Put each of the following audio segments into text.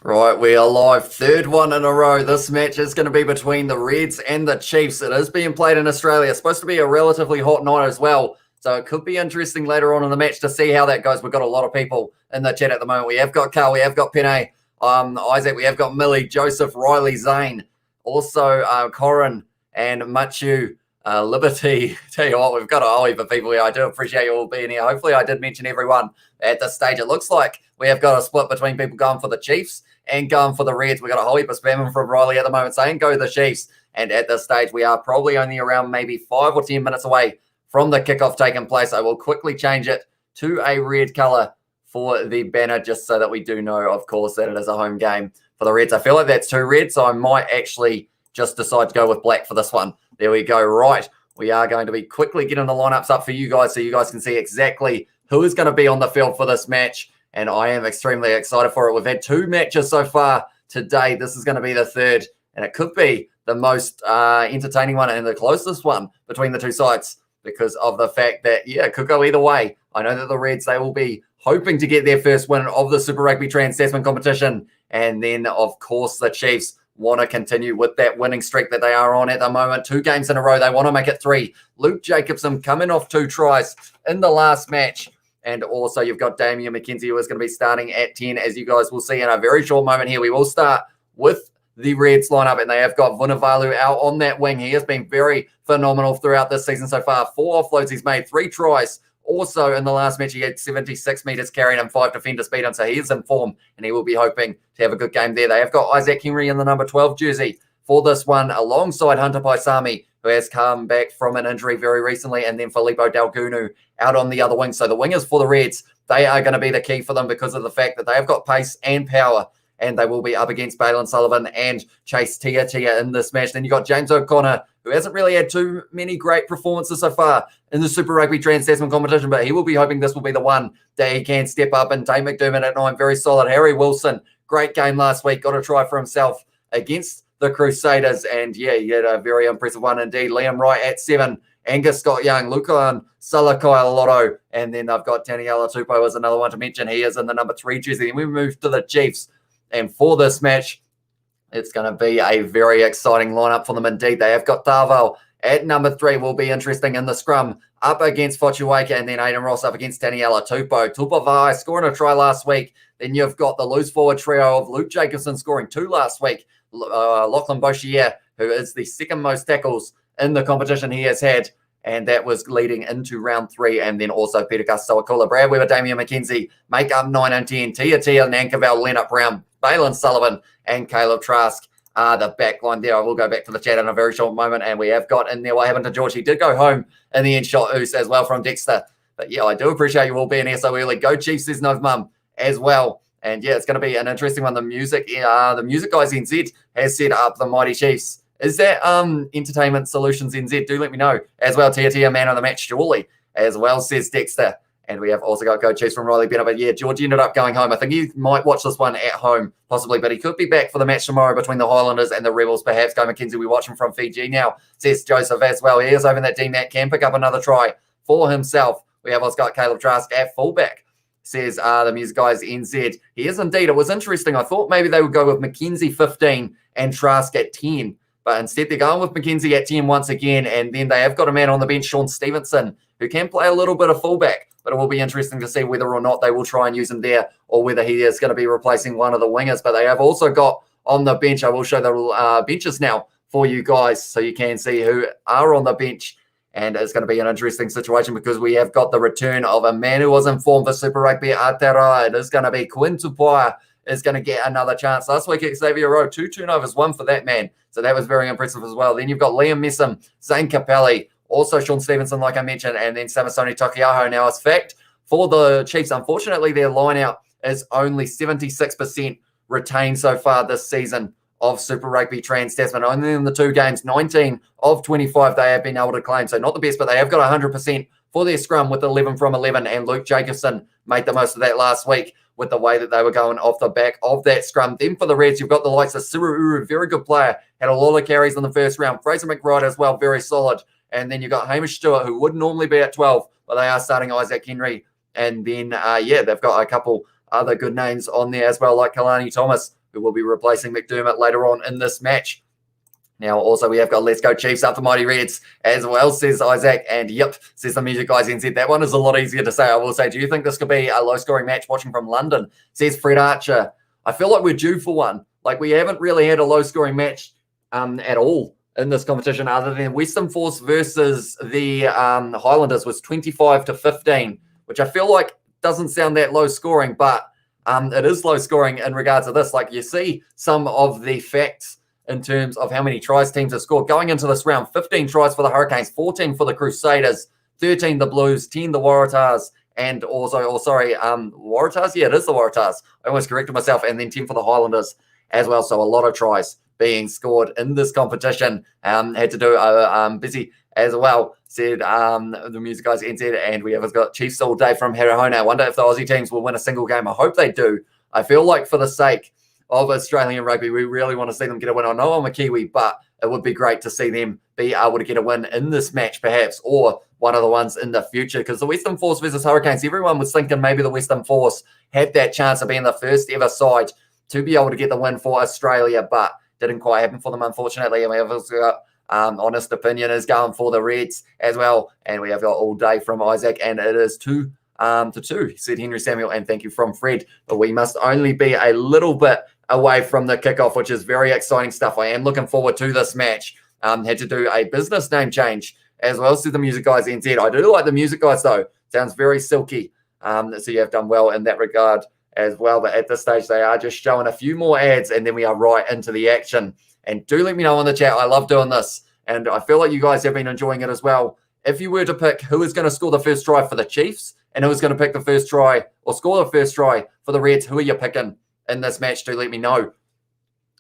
Right, we are live. Third one in a row. This match is going to be between the Reds and the Chiefs. It is being played in Australia. It's supposed to be a relatively hot night as well. So it could be interesting later on in the match to see how that goes. We've got a lot of people in the chat at the moment. We have got Carl, we have got Pene, Isaac, we have got Millie, Joseph, Riley, Zane, also Corin and Machu, Liberty. Tell you what, we've got a whole heap of people here. I do appreciate you all being here. Hopefully I did mention everyone at this stage. It looks like we have got a split between people going for the Chiefs and going for the Reds. We got a whole heap of spamming from Riley at the moment saying go the Chiefs. And at this stage, we are probably only around maybe 5 or 10 minutes away from the kickoff taking place. I will quickly change it to a red color for the banner, just so that we do know, of course, that it is a home game for the Reds. I feel like that's too red, so I might actually just decide to go with black for this one. There we go. Right. We are going to be quickly getting the lineups up for you guys so you guys can see exactly who is going to be on the field for this match. And I am extremely excited for it. We've had 2 matches so far today. This is going to be the third, and it could be the most entertaining one and the closest one between the two sides because of the fact that, yeah, it could go either way. I know that the Reds, they will be hoping to get their first win of the Super Rugby Trans-Tasman competition. And then, of course, the Chiefs want to continue with that winning streak that they are on at the moment. 2 games in a row. They want to make it 3. Luke Jacobson coming off 2 tries in the last match. And also you've got Damian McKenzie, who is going to be starting at 10, as you guys will see in a very short moment here. We will start with the Reds lineup, and they have got Vunivalu out on that wing. He has been very phenomenal throughout this season so far. 4 offloads he's made, 3 tries. Also, in the last match, he had 76 metres carrying him, 5 defenders beat him, so he is in form, and he will be hoping to have a good game there. They have got Isaac Henry in the number 12 jersey for this one, alongside Hunter Paisami, who has come back from an injury very recently, and then Filippo Dalgunu out on the other wing. So the wingers for the Reds, they are going to be the key for them because of the fact that they have got pace and power, and they will be up against Balin Sullivan and Chase Tia in this match. Then you've got James O'Connor, who hasn't really had too many great performances so far in the Super Rugby Trans-Tasman competition, but he will be hoping this will be the one that he can step up. And Dave McDermott at 9, very solid. Harry Wilson, great game last week, got a try for himself against the Crusaders, and yeah, he had a very impressive one indeed. Liam Wright at 7, Angus Scott Young, Lucan Salakai Lotto, and then I've got Taniela Tupou as another one to mention. He is in the number 3 jersey. And we move to the Chiefs, and for this match, it's going to be a very exciting lineup for them indeed. They have got Darvale at number 3, will be interesting in the scrum, up against Fotuaika, and then Aidan Ross up against Taniela Tupou. Tupavai scoring a try last week. Then you've got the loose forward trio of Luke Jacobson scoring 2 last week. Lachlan Boshier, who is the second most tackles in the competition he has had, and that was leading into round 3. And then also Peter Castawakula, Brad Weber, Damian McKenzie make up 9 and 10. Tia, Nankerval, Leonard Brown, Balin Sullivan, and Caleb Trask are the back line there. I will go back to the chat in a very short moment, and we have got in there what happened to George. He did go home in the end, shot Oos as well from Dexter. But yeah, I do appreciate you all being here so early. Go Chiefs, says Nov Mum as well. And yeah, it's going to be an interesting one. The music guys NZ has set up the Mighty Chiefs. Is that Entertainment Solutions NZ? Do let me know. As well, Tia, man of the match, surely. As well, says Dexter. And we have also got Go Chiefs from Riley Bennett. But yeah, George ended up going home. I think he might watch this one at home, possibly. But he could be back for the match tomorrow between the Highlanders and the Rebels, perhaps. Go McKenzie, we watch him from Fiji now, says Joseph as well. He is hoping that D-Mac can pick up another try for himself. We have also got Caleb Trask at fullback, says the music guys NZ. He is indeed. It was interesting. I thought maybe they would go with McKenzie 15 and Trask at 10. But instead, they're going with McKenzie at 10 once again. And then they have got a man on the bench, Sean Stevenson, who can play a little bit of fullback. But it will be interesting to see whether or not they will try and use him there, or whether he is going to be replacing one of the wingers. But they have also got on the bench, I will show the benches now for you guys so you can see who are on the bench. And it's going to be an interesting situation because we have got the return of a man who was in form for Super Rugby at Aotearoa. It is going to be Quinn Tupaia is going to get another chance. Last week, Xavier Rowe, 2 turnovers, 1 for that man. So that was very impressive as well. Then you've got Liam Messam, Zane Capelli, also Sean Stevenson, like I mentioned, and then Samasoni Takiaho. Now, as fact, for the Chiefs, unfortunately, their line-out is only 76% retained so far this season of Super Rugby Trans-Tasman. Only in the 2 games, 19 of 25 they have been able to claim. So not the best, but they have got 100% for their scrum with 11 from 11. And Luke Jacobson made the most of that last week with the way that they were going off the back of that scrum. Then for the Reds, you've got the likes of Siru Uru, very good player, had a lot of carries in the first round. Fraser McBride as well, very solid. And then you've got Hamish Stewart, who would normally be at 12, but they are starting Isaac Henry. And then, they've got a couple other good names on there as well, like Kalani Thomas, who will be replacing McDermott later on in this match. Now, also, we have got Let's Go Chiefs up the Mighty Reds as well, says Isaac. And yep, says the Music Guys NZ. That one is a lot easier to say, I will say. Do you think this could be a low-scoring match watching from London? Says Fred Archer. I feel like we're due for one. Like, we haven't really had a low-scoring match at all in this competition, other than Western Force versus the Highlanders was 25-15, which I feel like doesn't sound that low-scoring, but it is low-scoring in regards to this. Like, you see some of the facts in terms of how many tries teams have scored. Going into this round, 15 tries for the Hurricanes, 14 for the Crusaders, 13 the Blues, 10 the Waratahs, and also, Waratahs? Yeah, it is the Waratahs. I almost corrected myself, and then 10 for the Highlanders as well. So a lot of tries being scored in this competition. Had to do busy as well, said the Music Guys NZ, and we have got Chiefs all day from Harahona. I wonder if the Aussie teams will win a single game. I hope they do. I feel like for the sake of Australian rugby, we really want to see them get a win. I know I'm a Kiwi, but it would be great to see them be able to get a win in this match, perhaps, or one of the ones in the future. Because the Western Force versus Hurricanes, everyone was thinking maybe the Western Force had that chance of being the first ever side to be able to get the win for Australia, but didn't quite happen for them, unfortunately. And we have also got Honest Opinion is going for the Reds as well. And we have got all day from Isaac, and it is 2 to 2, said Henry Samuel, and thank you from Fred. But we must only be a little bit away from the kickoff, which is very exciting stuff. I am looking forward to this match. Had to do a business name change as well, to the Music Guys NZ. I do like the Music Guys, though. Sounds very silky. So you have done well in that regard as well. But at this stage, they are just showing a few more ads, and then we are right into the action. And do let me know in the chat. I love doing this, and I feel like you guys have been enjoying it as well. If you were to pick who is going to score the first try for the Chiefs and who is going to pick the first try or score the first try for the Reds, who are you picking in this match? Do let me know,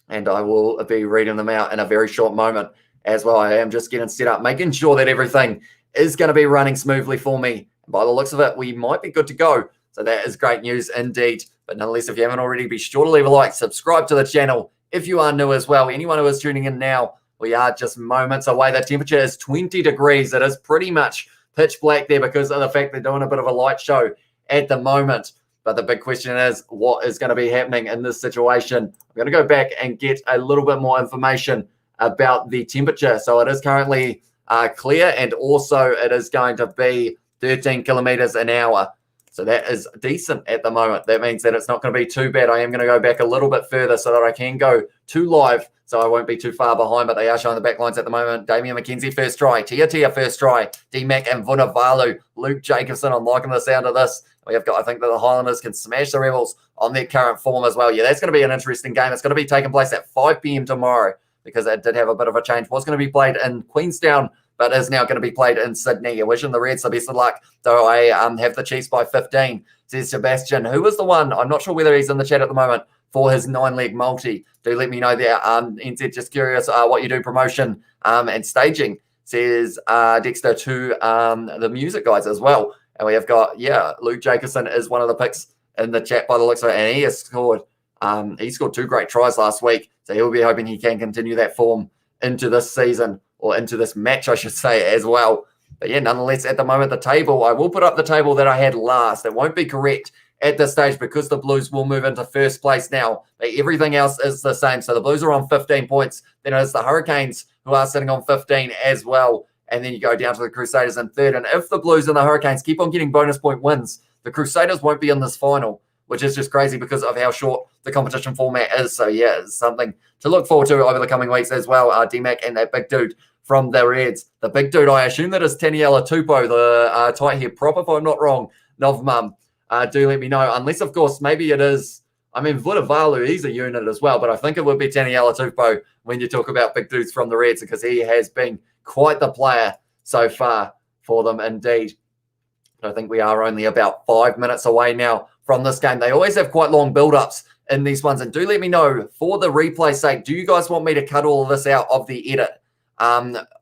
and I will be reading them out in a very short moment as well. I am just getting set up, making sure that everything is going to be running smoothly for me. By the looks of it, we might be good to go. So that is great news indeed. But nonetheless, if you haven't already, be sure to leave a like, subscribe to the channel if you are new as well. Anyone who is tuning in now, we are just moments away. The temperature is 20 degrees. It is pretty much pitch black there because of the fact they're doing a bit of a light show at the moment. But the big question is, what is going to be happening in this situation? I'm going to go back and get a little bit more information about the temperature. So it is currently clear, and also it is going to be 13 kilometers an hour. So that is decent at the moment. That means that it's not going to be too bad. I am going to go back a little bit further so that I can go to live, so I won't be too far behind, but they are showing the back lines at the moment. Damian McKenzie first try, Tia first try, D-Mac and Vunivalu, Luke Jacobson. I'm liking the sound of this. We have got, I think that the Highlanders can smash the Rebels on their current form as well. Yeah, that's going to be an interesting game. It's going to be taking place at 5 p.m. tomorrow, because it did have a bit of a change. Was going to be played in Queenstown, but is now going to be played in Sydney. Wishing the Reds the best of luck, though I have the Chiefs by 15, says Sebastian, who was the one, I'm not sure whether he's in the chat at the moment, for his 9-leg multi. Do let me know there. NZ, just curious what you do, promotion and staging, says Dexter, to the Music Guys as well. And we have got, Luke Jacobson is one of the picks in the chat by the looks of it, and he has scored. He scored 2 great tries last week, so he'll be hoping he can continue that form into this season, or into this match, I should say, as well. But yeah, nonetheless, at the moment, the table, I will put up the table that I had last. It won't be correct at this stage because the Blues will move into first place now. But everything else is the same. So the Blues are on 15 points. Then it's the Hurricanes who are sitting on 15 as well. And then you go down to the Crusaders in third. And if the Blues and the Hurricanes keep on getting bonus point wins, the Crusaders won't be in this final, which is just crazy because of how short the competition format is. So yeah, it's something to look forward to over the coming weeks as well. D-Mac and that big dude from the Reds. The big dude, I assume that is Taniela Tupou, the tight hair prop, if I'm not wrong, Novmum. Do let me know. Unless, of course, maybe it is, I mean, Vunivalu, he's a unit as well, but I think it would be Taniela Tupou when you talk about big dudes from the Reds, because he has been quite the player so far for them indeed. I think we are only about 5 minutes away now from this game. They always have quite long build-ups in these ones. And do let me know, for the replay sake, do you guys want me to cut all of this out of the edit?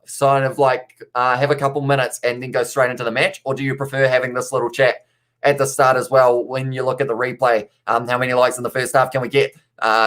Sort of like have a couple minutes and then go straight into the match? Or do you prefer having this little chat at the start as well when you look at the replay? How many likes in the first half can we get?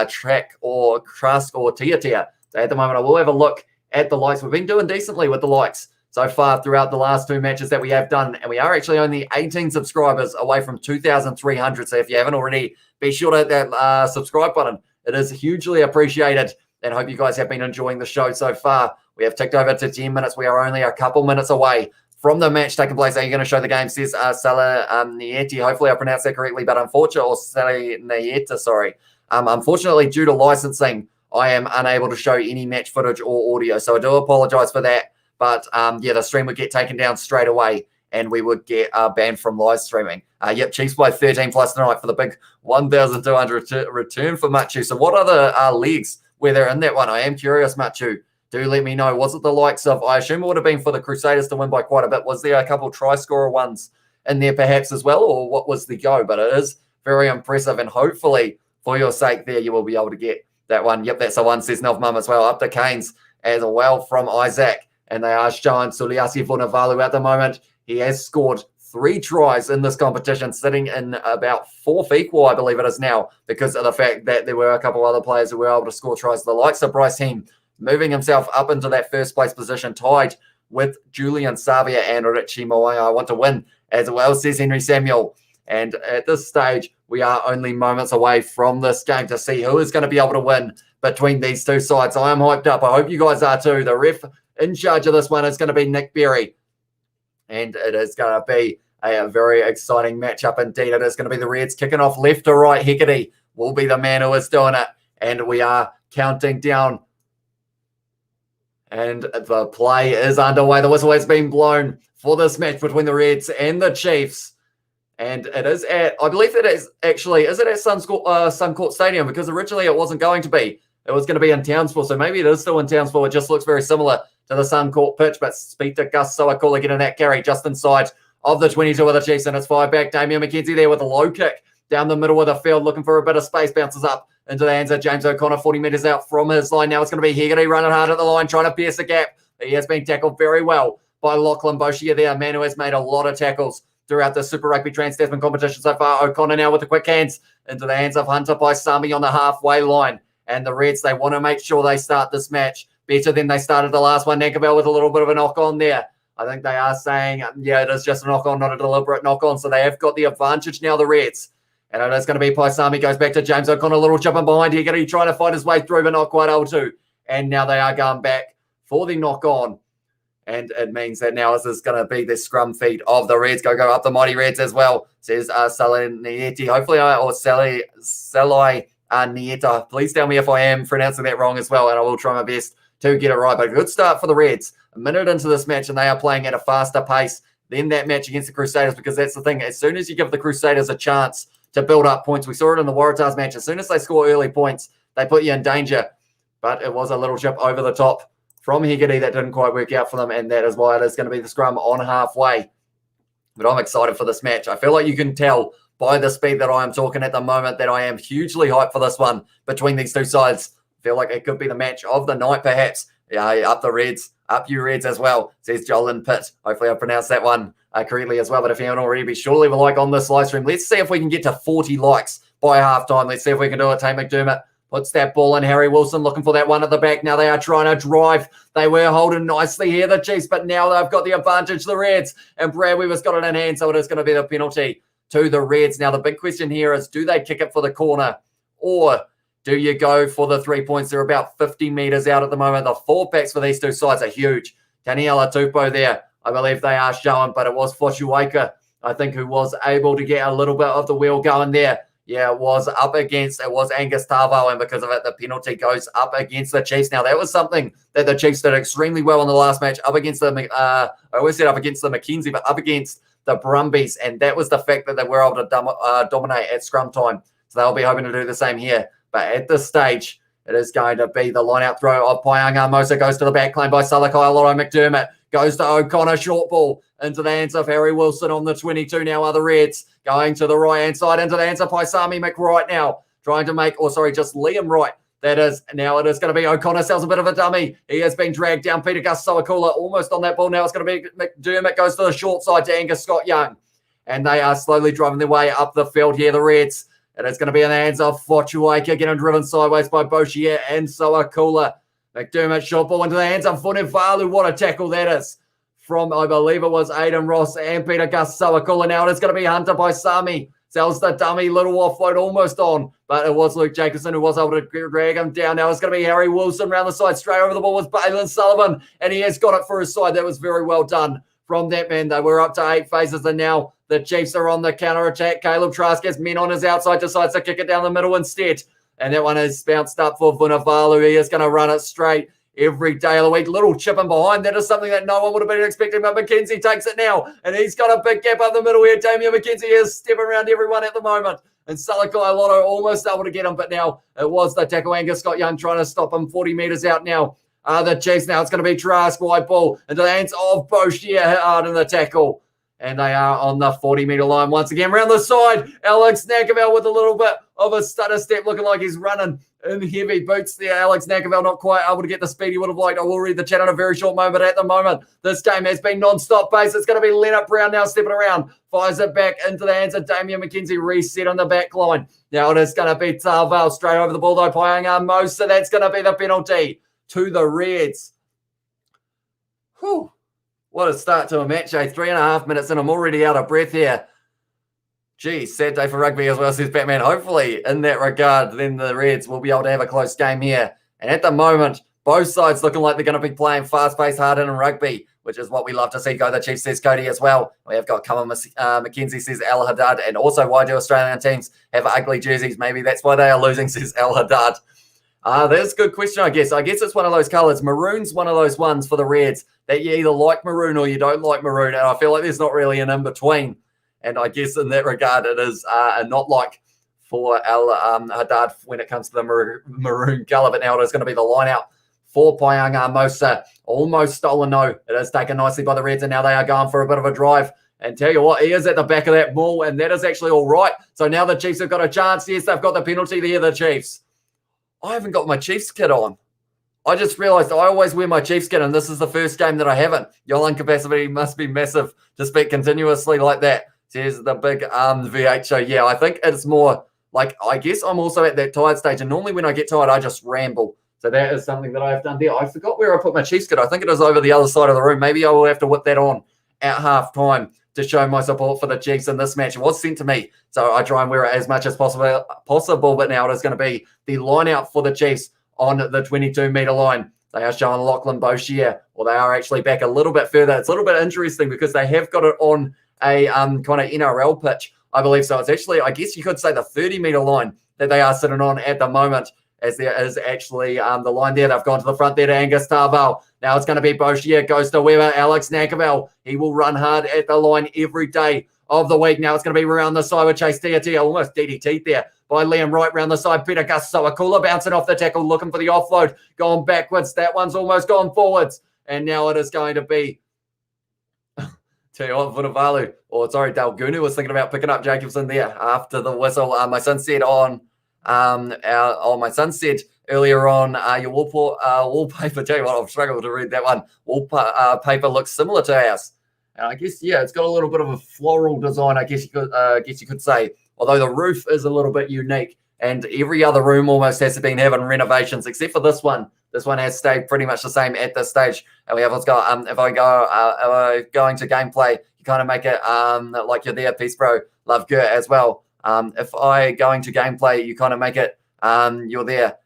Track or Trusk or Tia? So at the moment, I will have a look at the likes. We've been doing decently with the likes so far throughout the last 2 matches that we have done. And we are actually only 18 subscribers away from 2,300. So if you haven't already, be sure to hit that subscribe button It is hugely appreciated, and I hope you guys have been enjoying the show so far. We have ticked over to 10 minutes. We are only a couple minutes away from the match taking place. Are you going to show the game? Says Sala Nieti. Hopefully I pronounced that correctly, but unfortunately, due to licensing, I am unable to show any match footage or audio, so I do apologize for that. But yeah, the stream would get taken down straight away, and we would get banned from live streaming. Yep, Chiefs by 13 plus tonight for the big 1,200 return for Machu. So what other legs were there in that one? I am curious, Machu. Do let me know. Was it the likes of, I assume it would have been for the Crusaders to win by quite a bit. Was there a couple try scorer ones in there perhaps as well, or what was the go? But it is very impressive, and hopefully for your sake there, you will be able to get that one. Yep, that's the one, says Novmum as well. Up to Canes as well from Isaac. And they are showing Suliasi Vunavalu at the moment. He has scored 3 tries in this competition, sitting in about 4th equal, I believe it is now, because of the fact that there were a couple other players who were able to score tries. The likes of Bryce Heem moving himself up into that first place position, tied with Julian Savia and Richie Moai. I want to win as well, says Henry Samuel. And at this stage, we are only moments away from this game to see who is going to be able to win between these two sides. I am hyped up. I hope you guys are too. The ref in charge of this one is going to be Nick Berry. And it is going to be a very exciting matchup indeed. It is going to be the Reds kicking off left to right. Hecate will be the man who is doing it. And we are counting down. And the play is underway. The whistle has been blown for this match between the Reds and the Chiefs. And it is at, I believe it is actually, is it at Suncourt Stadium? Because originally it wasn't going to be. It was going to be in Townsville. So maybe it is still in Townsville. It just looks very similar to the Suncourt pitch. But speak to Gus Sowakula getting that carry just inside of the 22 of the Chiefs. And it's fired back. Damian McKenzie there with a low kick down the middle of the field, looking for a bit of space. Bounces up into the hands of James O'Connor, 40 metres out from his line. Now it's going to be Heggerty running hard at the line, trying to pierce the gap. He has been tackled very well by Lachlan Boshia there, a man who has made a lot of tackles throughout the Super Rugby Trans-Tasman competition so far. O'Connor now with the quick hands into the hands of Hunter Paisami on the halfway line. And the Reds, they want to make sure they start this match better than they started the last one. Nankabell with a little bit of a knock-on there. I think they are saying, yeah, it is just a knock-on, not a deliberate knock-on. So they have got the advantage now, the Reds. And it is going to be Paisami, goes back to James O'Connor, a little chip in behind here. He's trying to fight his way through, but not quite able to. And now they are going back for the knock-on. And it means that now this is going to be the scrum feed of the Reds. Go up the mighty Reds as well, says Salai Nieti. Hopefully, or Salai Nieta. Please tell me if I am pronouncing that wrong as well, and I will try my best to get it right. But a good start for the Reds. A minute into this match, and they are playing at a faster pace than that match against the Crusaders, because that's the thing. As soon as you give the Crusaders a chance to build up points, we saw it in the Waratahs match. As soon as they score early points, they put you in danger. But it was a little chip over the top from Heggerty that didn't quite work out for them, and that is why it is going to be the scrum on halfway. But I'm excited for this match. I feel like you can tell by the speed that I am talking at the moment that I am hugely hyped for this one between these two sides. I feel like it could be the match of the night, perhaps. Yeah, up the Reds, up you Reds as well, says Jolyn Pitt. Hopefully I pronounced that one correctly as well. But if you haven't already, be sure to leave a like on this live stream. Let's see if we can get to 40 likes by halftime. Let's see if we can do it. Tate McDermott puts that ball in. Harry Wilson looking for that one at the back. Now they are trying to drive. They were holding nicely here, the Chiefs, but now they've got the advantage, the Reds. And Brad Weaver's got it in hand, so it is going to be the penalty to the Reds. Now the big question here is, do they kick it for the corner, or do you go for the 3 points? They're about 50 metres out at the moment. The 4-packs for these two sides are huge. Daniela Tupou there, I believe they are showing, but it was Fochuaika, I think, who was able to get a little bit of the wheel going there. Yeah, it was Angus Tavo, and because of it, the penalty goes up against the Chiefs. Now, that was something that the Chiefs did extremely well in the last match, up against the, I always said up against the Mackenzie, but up against the Brumbies, and that was the fact that they were able to dominate at scrum time. So they'll be hoping to do the same here. But at this stage, it is going to be the line-out throw of Payanga Mosa, goes to the back lane by Salakai Lotto McDermott, goes to O'Connor, short ball into the hands of Harry Wilson on the 22. Now are the Reds going to the right-hand side into the hands of Paisami McWright now, trying to make, just Liam Wright. That is, now it is going to be O'Connor, sells a bit of a dummy. He has been dragged down. Peter Gus Sowakula almost on that ball. Now it's going to be McDermott, goes to the short side to Angus Scott Young. And they are slowly driving their way up the field here, the Reds. And it's going to be in the hands of Fochuaika, getting driven sideways by Boshia and Sowakula. McDermott, short ball into the hands of Vunivalu. What a tackle that is from, I believe it was Aidan Ross and Peter Gus Sowakula. Now it is going to be Hunter Paisami Sells the dummy, little offload almost on, but it was Luke Jacobson who was able to drag him down. Now it's going to be Harry Wilson around the side. Straight over the ball was Balin Sullivan, and he has got it for his side. That was very well done from that man. They were up to 8 phases, and now the Chiefs are on the counter-attack. Caleb Trask has men on his outside, decides to kick it down the middle instead. And that one is bounced up for Vunivalu. He is going to run it straight every day of the week. Little chipping behind. That is something that no one would have been expecting, but McKenzie takes it now, and he's got a big gap up the middle here. Damian McKenzie is stepping around everyone at the moment, and Salakai Lotto almost able to get him, but now it was the tackle. Angus Scott Young trying to stop him 40 metres out now. The Chiefs now, it's going to be Trask, wide ball into the hands of Boshier, hit hard in the tackle. And they are on the 40-metre line once again. Round the side, Alex Nakavel with a little bit of a stutter step, looking like he's running in heavy boots there. Alex Nakavel not quite able to get the speed he would have liked. I will read the chat in a very short moment. At the moment, this game has been non-stop pace. It's going to be Leonard Brown now stepping around. Fires it back into the hands of Damian McKenzie. Reset on the back line. Now it is going to be Townsville straight over the ball, though. Paianga Mosa. That's going to be the penalty to the Reds. Whew. What a start to a match, eh? 3.5 minutes in. I'm already out of breath here. Geez, sad day for rugby as well, says Batman. Hopefully, in that regard, then the Reds will be able to have a close game here. And at the moment, both sides looking like they're going to be playing fast-paced, hard-hitting rugby, which is what we love to see. Go the Chiefs, says Cody as well. We have got Cullen McKenzie, says Al Haddad. And also, why do Australian teams have ugly jerseys? Maybe that's why they are losing, says Al Haddad. That's a good question, I guess. I guess it's one of those colours. Maroon's one of those ones for the Reds that you either like maroon or you don't like maroon. And I feel like there's not really an in-between. And I guess in that regard, it is not like for Al Haddad when it comes to the maroon colour. But now it is going to be the line out for Paianga Mosa. Almost stolen, no. It is taken nicely by the Reds, and now they are going for a bit of a drive. And tell you what, he is at the back of that ball, and that is actually all right. So now the Chiefs have got a chance. Yes, they've got the penalty there, the Chiefs. I haven't got my Chiefs kit on. I just realised I always wear my Chiefs kit, and this is the first game that I haven't. Your lung capacity must be massive to speak continuously like that. Says the big VH. So, yeah, I think it's more like, I guess I'm also at that tired stage, and normally when I get tired, I just ramble. So that is something that I've done there. I forgot where I put my Chiefs kit. I think it is over the other side of the room. Maybe I will have to whip that on at half-time to show my support for the Chiefs in this match. It was sent to me, so I try and wear it as much as possible. But now it is going to be the line out for the Chiefs on the 22-metre line. They are showing Lachlan Boshier, or they are actually back a little bit further. It's a little bit interesting because they have got it on a kind of NRL pitch, I believe. So it's actually, I guess you could say, the 30-metre line that they are sitting on at the moment, as there is actually the line there. They've gone to the front there to Angus Tarval. Now it's going to be Boshier, goes to Weber, Alex Nakavel. He will run hard at the line every day of the week. Now it's going to be around the side with Chase Tiatia, almost DDT'd there by Liam Wright round the side. Peter Gus Sawakula bouncing off the tackle, looking for the offload, going backwards. That one's almost gone forwards. And now it is going to be, tell you what, Vunivalu, Dalgunu was thinking about picking up Jacobson there after the whistle. My son said my son said earlier on, your wallpaper, tell you what, I've struggled to read that one. Wallpaper looks similar to ours. And I guess, yeah, it's got a little bit of a floral design, I guess you could say. Although the roof is a little bit unique, and every other room almost has been having renovations, except for this one. This one has stayed pretty much the same at this stage. And we have, let's go, if I going to gameplay, you kind of make it like you're there, Peace Bro, Love Gert as well. If I going to gameplay, you kind of make it you're there,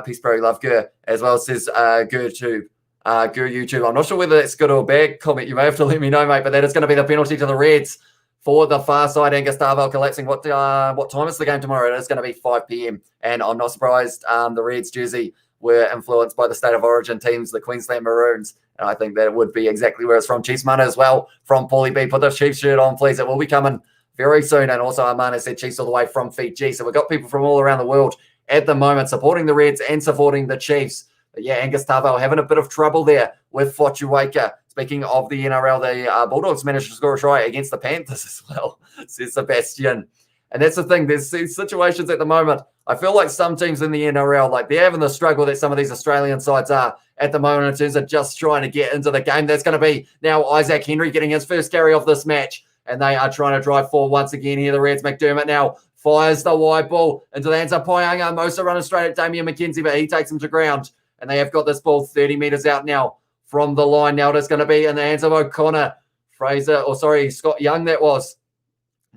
Peace Bro, Love Gert as well. It says GurTube. YouTube. I'm not sure whether that's good or bad. Comment, you may have to let me know, mate. But that is going to be the penalty to the Reds for the far side. Angus Darvell collapsing. What time is the game tomorrow? It is going to be 5 p.m. And I'm not surprised the Reds jersey were influenced by the State of Origin teams, the Queensland Maroons. And I think that would be exactly where it's from. Chiefs Mana as well from Paulie B. Put the Chiefs shirt on, please. It will be coming very soon. And also Amana said Chiefs all the way from Fiji. So we've got people from all around the world at the moment supporting the Reds and supporting the Chiefs. But yeah, Angus Tarvell having a bit of trouble there with Fotuaika. Speaking of the NRL, the Bulldogs managed to score a try against the Panthers as well, says Sebastian. And that's the thing. There's these situations at the moment. I feel like some teams in the NRL, like they're having the struggle that some of these Australian sides are at the moment in terms of just trying to get into the game. That's going to be now Isaac Henry getting his first carry off this match. And they are trying to drive forward once again here. The Reds, McDermott now fires the wide ball into the hands of Paianga. Mosa running straight at Damian McKenzie, but he takes him to ground. And they have got this ball 30 metres out now from the line. Now it's going to be in the hands of O'Connor. Scott Young that was.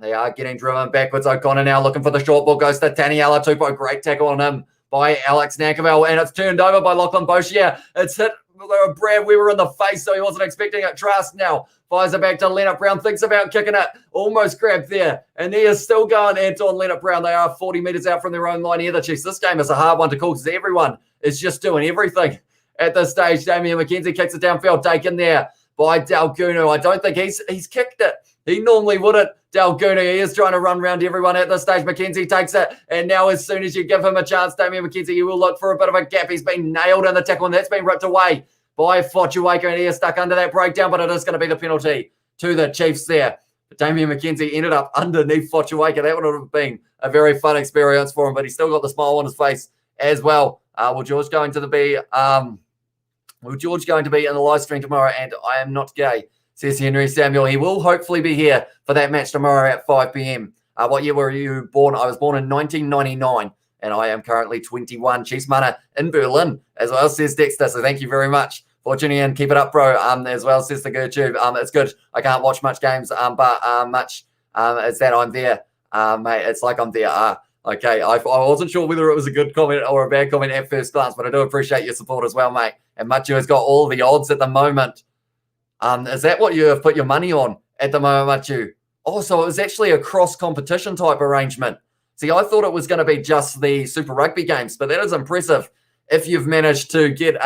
They are getting driven backwards. O'Connor now looking for the short ball. Goes to Taniela Tupou. Great tackle on him by Alex Nankerville. And it's turned over by Lachlan Boshier. It's hit Brad Weber in the face, so he wasn't expecting it. Trask now fires it back to Leonard Brown. Thinks about kicking it. Almost grabbed there. And he is still going, Anton Leonard Brown. They are 40 metres out from their own line here, the Chiefs. This game is a hard one to call because everyone is just doing everything at this stage. Damian McKenzie kicks it downfield. Taken there by Dalgunu. I don't think he's kicked it. He normally wouldn't. Dalgunu, he is trying to run around everyone at this stage. McKenzie takes it, and now as soon as you give him a chance, Damian McKenzie, he will look for a bit of a gap. He's been nailed in the tackle, and that's been ripped away by Fotuaika, and he is stuck under that breakdown, but it is going to be the penalty to the Chiefs there. But Damian McKenzie ended up underneath Fotuaika. That would have been a very fun experience for him, but he still got the smile on his face as well. Will George going to be in the live stream tomorrow? And I am not gay, says Henry Samuel. He will hopefully be here for that match tomorrow at 5 p.m. What year were you born? I was born in 1999, and I am currently 21. Chiefs mana in Berlin as well, says Dexter. So thank you very much for tuning in. Keep it up, bro. As well, says the Gertrude. It's good. I can't watch much games, but much it's that I'm there, mate. It's like I'm there. Okay, I wasn't sure whether it was a good comment or a bad comment at first glance, but I do appreciate your support as well, mate. And Machu has got all the odds at the moment. Is that what you have put your money on at the moment, Machu? Oh, so it was actually a cross-competition type arrangement. See, I thought it was going to be just the Super Rugby games, but that is impressive if you've managed to get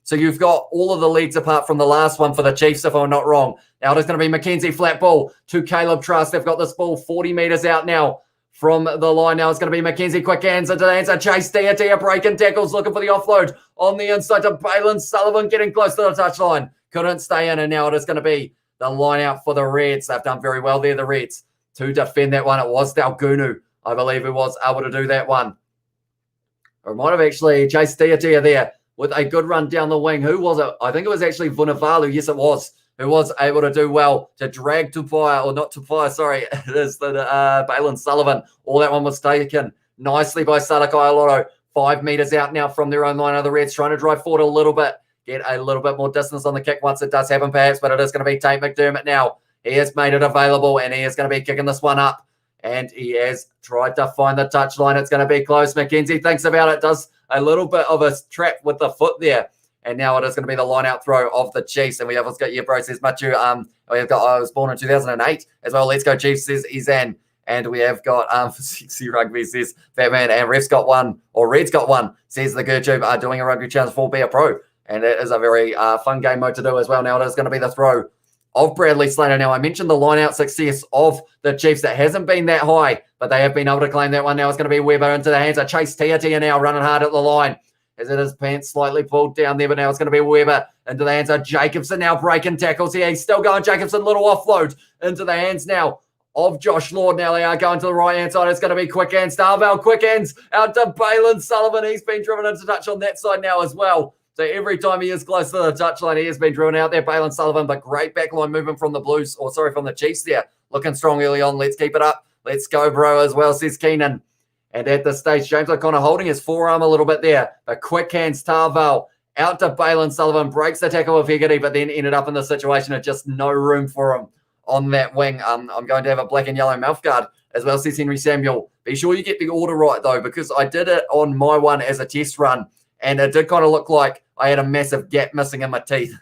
so you've got all of the leagues apart from the last one for the Chiefs, if I'm not wrong. Now it is going to be McKenzie flat ball to Caleb Truss. They've got this ball 40 metres out now from the line. Now it's going to be McKenzie, quick hands into the hands of Chase Tia breaking tackles, looking for the offload on the inside to Balin Sullivan, getting close to the touchline. Couldn't stay in, and now it is going to be the line out for the Reds. They've done very well there, the Reds, to defend that one. It was Dalgunu, I believe, who was able to do that one. Or it might have actually Chase Tia there with a good run down the wing. Who was it? I think it was actually Vunivalu. Yes, it was. Who was able to do well to drag Tupaia, or not Tupaia, sorry. It is the Balin Sullivan. All that one was taken nicely by Salakai Aloro. 5 metres out now from their own line of the Reds, trying to drive forward a little bit. Get a little bit more distance on the kick once it does happen, perhaps, but it is going to be Tate McDermott now. He has made it available, and he is going to be kicking this one up. And he has tried to find the touchline. It's going to be close. McKenzie thinks about it, does a little bit of a trap with the foot there. And now it is going to be the line-out throw of the Chiefs. And we have, let's go, yeah, bro, says Machu. We've got, I was born in 2008 as well. Let's go, Chiefs, says Izan. And we have got, for Sexy Rugby, says Batman. And Ref's got one, or Red's got one, says the Gertrude, doing a rugby challenge for Be a Pro. And it is a very fun game mode to do as well. Now it is going to be the throw of Bradley Slater. Now, I mentioned the line-out success of the Chiefs. That hasn't been that high, but they have been able to claim that one. Now it's going to be Weber into the hands of Chase Tia now, running hard at the line. As it is pants slightly pulled down there, but now it's going to be Weber into the hands of Jacobson now, breaking tackles here. He's still going. Jacobson, little offload into the hands now of Josh Lord. Now they are going to the right-hand side. It's going to be quick hands. Starvale, quick hands out to Balin Sullivan. He's been driven into touch on that side now as well. So every time he is close to the touchline, he has been driven out there, Balin Sullivan, but great backline movement from the Blues, from the Chiefs there. Looking strong early on. Let's keep it up. Let's go, bro, as well, says Keenan. And at this stage, James O'Connor holding his forearm a little bit there. But quick hands, Tarval out to Balin Sullivan, breaks the tackle of Hegarty, but then ended up in the situation of just no room for him on that wing. I'm going to have a black and yellow mouthguard as well, says Henry Samuel. Be sure you get the order right, though, because I did it on my one as a test run, and it did kind of look like I had a massive gap missing in my teeth.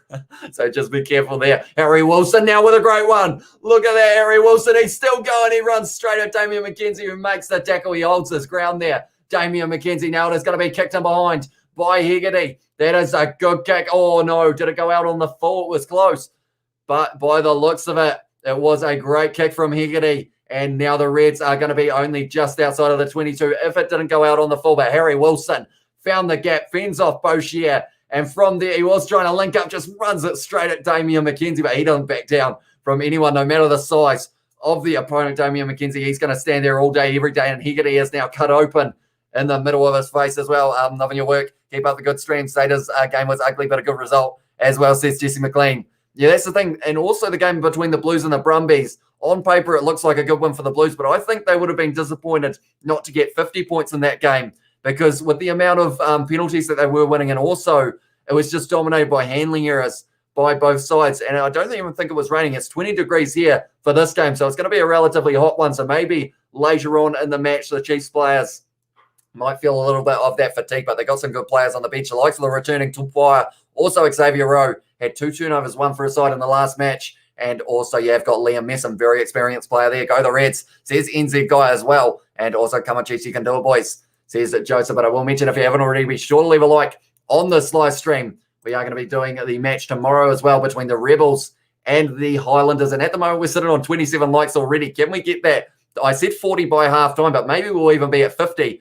So just be careful there. Harry Wilson now with a great one. Look at that, Harry Wilson. He's still going. He runs straight at Damian McKenzie, who makes the tackle. He holds his ground there. Damian McKenzie now it is going to be kicked in behind by Hegarty. That is a good kick. Oh, no. Did it go out on the full? It was close. But by the looks of it, it was a great kick from Hegarty. And now the Reds are going to be only just outside of the 22 if it didn't go out on the full. But Harry Wilson found the gap, fends off Boshier. And from there, he was trying to link up, just runs it straight at Damian McKenzie, but he doesn't back down from anyone, no matter the size of the opponent. Damian McKenzie, he's going to stand there all day, every day, and Hegarty is now cut open in the middle of his face as well. Loving your work. Keep up the good stream. Status game was ugly, but a good result as well, says Jesse McLean. Yeah, that's the thing. And also the game between the Blues and the Brumbies. On paper, it looks like a good win for the Blues, but I think they would have been disappointed not to get 50 points in that game, because with the amount of penalties that they were winning, and also it was just dominated by handling errors by both sides. And I don't even think it was raining. It's 20 degrees here for this game. So it's going to be a relatively hot one. So maybe later on in the match, the Chiefs players might feel a little bit of that fatigue, but they got some good players on the bench. The likes of the returning Tupwire. Also, Xavier Rowe had 2 turnovers, 1 for a side in the last match. And also, you've got Liam Messam, very experienced player there. Go the Reds, says NZ Guy as well. And also, come on, Chiefs, you can do it, boys, says Joseph. But I will mention, if you haven't already, be sure to leave a like on this live stream. We are going to be doing the match tomorrow as well between the Rebels and the Highlanders. And at the moment, we're sitting on 27 likes already. Can we get that? I said 40 by halftime, but maybe we'll even be at 50.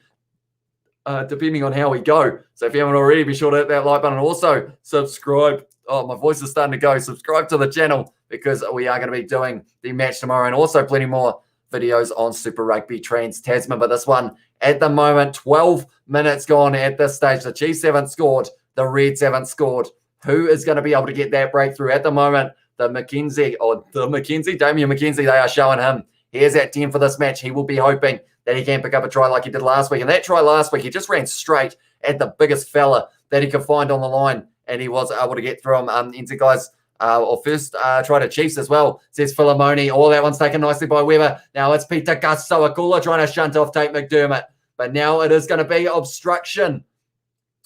Depending on how we go. So if you haven't already, be sure to hit that like button. Also, subscribe. Oh, my voice is starting to go. Subscribe to the channel because we are going to be doing the match tomorrow and also plenty more videos on Super Rugby Trans-Tasman. But this one, at the moment, 12 minutes gone at this stage. The Chiefs haven't scored. The Reds haven't scored. Who is going to be able to get that breakthrough? At the moment, Damian McKenzie, they are showing him. He is at 10 for this match. He will be hoping that he can pick up a try like he did last week. And that try last week, he just ran straight at the biggest fella that he could find on the line. And he was able to get through him. NZ guys, or first try to Chiefs as well, says Philemoni. All that one's taken nicely by Weber. Now it's Peter Gus-Sowakula trying to shunt off Tate McDermott. But now it is going to be obstruction.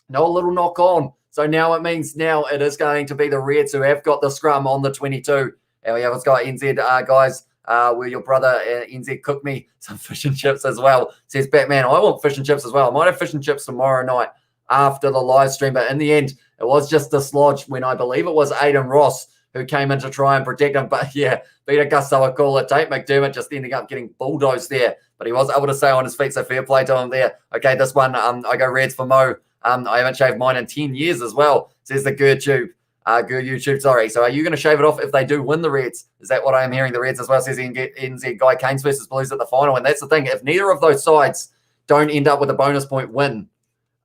No little knock on. So now it means now it is going to be the Reds who have got the scrum on the 22. And we have got NZ guys. Will your brother NZ cook me some fish and chips as well? Says Batman, I want fish and chips as well. I might have fish and chips tomorrow night after the live stream. But in the end, it was just dislodged when I believe it was Aiden Ross who came in to try and protect him. But yeah, Peter Gus-Sowakula, Tate McDermott just ending up getting bulldozed there. But he was able to stay on his feet, so fair play to him there. Okay, this one, I go Reds for Mo. I haven't shaved mine in 10 years as well, says the YouTube, sorry. So are you going to shave it off if they do win the Reds? Is that what I am hearing? The Reds as well, says NZ Guy. Canes versus Blues at the final. And that's the thing. If neither of those sides don't end up with a bonus point win,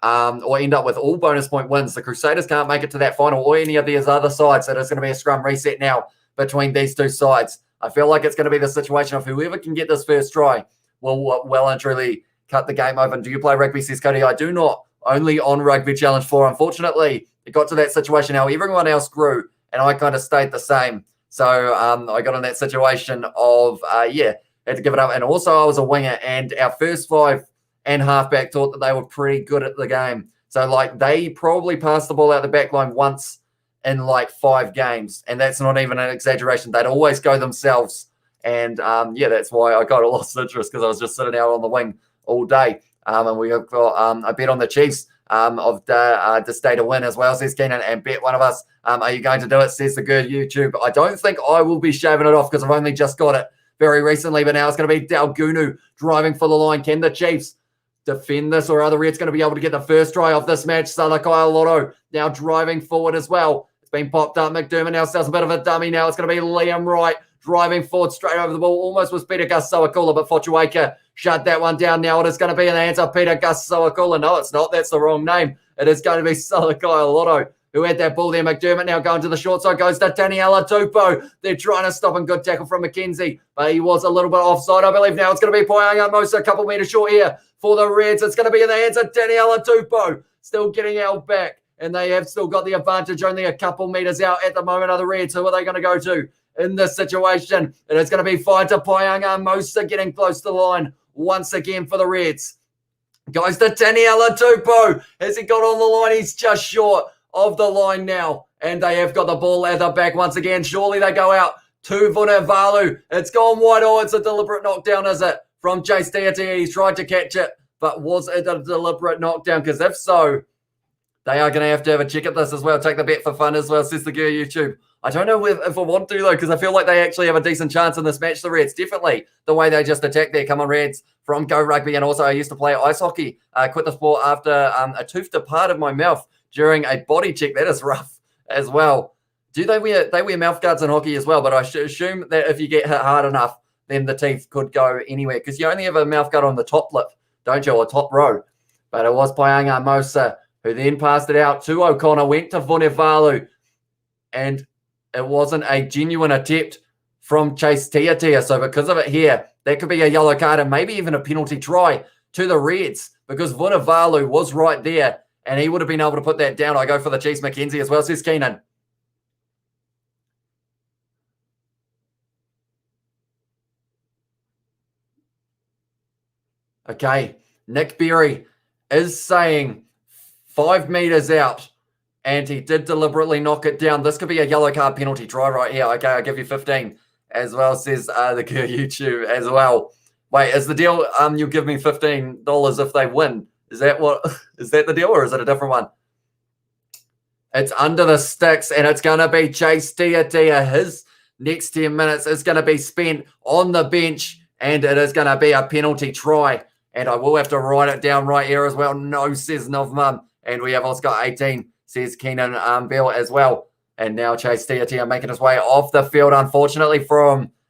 or end up with all bonus point wins, the Crusaders can't make it to that final or any of these other sides. So there's going to be a scrum reset now between these two sides. I feel like it's going to be the situation of whoever can get this first try will well and truly cut the game open. Do you play rugby, says Cody? I do not. Only on Rugby Challenge 4. Unfortunately, it got to that situation now. Everyone else grew, and I kind of stayed the same. So I got in that situation of, had to give it up. And also I was a winger, and our first 5 and halfback thought that they were pretty good at the game. So, like, they probably passed the ball out the back line once in, 5 games. And that's not even an exaggeration. They'd always go themselves. And, that's why I got a lost interest, because I was just sitting out on the wing all day. And we got a bet on the Chiefs to stay to win as well, says Keenan, and bet one of us. Are you going to do it, says the good YouTube. I don't think I will be shaving it off because I've only just got it very recently, but now it's going to be Dalgunu driving for the line. Can the Chiefs defend this, or are the Reds going to be able to get the first try of this match? Salakai Lotto now driving forward as well. It's been popped up. McDermott now sells a bit of a dummy. Now it's going to be Liam Wright driving forward straight over the ball. Almost was Peter Gus-Sowakula, but Fotuaika shut that one down. Now it is going to be in the hands of Peter Gus-Sowakula. No, it's not. That's the wrong name. It is going to be Salakai Lotto who had that ball there. McDermott now going to the short side, goes to Daniela Tupou. They're trying to stop him. Good tackle from McKenzie, but he was a little bit offside, I believe. Now it's going to be Poyanga Mosa, a couple metres short here for the Reds. It's going to be in the hands of Daniela Tupou, still getting held back, and they have still got the advantage, only a couple metres out at the moment of the Reds. Who are they going to go to in this situation? And it's going to be fired to Poyanga Mosa, getting close to the line once again for the Reds. Goes to Daniela Tupou. Has he got on the line? He's just short of the line now, and they have got the ball at the back once again. Surely they go out to Vunivalu. It's gone wide. Oh, it's a deliberate knockdown, is it? From Chase Tiatia. He's tried to catch it, but was it a deliberate knockdown? Because if so, they are going to have a check at this as well. Take the bet for fun as well, says the girl YouTube. I don't know if I want to, though, because I feel like they actually have a decent chance in this match, the Reds. Definitely the way they just attack there. Come on, Reds, from Go Rugby. And also I used to play ice hockey. Quit the sport after a tooth departed my mouth during a body check. That is rough as well. Do they wear mouth guards in hockey as well? But I should assume that if you get hit hard enough, then the teeth could go anywhere, because you only have a mouth guard on the top lip, don't you, or top row. But it was Poyanga Mosa who then passed it out to O'Connor, went to Vunivalu, and it wasn't a genuine attempt from Chase Tiatia. So because of it here, that could be a yellow card and maybe even a penalty try to the Reds, because Vunivalu was right there and he would have been able to put that down. I go for the Chiefs. McKenzie as well, says Keenan. Okay, Nick Berry is saying 5 meters out, and he did deliberately knock it down. This could be a yellow card penalty try right here. Okay, I'll give you 15 as well, says the YouTube as well. Wait, is the deal you'll give me $15 if they win? Is that the deal, or is it a different one? It's under the sticks, and it's going to be Chase Tiatia. His next 10 minutes is going to be spent on the bench, and it is going to be a penalty try. And I will have to write it down right here as well. No, says Novman. And we have also got 18, says Keenan Bell as well. And now Chase Tiatia making his way off the field, unfortunately,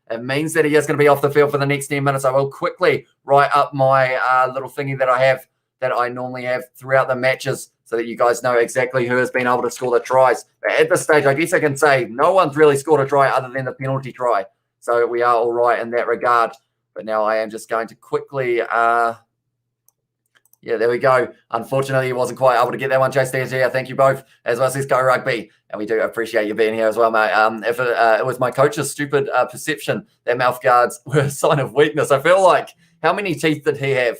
it means that he is going to be off the field for the next 10 minutes. I will quickly write up my little thingy that I normally have throughout the matches so that you guys know exactly who has been able to score the tries. But at this stage, I guess I can say no one's really scored a try other than the penalty try. So we are all right in that regard. But now I am just going to quickly, yeah, there we go. Unfortunately, he wasn't quite able to get that one. Chase Tiatia, thank you both, as well as Go Rugby. And we do appreciate you being here as well, mate. If it was my coach's stupid perception that mouth guards were a sign of weakness, I feel like, how many teeth did he have,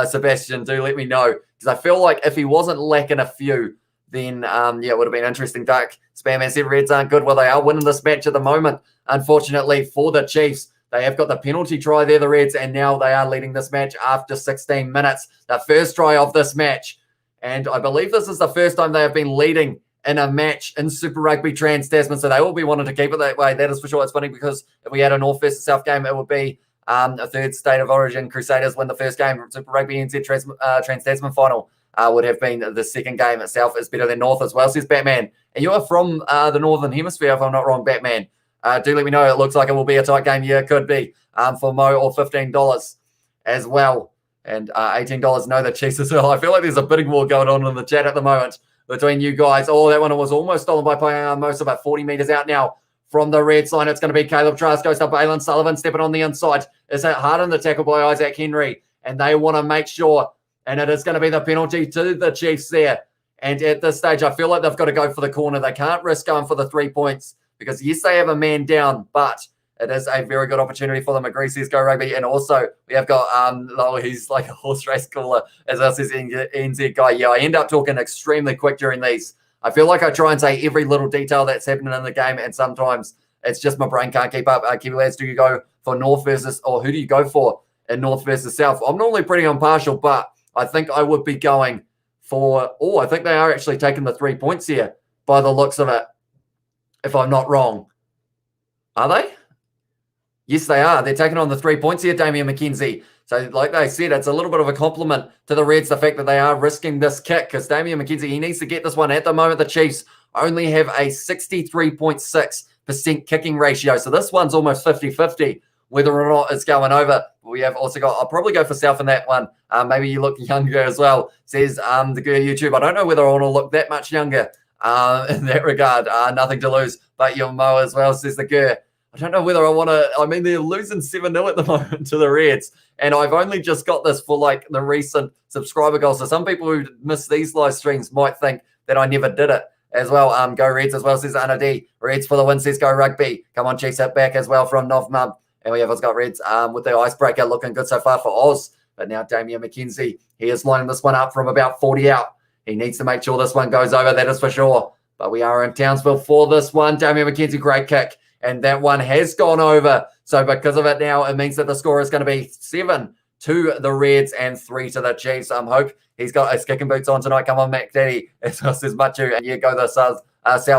Sebastian? Do let me know. Because I feel like if he wasn't lacking a few, then, yeah, it would have been interesting. Duck Spam said Reds aren't good. Well, they are winning this match at the moment, unfortunately, for the Chiefs. They have got the penalty try there, the Reds, and now they are leading this match after 16 minutes. The first try of this match. And I believe this is the first time they have been leading in a match in Super Rugby Trans-Tasman, so they will be wanting to keep it that way. That is for sure. It's funny because if we had a North versus South game, it would be a third state of origin. Crusaders win the first game. Super Rugby NZ Trans-Tasman final would have been the second game itself. Is better than North as well, says Batman. And you are from the Northern Hemisphere, if I'm not wrong, Batman. Do let me know. It looks like it will be a tight game. Yeah, it could be for Mo, or $15 as well. And $18, no, the Chiefs as well. I feel like there's a bidding war going on in the chat at the moment between you guys. Oh, that one was almost stolen by most about 40 meters out now from the Reds line. It's going to be Caleb Trask, goes to Balin Sullivan, stepping on the inside. Is it hard in the tackle by Isaac Henry? And they want to make sure, and it is going to be the penalty to the Chiefs there. And at this stage, I feel like they've got to go for the corner. They can't risk going for the 3 points because, yes, they have a man down, but it is a very good opportunity for them. Agree, says Go Rugby. And also, we have got, he's like a horse race caller, as well, says NZ guy. Yeah, I end up talking extremely quick during these. I feel like I try and say every little detail that's happening in the game, and sometimes it's just my brain can't keep up. Kiwi lads, do you go for North versus, or who do you go for in North versus South? I'm normally pretty impartial, but I think I would be going for, I think they are actually taking the 3 points here by the looks of it, if I'm not wrong. Are they? Yes, they are. They're taking on the 3 points here, Damian McKenzie. So, like they said, it's a little bit of a compliment to the Reds, the fact that they are risking this kick, because Damian McKenzie, he needs to get this one. At the moment, the Chiefs only have a 63.6% kicking ratio. So this one's almost 50-50, whether or not it's going over. We have also got, I'll probably go for South in that one. Maybe you look younger as well, says the girl YouTube. I don't know whether I want to look that much younger in that regard. Nothing to lose, but your Mo as well, says the girl. I don't know whether I want to, I mean, they're losing 7-0 at the moment to the Reds. And I've only just got this for like the recent subscriber goals. So some people who miss these live streams might think that I never did it as well. Go Reds as well, says Anna D. Reds for the win, says Go Rugby. Come on, Chiefs it back as well from Novmum. And we have also got Reds with the icebreaker looking good so far for Oz. But now Damian McKenzie, he is lining this one up from about 40 out. He needs to make sure this one goes over, that is for sure. But we are in Townsville for this one. Damian McKenzie, great kick. And that one has gone over. So because of it now, it means that the score is going to be 7 to the Reds and 3 to the Chiefs. Hope he's got his kicking boots on tonight. Come on, Mac Daddy. As well as Machu. And you go the South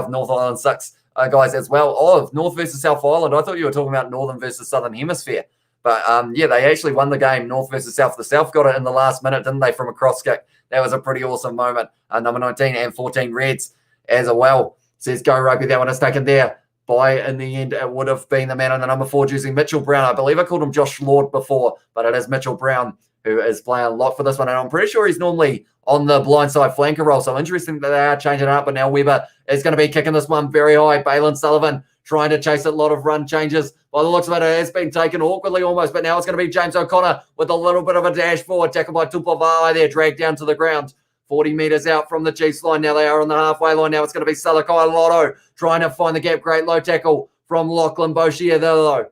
North Island 6 guys as well. Oh, North versus South Island. I thought you were talking about Northern versus Southern Hemisphere. But yeah, they actually won the game, North versus South. The South got it in the last minute, didn't they, from a cross kick? That was a pretty awesome moment. Number 19 and 14 Reds as well. Says Go Rugby. That one is taken there. By, in the end, it would have been the man on the number 4 jersey, Mitchell Brown. I believe I called him Josh Lord before, but it is Mitchell Brown who is playing lock for this one. And I'm pretty sure he's normally on the blindside flanker role. So interesting that they are changing it up. But now Weber is going to be kicking this one very high. Balin Sullivan trying to chase a lot of run changes. By the looks of it, it has been taken awkwardly almost. But now it's going to be James O'Connor with a little bit of a dash forward. Tackled by Tupavai there, dragged down to the ground. 40 meters out from the Chiefs line. Now they are on the halfway line. Now it's going to be Salakai Lotto trying to find the gap. Great low tackle from Lachlan Boshier there, though.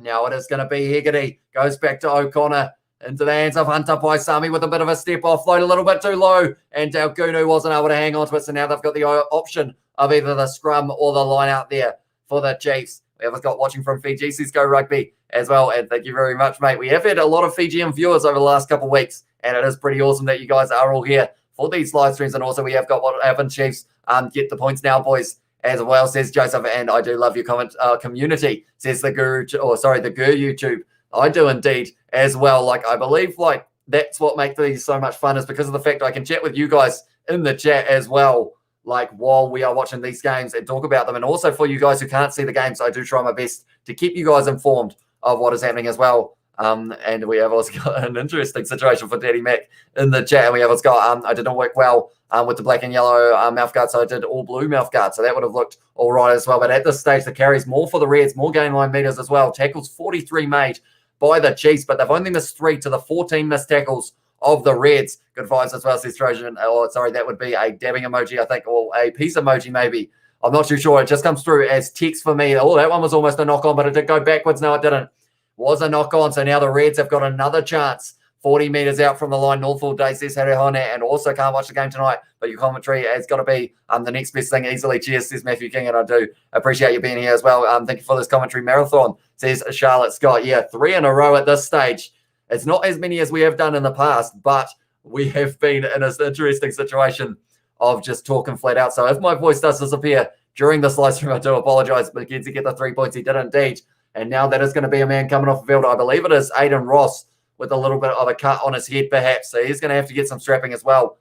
Now it is going to be Hegarty. Goes back to O'Connor. Into the hands of Hunter Paisami with a bit of a step offload, a little bit too low. And Dalgunu wasn't able to hang on to it. So now they've got the option of either the scrum or the line out there for the Chiefs. We have got watching from Fiji, Cisco Rugby as well. And thank you very much, mate. We have had a lot of Fijian viewers over the last couple of weeks. And it is pretty awesome that you guys are all here for these live streams. And also we have got what happened, Chiefs. Get the points now, boys. As well, says Joseph. And I do love your comment community, says the Guru, the Guru YouTube. I do indeed as well. Like, I believe like that's what makes these so much fun is because of the fact I can chat with you guys in the chat as well, like while we are watching these games and talk about them. And also for you guys who can't see the games, I do try my best to keep you guys informed of what is happening as well. And we have also got an interesting situation for Daddy Mac in the chat. And we have also got, I did not work well with the black and yellow mouth guard, so I did all blue mouth guard. So that would have looked all right as well. But at this stage, the carries more for the Reds, more game line meters as well. Tackles 43 made by the Chiefs, but they've only missed 3 to the 14 missed tackles of the Reds. Good vibes as well, says Trojan. Oh, sorry, that would be a dabbing emoji, I think, or a peace emoji maybe. I'm not too sure. It just comes through as text for me. Oh, that one was almost a knock-on, but it did go backwards. No, it didn't. Was a knock-on, so now the Reds have got another chance. 40 metres out from the line, Northfield Day, says Harry Hone, and also can't watch the game tonight, but your commentary has got to be the next best thing easily. Cheers, says Matthew King, and I do appreciate you being here as well. Thank you for this commentary marathon, says Charlotte Scott. Yeah, 3 in a row at this stage. It's not as many as we have done in the past, but we have been in an interesting situation of just talking flat out. So if my voice does disappear during this live stream, I do apologise. Mackenzie get the 3 points. He did indeed. And now that is going to be a man coming off the field. I believe it is Aiden Ross with a little bit of a cut on his head, perhaps. So he's going to have to get some strapping as well.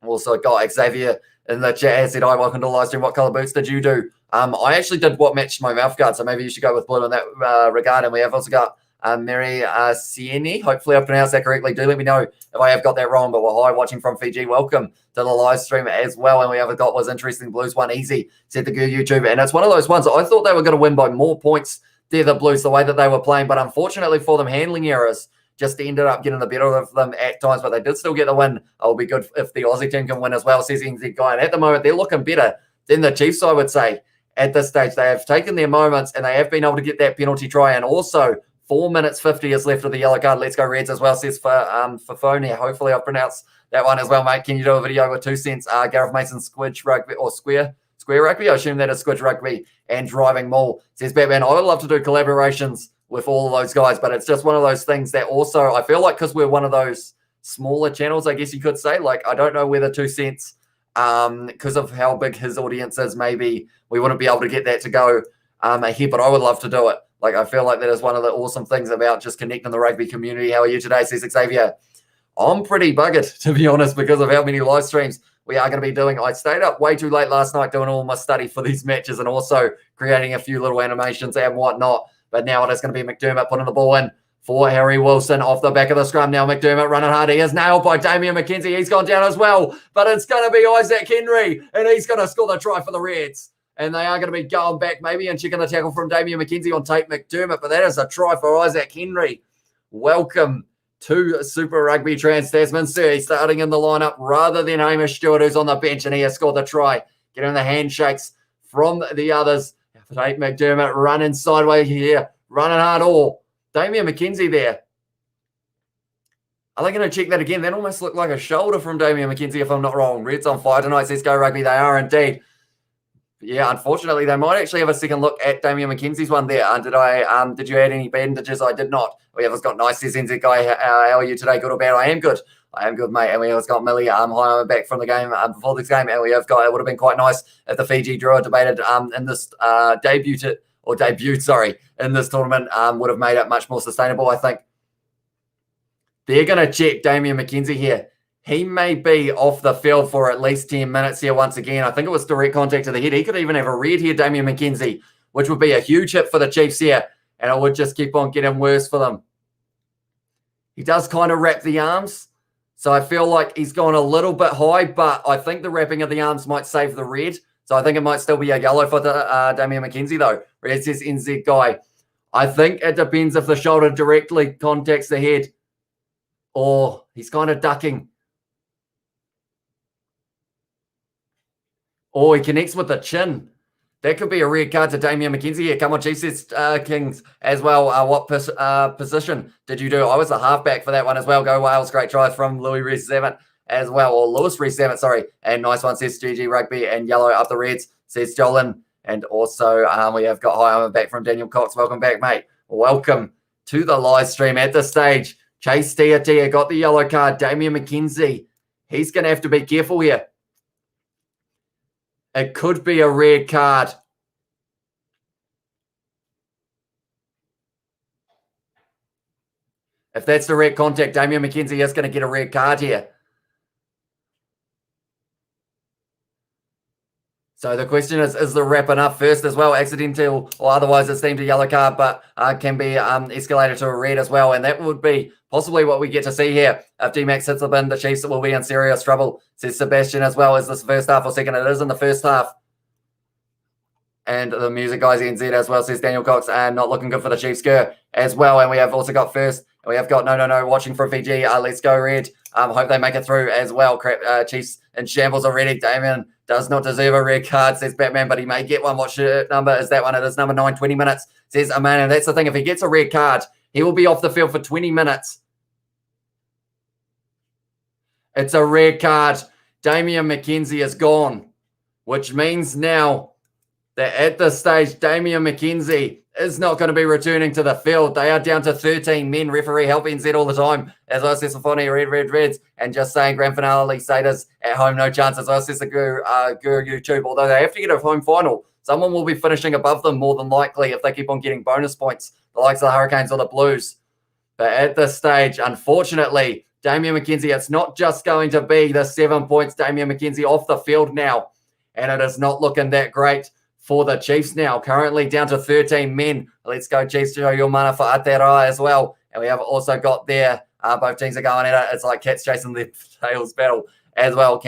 Also got Xavier in the chat. Has said, hi, welcome to the live stream. What colour boots did you do? I actually did what matched my mouth guard, so maybe you should go with blue in that regard. And we have also got Mary Sieni. Hopefully I pronounced that correctly. Do let me know if I have got that wrong. But well, hi, watching from Fiji. Welcome to the live stream as well. And we have got was interesting. Blues one easy, said the Guru YouTube. And it's one of those ones I thought they were going to win by more points. They're the Blues, the way that they were playing. But unfortunately for them, handling errors just ended up getting the better of them at times. But they did still get the win. It'll be good if the Aussie team can win as well, says NZ Guy. And at the moment, they're looking better than the Chiefs, I would say. At this stage, they have taken their moments and they have been able to get that penalty try. And also, 4 minutes 50 is left of the yellow card. Let's go Reds as well, says for phone here. Hopefully I've pronounced that one as well, mate. Can you do a video with 2 cents? Gareth Mason, Squidge Rugby, or Square Rugby? I assume that is Squidge Rugby and Driving Mall, says Batman. I would love to do collaborations with all of those guys, but it's just one of those things that also, I feel like because we're one of those smaller channels, I guess you could say, like, I don't know whether 2 cents, because of how big his audience is, maybe we wouldn't be able to get that to go ahead, but I would love to do it. Like, I feel like that is one of the awesome things about just connecting the rugby community. How are you today, says Xavier? I'm pretty buggered, to be honest, because of how many live streams we are going to be doing. I stayed up way too late last night doing all my study for these matches and also creating a few little animations and whatnot. But now it is going to be McDermott putting the ball in for Harry Wilson off the back of the scrum. Now McDermott running hard. He is nailed by Damian McKenzie. He's gone down as well. But it's going to be Isaac Henry, and he's going to score the try for the Reds. And they are going to be going back maybe and checking the tackle from Damian McKenzie on Tate McDermott. But that is a try for Isaac Henry. Welcome to Super Rugby Trans-Tasman Series, starting in the lineup rather than Hamish Stewart, who's on the bench, and he has scored the try. Getting the handshakes from the others. Tate McDermott running sideways here, running hard all. Damian McKenzie there. Are they going to check that again? That almost looked like a shoulder from Damian McKenzie, if I'm not wrong. Reds on fire tonight, says Go Rugby. They are indeed. Yeah, unfortunately, they might actually have a second look at Damian McKenzie's one there. Did you add any bandages? I did not. We have got nice, says NZ Guy. How are you today? Good or bad? I am good. I am good, mate. And we have got Millie hi, back from the game before this game. And we have got, it would have been quite nice if the Fiji Drua debated in this debut in this tournament would have made it much more sustainable, I think. They're going to check Damian McKenzie here. He may be off the field for at least 10 minutes here once again. I think it was direct contact to the head. He could even have a red here, Damian McKenzie, which would be a huge hit for the Chiefs here. And it would just keep on getting worse for them. He does kind of wrap the arms. So I feel like he's gone a little bit high, but I think the wrapping of the arms might save the red. So I think it might still be a yellow for Damian McKenzie, though. Red says NZ Guy. I think it depends if the shoulder directly contacts the head or he's kind of ducking. Or he connects with the chin. That could be a red card to Damian McKenzie here. Come on, Chiefs, says Kings as well. What position did you do? I was a halfback for that one as well. Go Wales. Great try from Louis Rees-Zammit as well. Or Lewis Rees-Zammit, sorry. And nice one, says GG Rugby. And yellow up the Reds, says Jolin. And also we have got hi, I'm back from Daniel Cox. Welcome back, mate. Welcome to the live stream. At this stage, Chase Tia got the yellow card. Damian McKenzie, he's going to have to be careful here. It could be a red card. If that's direct contact, Damian McKenzie is going to get a red card here. So the question is the wrap enough first as well? Accidental or otherwise it's deemed a yellow card, but can be escalated to a red as well. And that would be possibly what we get to see here. If D-Max hits the bin, the Chiefs will be in serious trouble, says Sebastian as well. Is this first half or second? It is in the first half. And the music guys NZ as well, says Daniel Cox, and not looking good for the Chiefs as well. And we have also got first. And we have got no watching from Fiji. Let's go red. Hope they make it through as well. Chiefs in shambles already. Damien does not deserve a red card, says Batman, but he may get one. What shirt number is that one? It is number 9, 20 minutes, says Aman. And that's the thing. If he gets a red card, he will be off the field for 20 minutes. It's a red card. Damian McKenzie is gone, which means now that at this stage, Damian McKenzie is not going to be returning to the field. They are down to 13 men. Referee help NZ all the time. As I said, Safoni, Reds. And just saying, grand finale status at home, no chance. As I said, the Guru YouTube, although they have to get a home final, someone will be finishing above them more than likely if they keep on getting bonus points, the likes of the Hurricanes or the Blues. But at this stage, unfortunately, Damian McKenzie, it's not just going to be the 7 points. Damian McKenzie off the field now. And it is not looking that great for the Chiefs now, currently down to 13 men. Let's go, Chiefs, show your mana for Aotearoa as well. And we have also got there, both teams are going at it. It's like cats chasing the tails battle as well.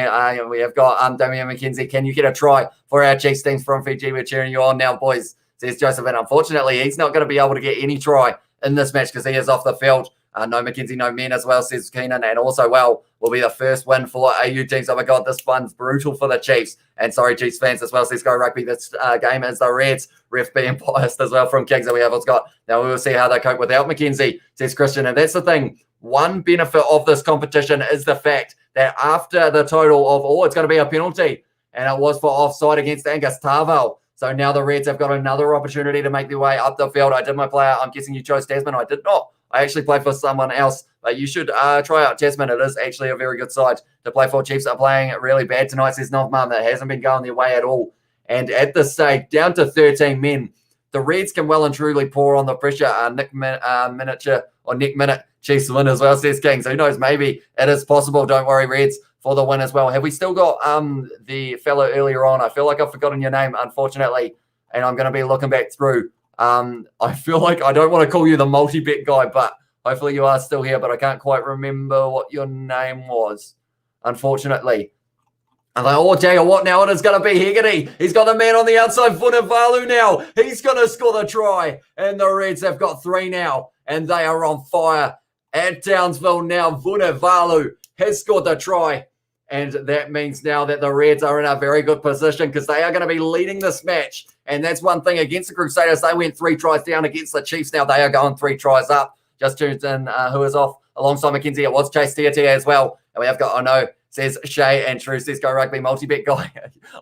We have got Damian McKenzie. Can you get a try for our Chiefs teams from Fiji? We're cheering you on now, boys, says Joseph. And unfortunately, he's not going to be able to get any try in this match because he is off the field. No McKenzie, no men as well, says Keenan. And also, will be the first win for AU teams. Oh my God, this one's brutal for the Chiefs. And sorry, Chiefs fans as well, says Go Rugby. This game is the Reds. Ref being biased as well from Kings. And we have what's got. Now we will see how they cope without McKenzie, says Christian. And that's the thing. One benefit of this competition is the fact that after the total of, it's going to be a penalty. And it was for offside against Angus Townsville. So now the Reds have got another opportunity to make their way up the field. I did my player. I'm guessing you chose Tasman. I did not. I actually played for someone else, but you should try out Tasman. It is actually a very good side to play for. Chiefs are playing really bad tonight, says Novmum. That hasn't been going their way at all. And at this stage, down to 13 men, the Reds can well and truly pour on the pressure. Nick Minute, Chiefs win as well, says Kings. Who knows? Maybe it is possible. Don't worry, Reds, for the win as well. Have we still got the fellow earlier on? I feel like I've forgotten your name, unfortunately, and I'm going to be looking back through. I feel like I don't want to call you the multi-bet guy, but hopefully you are still here, but I can't quite remember what your name was, unfortunately. I'm like, tell you what, now it is going to be Hegarty. He's got the man on the outside, Vunivalu now. He's going to score the try, and the Reds have got 3 now, and they are on fire at Townsville now. Vunivalu has scored the try, and that means now that the Reds are in a very good position because they are going to be leading this match. And that's one thing against the Crusaders. They went 3 tries down against the Chiefs. Now they are going 3 tries up. Just tuned in who is off alongside McKenzie. It was Chase Tia as well. And we have got, says Shay, and True says Go Rugby multi-bet guy.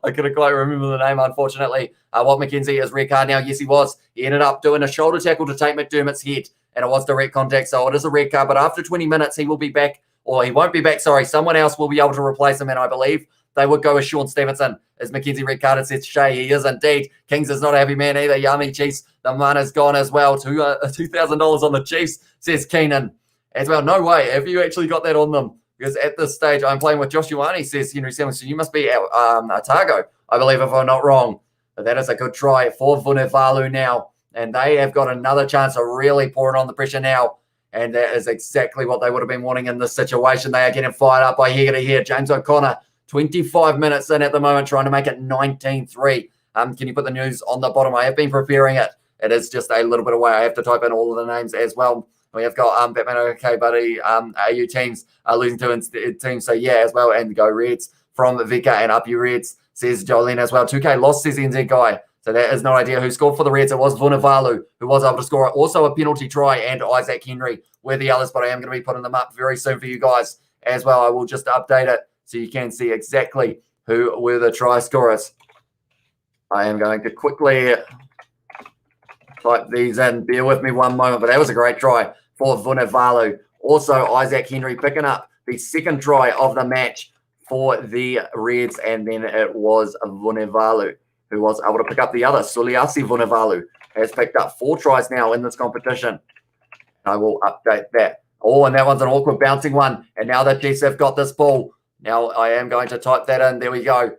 I couldn't quite remember the name, unfortunately. What McKenzie is red card now. Yes, he was. He ended up doing a shoulder tackle to take McDermott's head. And it was direct contact. So it is a red card. But after 20 minutes, he will be back. Or he won't be back, sorry. Someone else will be able to replace him. And I believe they would go with Sean Stevenson. Is McKenzie red carded, says Shay. He is indeed. Kings is not a happy man either. Yummy Chiefs. The mana's gone as well. $2,000 on the Chiefs, says Keenan. As well, no way. Have you actually got that on them? Because at this stage, I'm playing with Josh Ioane, says Henry Simmons. So you must be Otago, I believe, if I'm not wrong. But that is a good try for Vunivalu now. And they have got another chance of really pouring on the pressure now. And that is exactly what they would have been wanting in this situation. They are getting fired up by Hegarty here. James O'Connor, 25 minutes in at the moment, trying to make it 19-3. Can you put the news on the bottom? I have been preparing it. It is just a little bit away. I have to type in all of the names as well. We have got Batman, okay, buddy. AU teams are losing to teams. So, yeah, as well. And go Reds from Vika and up you Reds, says Jolene as well. 2K lost, says NZ guy. So that is no idea who scored for the Reds. It was Vunivalu who was able to score also a penalty try, and Isaac Henry were the others, but I am going to be putting them up very soon for you guys as well. I will just update it so you can see exactly who were the try scorers. I am going to quickly type these in. Bear with me one moment, but that was a great try for Vunivalu. Also, Isaac Henry picking up the second try of the match for the Reds, and then it was Vunivalu who was able to pick up the other. Suliasi Vunivalu has picked up 4 tries now in this competition. I will update that. Oh, and that one's an awkward bouncing one. And now the Chiefs have got this ball. Now I am going to type that in. There we go.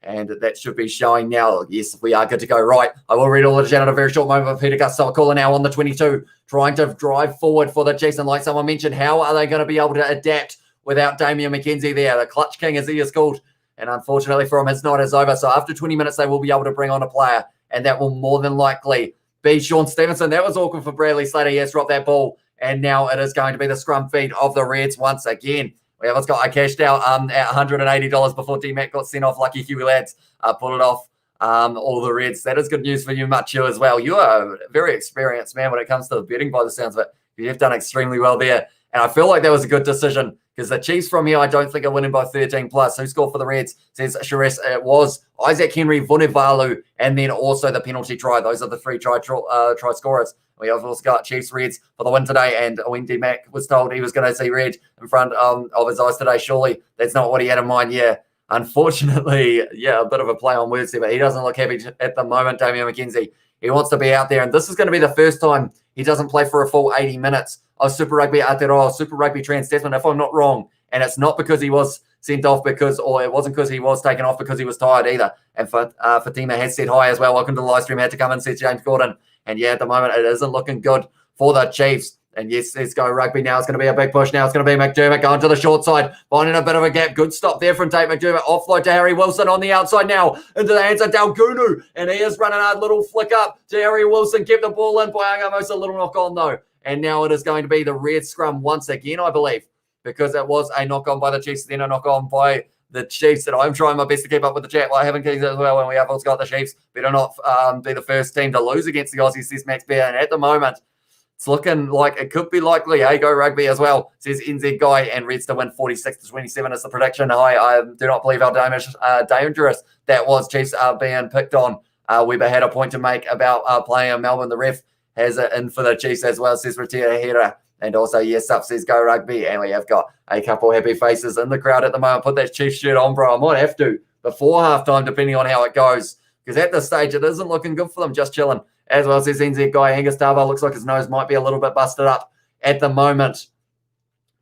And that should be showing now. Yes, we are good to go. Right. I will read all the chat in a very short moment. Peter Gustafakula now on the 22, trying to drive forward for the Chiefs. And like someone mentioned, how are they going to be able to adapt without Damian McKenzie there? The clutch king, as he is called. And unfortunately for him, his night is over. So after 20 minutes, they will be able to bring on a player. And that will more than likely be Sean Stevenson. That was awkward for Bradley Slater. He has dropped that ball. And now it is going to be the scrum feed of the Reds once again. We have got I cashed out at $180 before D-Mac got sent off. Lucky Huey lads pulled it off all the Reds. That is good news for you, Machu, as well. You are a very experienced man when it comes to the betting by the sounds of it. You have done extremely well there. And I feel like that was a good decision because the Chiefs from here, I don't think are winning by 13 plus. Who scored for the Reds? Says Shires. It was Isaac Henry, Vunivalu, and then also the penalty try. Those are the 3 try scorers. We have also got Chiefs Reds for the win today, and when D-Mac was told he was going to see red in front of his eyes today, surely that's not what he had in mind. Yeah, unfortunately, yeah, a bit of a play on words there, but he doesn't look happy at the moment, Damian McKenzie. He wants to be out there, and this is going to be the first time he doesn't play for a full 80 minutes of Super Rugby Aotearoa, Super Rugby Trans-Tasman, if I'm not wrong. And it's not because he was sent off or it wasn't because he was taken off because he was tired either. And Fatima has said hi as well. Welcome to the live stream. Had to come in, said James Gordon. And yeah, at the moment, it isn't looking good for the Chiefs. And yes, let's go rugby now. It's going to be a big push now. It's going to be McDermott going to the short side, finding a bit of a gap. Good stop there from Tate McDermott. Offload to Harry Wilson on the outside now, into the hands of Dalgunu. And he is running a little flick up to Harry Wilson. Kept the ball in. Almost a little knock on though. And now it is going to be the red scrum once again, I believe, because it was a knock on by the Chiefs, then a knock on by the Chiefs. And I'm trying my best to keep up with the chat. Well, I haven't kept as well when we have also got the Chiefs. Better not be the first team to lose against the Aussies, says Max Bear. And at the moment, it's looking like it could be likely. Hey, go rugby as well, says NZ Guy. And Reds to win 46-27 is the prediction. I do not believe how dangerous that was. Chiefs are being picked on. Weber had a point to make about playing in Melbourne. The ref has it in for the Chiefs as well, says Ratia Hera. And also, yes, up says go rugby. And we have got a couple happy faces in the crowd at the moment. Put that Chiefs shirt on, bro. I might have to before halftime, depending on how it goes. Because at this stage, it isn't looking good for them, just chilling. As well, says NZ Guy. Angus Tava looks like his nose might be a little bit busted up at the moment.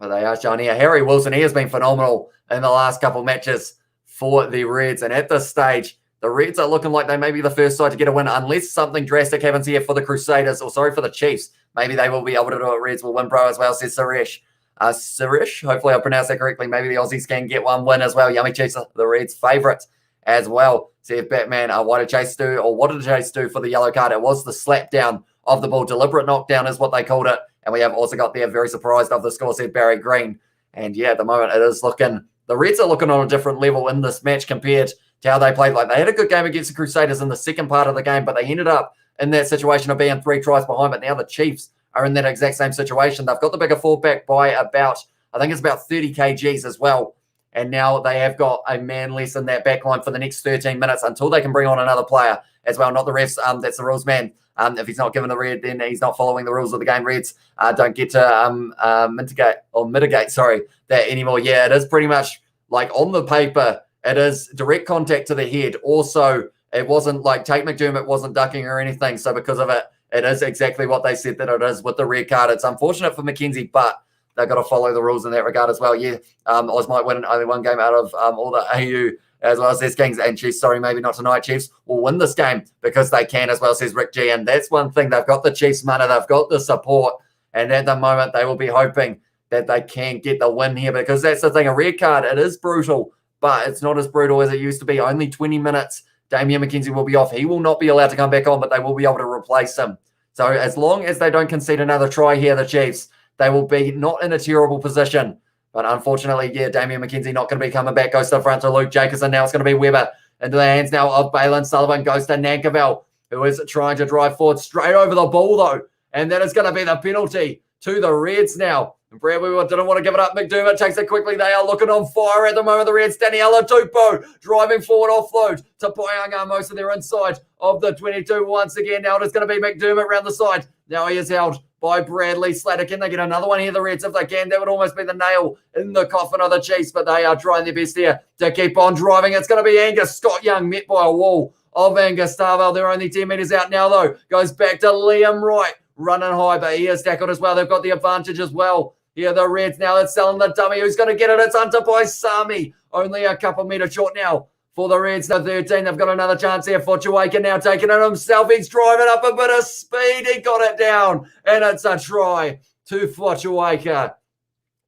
But they are showing here. Harry Wilson, he has been phenomenal in the last couple matches for the Reds. And at this stage, the Reds are looking like they may be the first side to get a win, unless something drastic happens here for the Crusaders, or sorry, for the Chiefs. Maybe they will be able to do it. Reds will win, bro, as well, says Suresh. Suresh, hopefully I pronounced that correctly. Maybe the Aussies can get one win as well. Yummy Chiefs are the Reds' favourite as well. See if Batman, what did Chase do, or what did Chase do for the yellow card? It was the slap down of the ball. Deliberate knockdown is what they called it. And we have also got there, very surprised of the score, said Barry Green. And yeah, at the moment it is looking, the Reds are looking on a different level in this match compared to how they played. Like, they had a good game against the Crusaders in the second part of the game, but they ended up in that situation of being 3 tries behind. But now the Chiefs are in that exact same situation. They've got the bigger fullback by about, I think it's about 30 kgs as well. And now they have got a man less in that back line for the next 13 minutes until they can bring on another player as well. Not the refs. That's the rules, man. If he's not given the red, then he's not following the rules of the game. Reds don't get to mitigate that anymore. Yeah, it is pretty much like on the paper, it is direct contact to the head. Also, it wasn't like Tate McDermott wasn't ducking or anything. So because of it, it is exactly what they said that it is with the red card. It's unfortunate for McKenzie, but they've got to follow the rules in that regard as well. Yeah, Oz might win only one game out of all the AU as well, says Kings and Chiefs. Sorry, maybe not tonight. Chiefs will win this game because they can as well, says Rick G. And that's one thing. They've got the Chiefs money. They've got the support. And at the moment, they will be hoping that they can get the win here, because that's the thing. A red card, it is brutal, but it's not as brutal as it used to be. Only 20 minutes. Damian McKenzie will be off. He will not be allowed to come back on, but they will be able to replace him. So as long as they don't concede another try here, the Chiefs, they will be not in a terrible position. But unfortunately, yeah, Damian McKenzie not going to be coming back. Goes to the front to Luke Jacobson. Now it's going to be Weber into the hands now of Balin Sullivan. Goes to Nankerville, who is trying to drive forward straight over the ball, though. And that is going to be the penalty to the Reds now. Bradley didn't want to give it up. McDermott takes it quickly. They are looking on fire at the moment. The Reds, Daniela Tupou driving forward offload to Paianga, most of their inside of the 22 once again. Now it is going to be McDermott around the side. Now he is held by Bradley Slater. Can they get another one here, the Reds? If they can, that would almost be the nail in the coffin of the Chiefs, but they are trying their best here to keep on driving. It's going to be Angus Scott Young met by a wall of Angus Starville. They're only 10 metres out now, though. Goes back to Liam Wright, running high, but he is tackled as well. They've got the advantage as well. Here, the Reds now. It's selling the dummy. Who's going to get it? It's Hunter by Sami. Only a couple metres short now for the Reds. The 13. They've got another chance here for Chiwaka now taking it himself. He's driving up a bit of speed. He got it down. And it's a try to Chiwaka.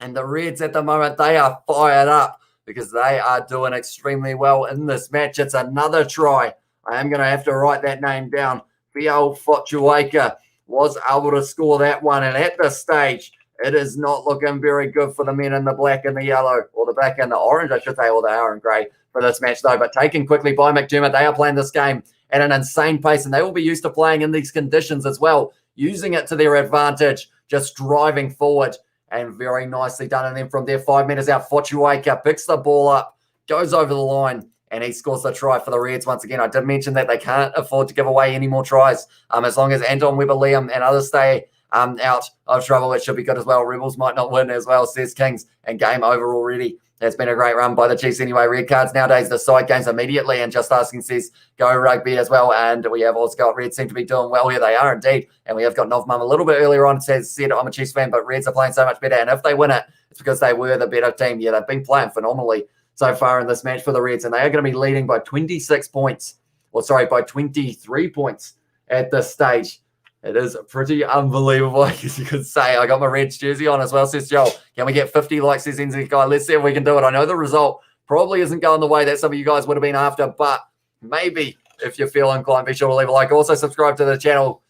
And the Reds at the moment, they are fired up because they are doing extremely well in this match. It's another try. I am going to have to write that name down. Fiel Chiwaka was able to score that one. And at this stage, it is not looking very good for the men in the black and the yellow, or the black and the orange, I should say, or the orange grey for this match, though. But taken quickly by McDermott, they are playing this game at an insane pace, and they will be used to playing in these conditions as well, using it to their advantage, just driving forward, and very nicely done. And then from there, 5 metres out, Fortuaka picks the ball up, goes over the line, and he scores the try for the Reds once again. I did mention that they can't afford to give away any more tries. As long as Anton Weber-Liam and others stay out of trouble, it should be good as well. Rebels might not win as well, says Kings, and game over already. It's been a great run by the Chiefs anyway. Red cards nowadays decide games immediately, and Just Asking says go rugby as well. And we have also got Reds seem to be doing well here. They are indeed. And we have got Novmum a little bit earlier on said I'm a Chiefs fan, but Reds are playing so much better. And if they win it, it's because they were the better team. Yeah, they've been playing phenomenally so far in this match for the Reds, and they are going to be leading by 26 points. By 23 points at this stage. It is pretty unbelievable, I guess you could say. I got my Reds jersey on as well, says Joel. Can we get 50 likes, says NZ Guy? Let's see if we can do it. I know the result probably isn't going the way that some of you guys would have been after, but maybe if you feel inclined, be sure to leave a like. Also, subscribe to the channel.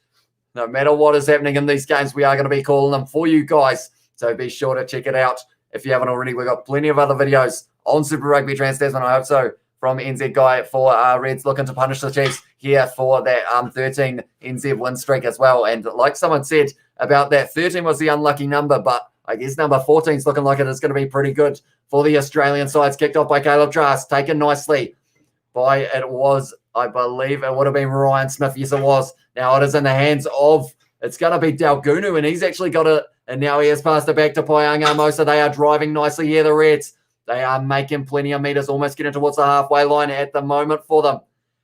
No matter what is happening in these games, we are going to be calling them for you guys. So be sure to check it out if you haven't already. We've got plenty of other videos on Super Rugby Trans-Tasman, I hope so, from NZ Guy for Reds looking to punish the Chiefs here for that 13 NZ win streak as well. And like someone said about that, 13 was the unlucky number, but I guess number 14 is looking like it is going to be pretty good for the Australian sides. Kicked off by Caleb Trask, taken nicely by, it was, I believe it would have been Ryan Smith. Yes, it was. Now it is in the hands of, it's going to be Dalgunu, and he's actually got it, and now he has passed it back to Paianga Mosa. They are driving nicely here, the Reds. They are making plenty of meters, almost getting towards the halfway line at the moment for them.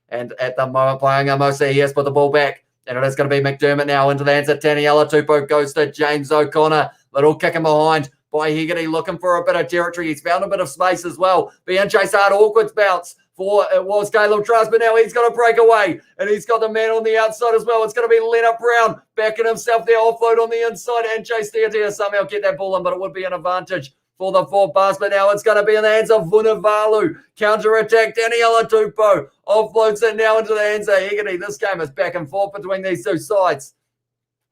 And at the moment, Paianga Mosa, he has put the ball back. And it is going to be McDermott now into the hands of Taniela Tupou. Goes to James O'Connor. Little kick in behind by Hegarty, looking for a bit of territory. He's found a bit of space as well. Being chased hard, awkward bounce for it was Caleb Trask, but now he's got to break away. And he's got the man on the outside as well. It's going to be Leonard Brown backing himself there, offload on the inside, and Chase Theatia somehow get that ball in, but it would be an advantage for the fourth pass, but now it's going to be in the hands of Vunivalu. Counter-attack, Daniela Tupou offloads it now into the hands of Hegarty. This game is back and forth between these two sides.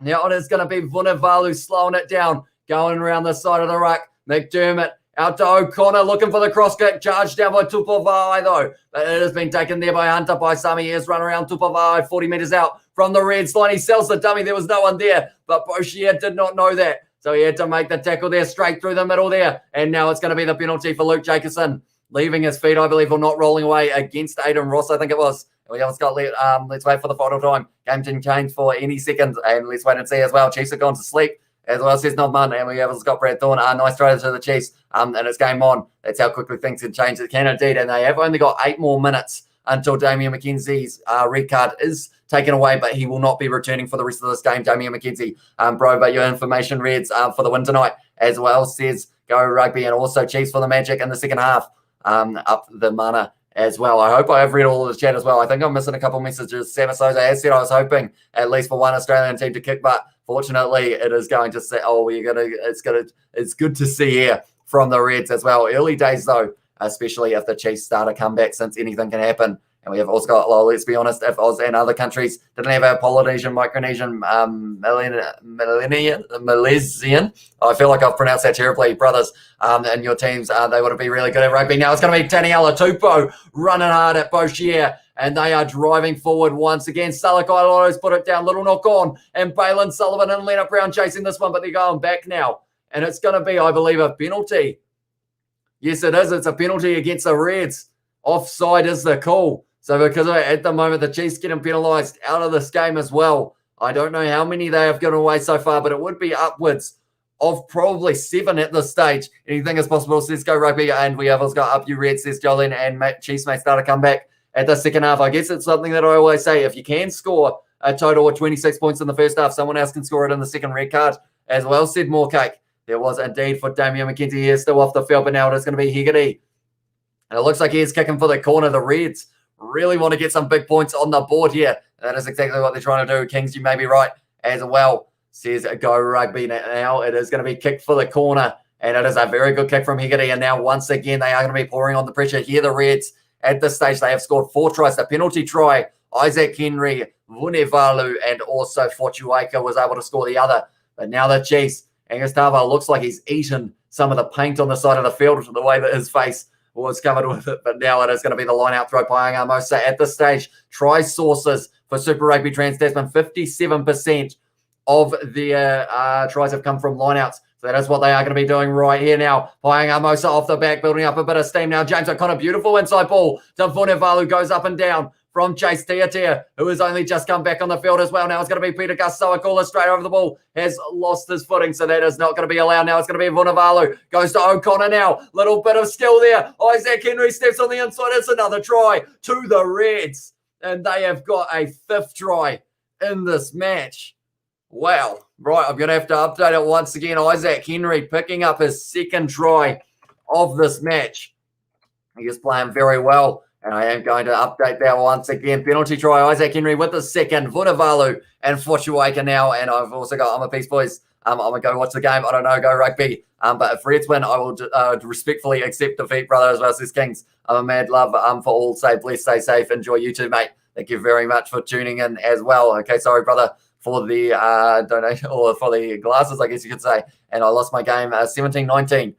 Now it is going to be Vunivalu slowing it down, going around the side of the ruck. McDermott out to O'Connor, looking for the cross-kick, charged down by Tupavai though. But it has been taken there by Hunter by Sami. He has run around Tupavai, 40 metres out from the Reds line. He sells the dummy. There was no one there, but Boshier did not know that. So he had to make the tackle there, straight through the middle there. And now it's going to be the penalty for Luke Jacobson, leaving his feet, I believe, or not rolling away against Aiden Ross, I think it was. We haven't got, let's wait for the final time. Game can change for any second, and let's wait and see as well. Chiefs have gone to sleep, as well, says Nodman, and we have got Brad Thorne. Nice try to the Chiefs, and it's game on. That's how quickly things can change. It can indeed, and they have only got 8 more minutes until Damian McKenzie's red card is taken away, but he will not be returning for the rest of this game. Damian McKenzie, bro, but your information, Reds, for the win tonight as well, says go rugby, and also Chiefs for the Magic in the second half, up the mana as well. I hope I have read all of the chat as well. I think I'm missing a couple messages. Sam Sosa has said I was hoping at least for one Australian team to kick, but fortunately it is going to say, it's good to see here from the Reds as well. Early days though, especially if the Chiefs start a comeback, since anything can happen And we have also got, well, let's be honest, if Oz and other countries didn't have a Polynesian, Micronesian, Malaysian, I feel like I've pronounced that terribly, brothers, and your teams, they would be really good at rugby. Now it's going to be Taniela Tupou running hard at Boshier, and they are driving forward once again. Salakailo's put it down, little knock on, and Balin Sullivan and Leonard Brown chasing this one, but they're going back now. And it's going to be, I believe, a penalty. Yes, it is. It's a penalty against the Reds. Offside is the call. So because at the moment, the Chiefs getting penalised out of this game as well. I don't know how many they have given away so far, but it would be upwards of probably 7 at this stage. Anything is possible, says Go Rugby. And we have also got Up You Red, says Jolene, and Chiefs may start to come back at the second half. I guess it's something that I always say. If you can score a total of 26 points in the first half, someone else can score it in the second red card as well, said Moorcake. There was indeed for Damian McKenzie here, still off the field, but now it is going to be Hegarty. And it looks like he is kicking for the corner. The Reds really want to get some big points on the board here. That is exactly what they're trying to do. Kings, you may be right as well, says Go Rugby. Now it is going to be kicked for the corner, and it is a very good kick from Hegarty. And now once again, they are going to be pouring on the pressure here. The Reds, at this stage, they have scored 4 tries. The penalty try, Isaac Henry, Vunevalu, and also Fortuaika was able to score the other. But now the Chiefs, Angus Tava looks like he's eaten some of the paint on the side of the field, the way that his face was covered with it. But now it is going to be the line-out throw by Mosa. At this stage, try sources for Super Rugby Trans-Tasman, 57% of their tries have come from line-outs. So that is what they are going to be doing right here now. Mosa off the back, building up a bit of steam now. James O'Connor, beautiful inside ball to Vunevalu, goes up and down from Chase Tiatia, who has only just come back on the field as well. Now it's going to be Peter Gus-Sawakula straight over the ball. Has lost his footing, so that is not going to be allowed. Now it's going to be Vunevalu. Goes to O'Connor now. Little bit of skill there. Isaac Henry steps on the inside. It's another try to the Reds. And they have got a 5th try in this match. Wow. Right, I'm going to have to update it once again. Isaac Henry picking up his 2nd try of this match. He is playing very well. And I am going to update that once again. Penalty try, Isaac Henry with the 2nd, Vunevalu and Fortuaika now. And I've also got, I'm a Peace Boys. I'm going to go watch the game. I don't know, Go Rugby. But if Reds win, I will respectfully accept defeat, brother, as well as Kings. I'm a mad love for all. Stay blessed, stay safe. Enjoy you too, mate. Thank you very much for tuning in as well. Okay, sorry, brother, for the donation, or for the glasses, I guess you could say. And I lost my game 17-19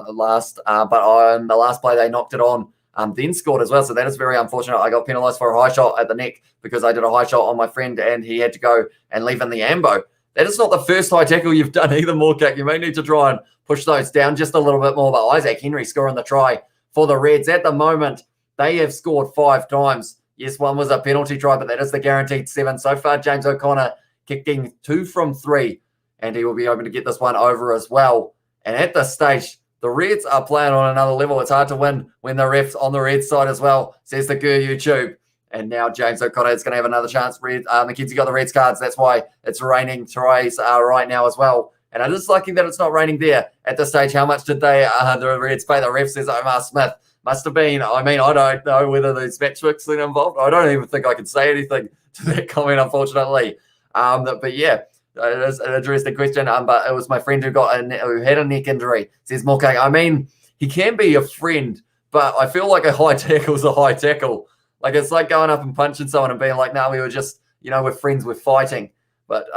last. But on the last play, they knocked it on. Then scored as well. So that is very unfortunate. I got penalised for a high shot at the neck because I did a high shot on my friend and he had to go and leave in the ambo. That is not the first high tackle you've done either, Moorcake. You may need to try and push those down just a little bit more. But Isaac Henry scoring the try for the Reds. At the moment, they have scored 5 times. Yes, one was a penalty try, but that is the guaranteed 7. So far, James O'Connor kicking 2 from 3, and he will be able to get this one over as well. And at this stage, the Reds are playing on another level. It's hard to win when the ref's on the Reds side as well, says the Gur YouTube. And now James O'Connor is going to have another chance. McKenzie got the Reds cards. That's why it's raining tries right now as well. And I'm just lucky that it's not raining there at this stage. How much did they, the Reds pay? The ref says Omar Smith. Must have been, I mean, I don't know whether there's match fixing involved. I don't even think I can say anything to that comment, unfortunately. But yeah. It is an interesting question, but it was my friend who had a neck injury, says Moorcake. I mean, he can be a friend, but I feel like a high tackle is a high tackle. Like, it's like going up and punching someone and being like, no, we were just, we're friends, we're fighting. But,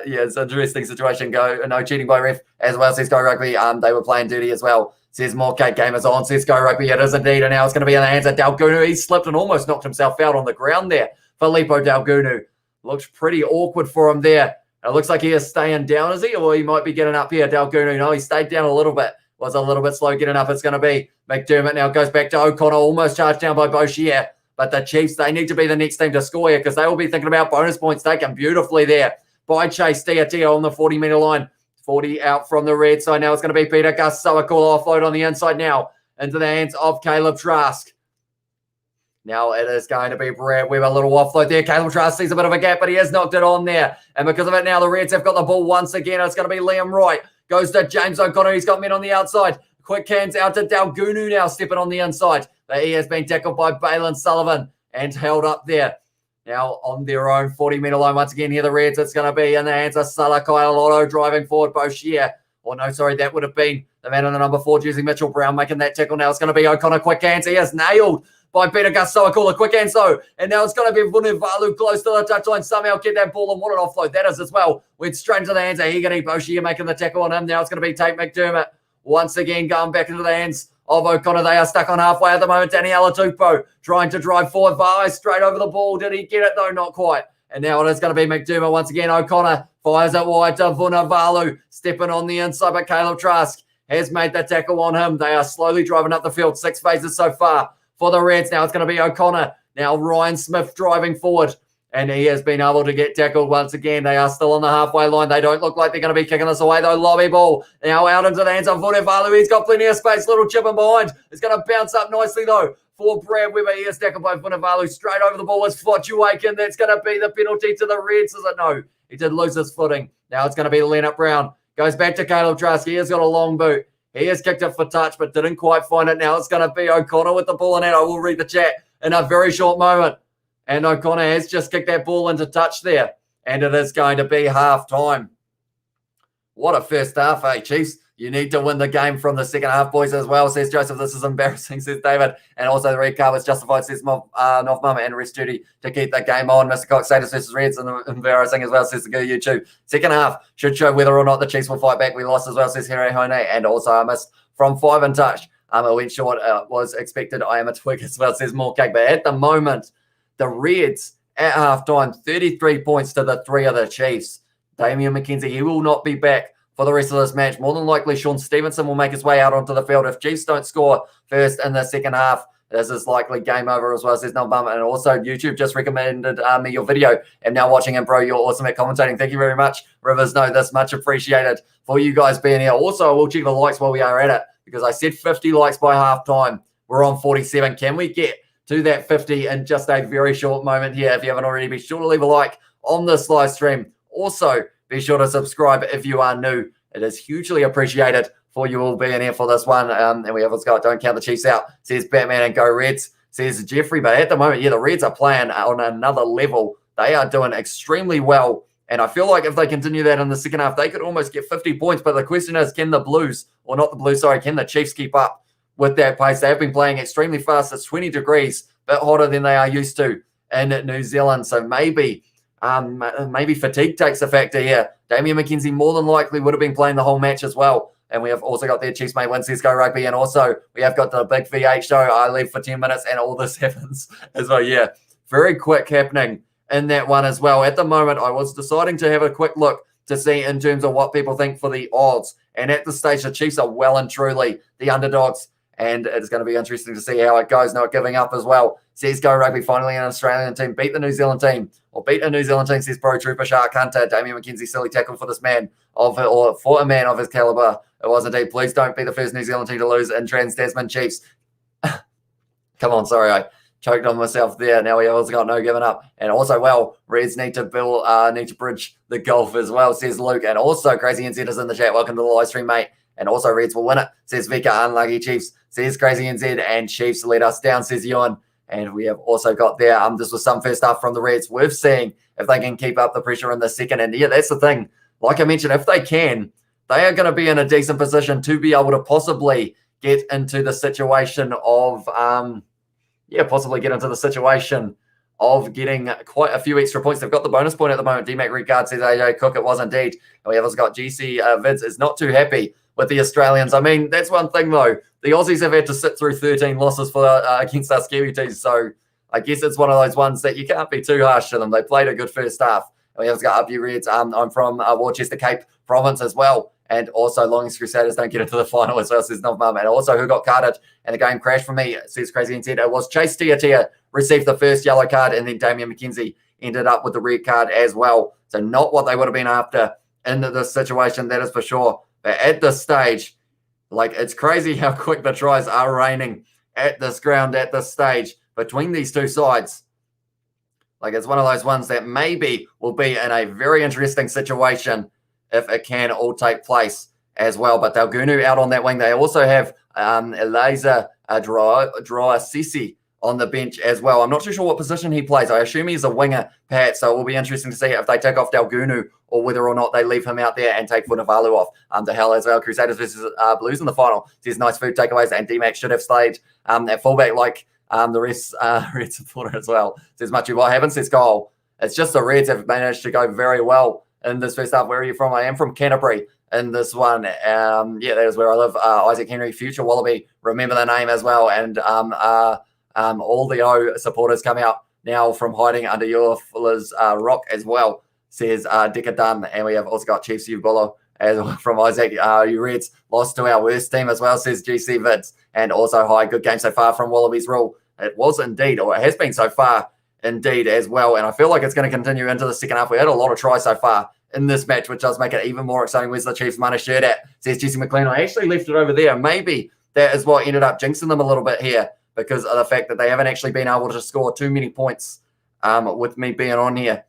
yeah, it's an interesting situation. No cheating by ref as well, says Go Rugby. They were playing dirty as well, says Moorcake. Game is on, says Go Rugby. It is indeed, and now it's going to be in the hands of Dalgunu. He slipped and almost knocked himself out on the ground there. Filippo Dalgunu. Looked pretty awkward for him there. It looks like he is staying down, is he? Or he might be getting up here. Dalgunu, no, he stayed down a little bit. Was a little bit slow getting up. It's going to be McDermott now goes back to O'Connor, almost charged down by Boshier. But the Chiefs, they need to be the next team to score here because they will be thinking about bonus points taken beautifully there by Chase Tiatia on the 40-metre line. 40 out from the red side. Now it's going to be Peter Gus-Sawakula offload on the inside now into the hands of Caleb Trask. Now it is going to be Brad Webb, a little offload there. Caleb Trask sees a bit of a gap, but he has knocked it on there. And because of it now, the Reds have got the ball once again. It's going to be Liam Wright. Goes to James O'Connor. He's got men on the outside. Quick hands out to Dalgunu now, stepping on the inside. But he has been tackled by Balin Sullivan and held up there. Now on their own 40-metre line once again here, the Reds. It's going to be in the hands of Salakai Lotto driving forward. Boshier. Oh, no, sorry, that would have been the man in the number 4 jersey, Mitchell Brown, making that tackle now. It's going to be O'Connor. Quick hands. He has nailed by Peter Gasoa, quick Enzo. And now it's going to be Vunivalu close to the touchline. Somehow get that ball and what an offload that is as well. Went straight into the hands of Higany Boshi making the tackle on him. Now it's going to be Tate McDermott once again going back into the hands of O'Connor. They are stuck on halfway at the moment. Daniela Tupou trying to drive forward. Vai straight over the ball. Did he get it? No, not quite. And now it is going to be McDermott once again. O'Connor fires it wide to Vunivalu, stepping on the inside, but Caleb Trask has made the tackle on him. They are slowly driving up the field. 6 phases so far for the Reds. Now it's going to be O'Connor. Now Ryan Smith driving forward, and he has been able to get tackled once again. They are still on the halfway line. They don't look like they're going to be kicking this away, though. Lobby ball now out into the hands of Vunivalu. He's got plenty of space. Little chip in behind. It's going to bounce up nicely, though, for Brad Weber. He is tackled by Vunivalu. Straight over the ball is Fotchuakin. That's going to be the penalty to the Reds, is it? No, he did lose his footing. Now it's going to be Leonard Brown. Goes back to Caleb Trask. He has got a long boot. He has kicked it for touch, but didn't quite find it. Now it's going to be O'Connor with the ball in it. I will read the chat in a very short moment. And O'Connor has just kicked that ball into touch there. And it is going to be half-time. What a first half, eh, Chiefs? You need to win the game from the second half, boys, as well, says Joseph. This is embarrassing, says David. And also the red card was justified, says North Mama, and rest duty to keep the game on. Mr. Cox, Status versus Reds, and embarrassing as well, says the girl YouTube. Second half should show whether or not the Chiefs will fight back. We lost as well, says Harry Hone. And also I missed from 5 in touch. It went short, was expected. I am a twig as well, says more cake. But at the moment, the Reds at halftime, 33 points to the 3 of the Chiefs. Damian McKenzie, he will not be back for the rest of this match. More than likely, Sean Stevenson will make his way out onto the field. If Chiefs don't score first in the second half, this is likely game over as well, says No Bum. And also, YouTube just recommended me your video. I'm now watching it, bro. You're awesome at commentating. Thank you very much. Rivers, know this. Much appreciated for you guys being here. Also, I will check the likes while we are at it, because I said 50 likes by halftime. We're on 47. Can we get to that 50 in just a very short moment here? If you haven't already, be sure to leave a like on this live stream. Also, be sure to subscribe if you are new. It is hugely appreciated for you all being here for this one. And we have got Don't Count the Chiefs Out, says Batman, and Go Reds, says Jeffrey. But at the moment, yeah, the Reds are playing on another level. They are doing extremely well. And I feel like if they continue that in the second half, they could almost get 50 points. But the question is, can the Blues, or not the Blues, sorry, can the Chiefs keep up with that pace? They have been playing extremely fast. It's 20 degrees, a bit hotter than they are used to in New Zealand. So maybe fatigue takes a factor here. Damian McKenzie more than likely would have been playing the whole match as well. And we have also got their Chiefs mate win, says Go Rugby. And also we have got the big V8 show. I leave for 10 minutes and all this happens as well. Yeah, very quick happening in that one as well. At the moment, I was deciding to have a quick look to see in terms of what people think for the odds. And at this stage, the Chiefs are well and truly the underdogs. And it's going to be interesting to see how it goes. Not giving up as well, says Go Rugby. Finally, an Australian team beat the New Zealand team, or beat a New Zealand team, says Pro Trooper Shark Hunter. Damian McKenzie, silly tackle for this man or for a man of his caliber. It was indeed. Please don't be the first New Zealand team to lose in Trans-Tasman Chiefs. Come on, sorry, I choked on myself there. Now we have also got no giving up. And also, well, Reds need to bridge the gulf as well, says Luke. And also, Crazy NZ is in the chat. Welcome to the live stream, mate. And also, Reds will win it, says Vika. Unlucky Chiefs, says Crazy NZ. And Chiefs let us down, says Ewan. And we have also got there, this was some first half from the Reds. We're seeing if they can keep up the pressure in the second. And yeah, that's the thing. Like I mentioned, if they can, they are going to be in a decent position to be able to possibly get into the situation of, getting quite a few extra points. They've got the bonus point at the moment. DMAC Regard says AJ Cook, it was indeed. And we have also got GC Vids is not too happy with the Australians. I mean, that's one thing though. The Aussies have had to sit through 13 losses for against us Kiwi teams. So I guess it's one of those ones that you can't be too harsh to them. They played a good first half. And we have got Up You Reds. I'm from Worcester, Cape Province as well. And also Longings Crusaders don't get into the final as well, says Nov Mum. And also who got carded and the game crashed for me, says Crazy and said it was Chase Tiatia received the first yellow card, and then Damian McKenzie ended up with the red card as well. So not what they would have been after in this situation, that is for sure. But at this stage, like, it's crazy how quick the tries are raining at this ground at this stage between these two sides. Like, it's one of those ones that maybe will be in a very interesting situation if it can all take place as well. But Dalgunu out on that wing. They also have Eliza Sisi on the bench as well. I'm not too sure what position he plays. I assume he's a winger, perhaps. So it will be interesting to see if they take off Dalgunu or whether or not they leave him out there and take Vunivalu off to hell as well. Crusaders versus Blues in the final. Says nice food takeaways, and D-Mac should have stayed at fullback like The rest Red supporter as well says much. What happens? Says goal. It's just the Reds have managed to go very well in this first half. Where are you from? I am from Canterbury in this one. Yeah, that is where I live. Isaac Henry, future Wallaby. Remember the name as well. And all the O supporters come out now from hiding under your Fuller's rock as well, says Dicker Dunn. And we have also got Chiefs Ubolo as well from Isaac. You Reds lost to our worst team as well, says GC Vids. And also, hi, good game so far from Wallabies Rule. It was indeed, or it has been so far indeed as well. And I feel like it's going to continue into the second half. We had a lot of tries so far in this match, which does make it even more exciting. Where's the Chiefs minus shirt at? Says Jesse McLean. I actually left it over there. Maybe that is what ended up jinxing them a little bit here because of the fact that they haven't actually been able to score too many points with me being on here.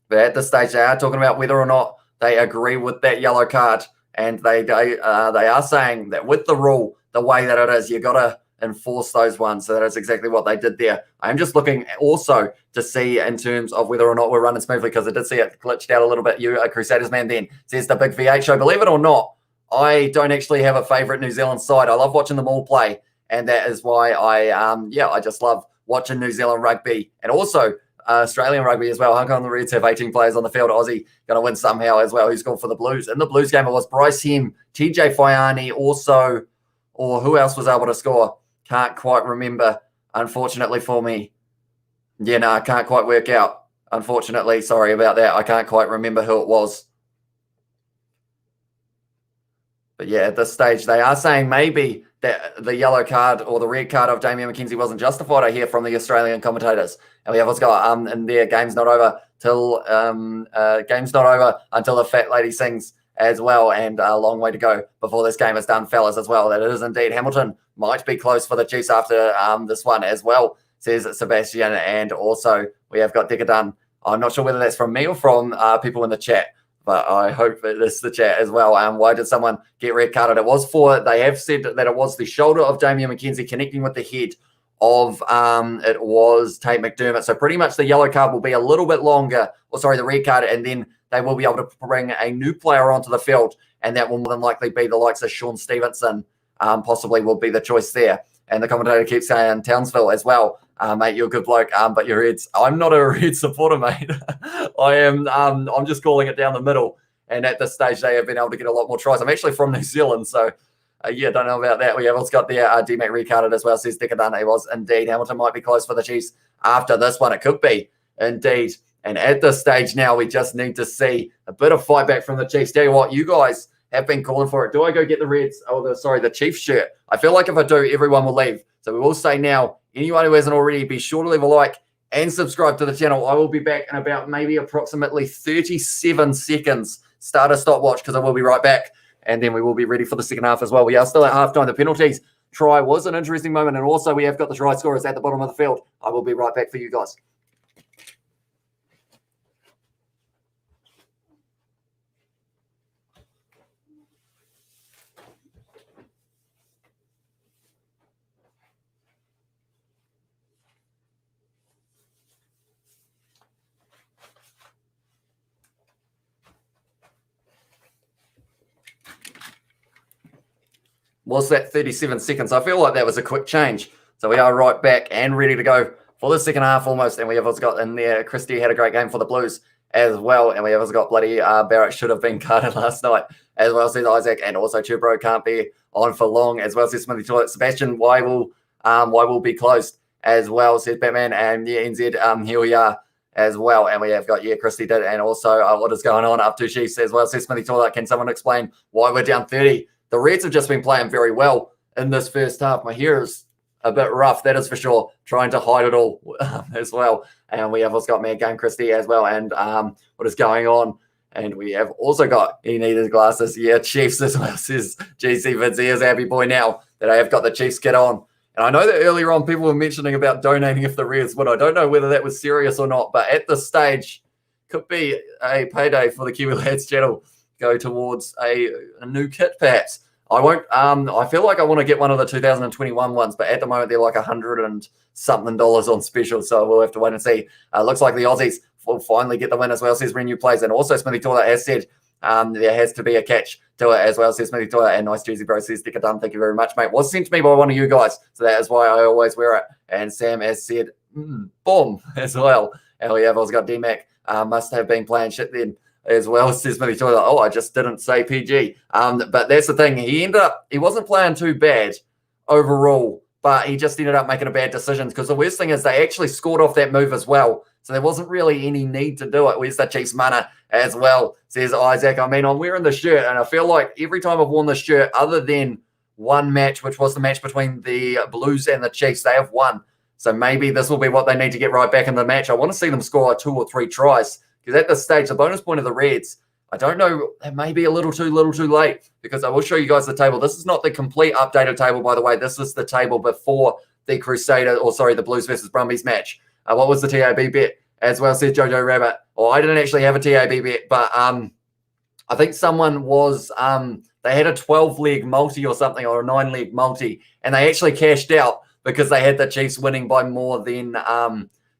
But at this stage, they are talking about whether or not they agree with that yellow card. And they are saying that with the rule, the way that it is, you got to enforce those ones. So that is exactly what they did there. I'm just looking also to see in terms of whether or not we're running smoothly, because I did see it glitched out a little bit. You, a Crusaders man, then says the Big V8 show. Believe it or not, I don't actually have a favorite New Zealand side. I love watching them all play, and that is why I just love watching New Zealand rugby and also Australian rugby as well. How come the Reds have 18 players on the field? Aussie going to win somehow as well. Who's gone for the Blues? In the Blues game, it was Bryce Hem, TJ Faiani, also, or who else was able to score? Can't quite remember, unfortunately for me. Yeah, no, I can't quite work out. Unfortunately, sorry about that. I can't quite remember who it was. But yeah, at this stage, they are saying maybe that the yellow card or the red card of Damian McKenzie wasn't justified. I hear from the Australian commentators. And we have what's got in there, game's not over until the fat lady sings as well, and a long way to go before this game is done, fellas, as well. That it is indeed. Hamilton might be close for the Chiefs after this one as well, says Sebastian. And also we have got Dicker Dunn. I'm not sure whether that's from me or from people in the chat, but I hope that this is the chat as well. Why did someone get red carded? It was they have said that it was the shoulder of Damian McKenzie connecting with the head of it was Tate McDermott. So pretty much the yellow card will be a little bit longer, the red card, and then they will be able to bring a new player onto the field, and that will more than likely be the likes of Sean Stevenson, possibly will be the choice there. And the commentator keeps saying Townsville as well. Mate, you're a good bloke, but your Reds. I'm not a Red supporter, mate. I am. I'm just calling it down the middle. And at this stage, they have been able to get a lot more tries. I'm actually from New Zealand, so yeah, don't know about that. We have also got the D-Mac recarded as well. Says Dicker Dunn. It was indeed. Hamilton might be close for the Chiefs after this one. It could be indeed. And at this stage now, we just need to see a bit of fight back from the Chiefs. Tell you what, you guys have been calling for it. Do I go get the Reds? The Chiefs shirt. I feel like if I do, everyone will leave. So we will say now, anyone who hasn't already, be sure to leave a like and subscribe to the channel. I will be back in about maybe approximately 37 seconds. Start a stopwatch because I will be right back. And then we will be ready for the second half as well. We are still at halftime. The penalties try was an interesting moment. And also we have got the try scorers at the bottom of the field. I will be right back for you guys. Was that 37 seconds? I feel like that was a quick change. So we are right back and ready to go for the second half almost. And we have also got in there, Christie had a great game for the Blues as well. And we have also got bloody Barrett should have been carded last night as well, says Isaac. And also Chubro can't be on for long as well, says Smithy Toilet. Sebastian, why will be closed as well, says Batman. And yeah, NZ, here we are as well. And we have got, Christie did. And also what is going on up to Chiefs as well, says Smithy Toilet. Can someone explain why we're down 30? The Reds have just been playing very well in this first half. My hair is a bit rough, that is for sure. Trying to hide it all as well. And we have also got Mad Game Christie as well. And what is going on? And we have also got, he needed glasses. Yeah, Chiefs as well, says GC Vince. He is a happy boy now that I have got the Chiefs kit on. And I know that earlier on people were mentioning about donating if the Reds win. I don't know whether that was serious or not. But at this stage, could be a payday for the Kiwi Lads channel. Go towards a new kit, perhaps. I won't. I feel like I want to get one of the 2021 ones, but at the moment they're like $100 and something on special, so we'll have to wait and see. Looks like the Aussies will finally get the win as well, says Renew Plays, and also Smithy Toilet has said There has to be a catch to it as well, says Smithy Toilet. And nice jersey, bro, says Dicker Dunn. Thank you very much, mate. Was sent to me by one of you guys, so that is why I always wear it. And Sam has said, boom, as well. And we have also got D-Mac. Must have been playing shit then as well, says Smithy Toilet. Oh, I just didn't say PG. But that's the thing. He wasn't playing too bad overall, but he just ended up making a bad decision, because the worst thing is they actually scored off that move as well. So there wasn't really any need to do it. Where's the Chiefs mana as well, says Isaac. I mean, I'm wearing the shirt, and I feel like every time I've worn the shirt, other than one match, which was the match between the Blues and the Chiefs, they have won. So maybe this will be what they need to get right back in the match. I want to see them score 2 or 3 tries, because at this stage, the bonus point of the Reds, I don't know, it may be a little too late, because I will show you guys the table. This is not the complete updated table, by the way. This is the table before the the Blues versus Brumbies match. What was the TAB bet? As well, said Jojo Rabbit. Well, I didn't actually have a TAB bet, but I think someone was, they had a 12-leg multi or something, or a 9-leg multi, and they actually cashed out because they had the Chiefs winning by more than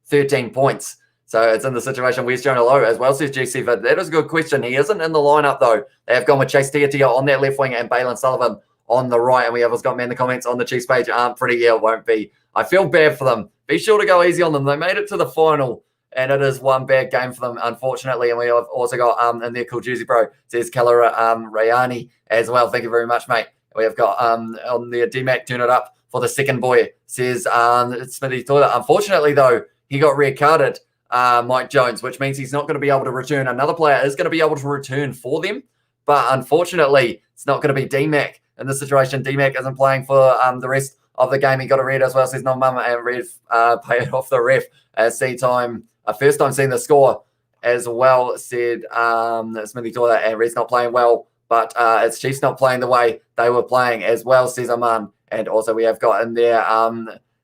13 points. So it's in the situation. Where's Jonah Lowe as well, says GC. But that is a good question. He isn't in the lineup, though. They have gone with Chase Tiatia on that left wing and Balin Sullivan on the right. And we have got, man, the comments on the Chiefs page aren't pretty. Yeah, it won't be. I feel bad for them. Be sure to go easy on them. They made it to the final, and it is one bad game for them, unfortunately. And we have also got in there, cool jersey, bro, says Kalara Rayani as well. Thank you very much, mate. We have got on the D-Mac, turn it up for the second boy, says Smithy Toilet. Unfortunately, though, he got red carded, Mike Jones, which means he's not going to be able to return. Another player is going to be able to return for them, but unfortunately, it's not going to be D-Mac in this situation. D-Mac isn't playing for the rest of the game. He got a red as well, says non-mama, and red paid off the ref. First time seeing the score as well, said Smithy Toilet, and Red's not playing well, but it's Chiefs not playing the way they were playing as well, says Aman. And also we have got in there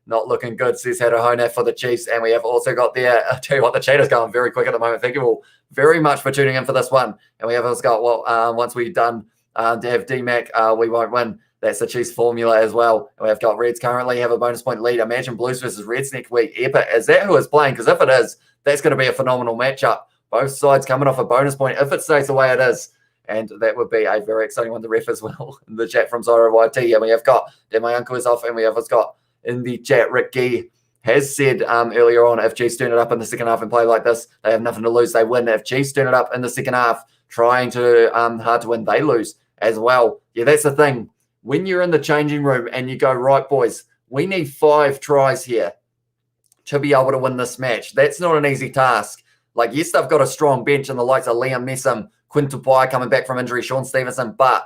not looking good, says Harohona for the Chiefs. And we have also got there, I'll tell you what, the chat is going very quick at the moment. Thank you all very much for tuning in for this one. And we have also got, once we've done to have D-Mac, we won't win. That's the Chiefs formula as well. And we have got Reds currently have a bonus point lead. Imagine Blues versus Reds next week. Epic. Is that who is playing? Because if it is, that's going to be a phenomenal matchup. Both sides coming off a bonus point if it stays the way it is. And that would be a very exciting one. The ref as well in the chat from Zoro YT. And we have got, then my uncle is off, and we have got in the chat, Rick Gee has said earlier on, if Chiefs turn it up in the second half and play like this, they have nothing to lose. They win. If Chiefs turn it up in the second half, trying to hard to win, they lose as well. Yeah, that's the thing. When you're in the changing room and you go, right, boys, we need 5 tries here to be able to win this match. That's not an easy task. Like, yes, they've got a strong bench and the likes of Liam Messam, Quinn Tupai coming back from injury, Sean Stevenson, but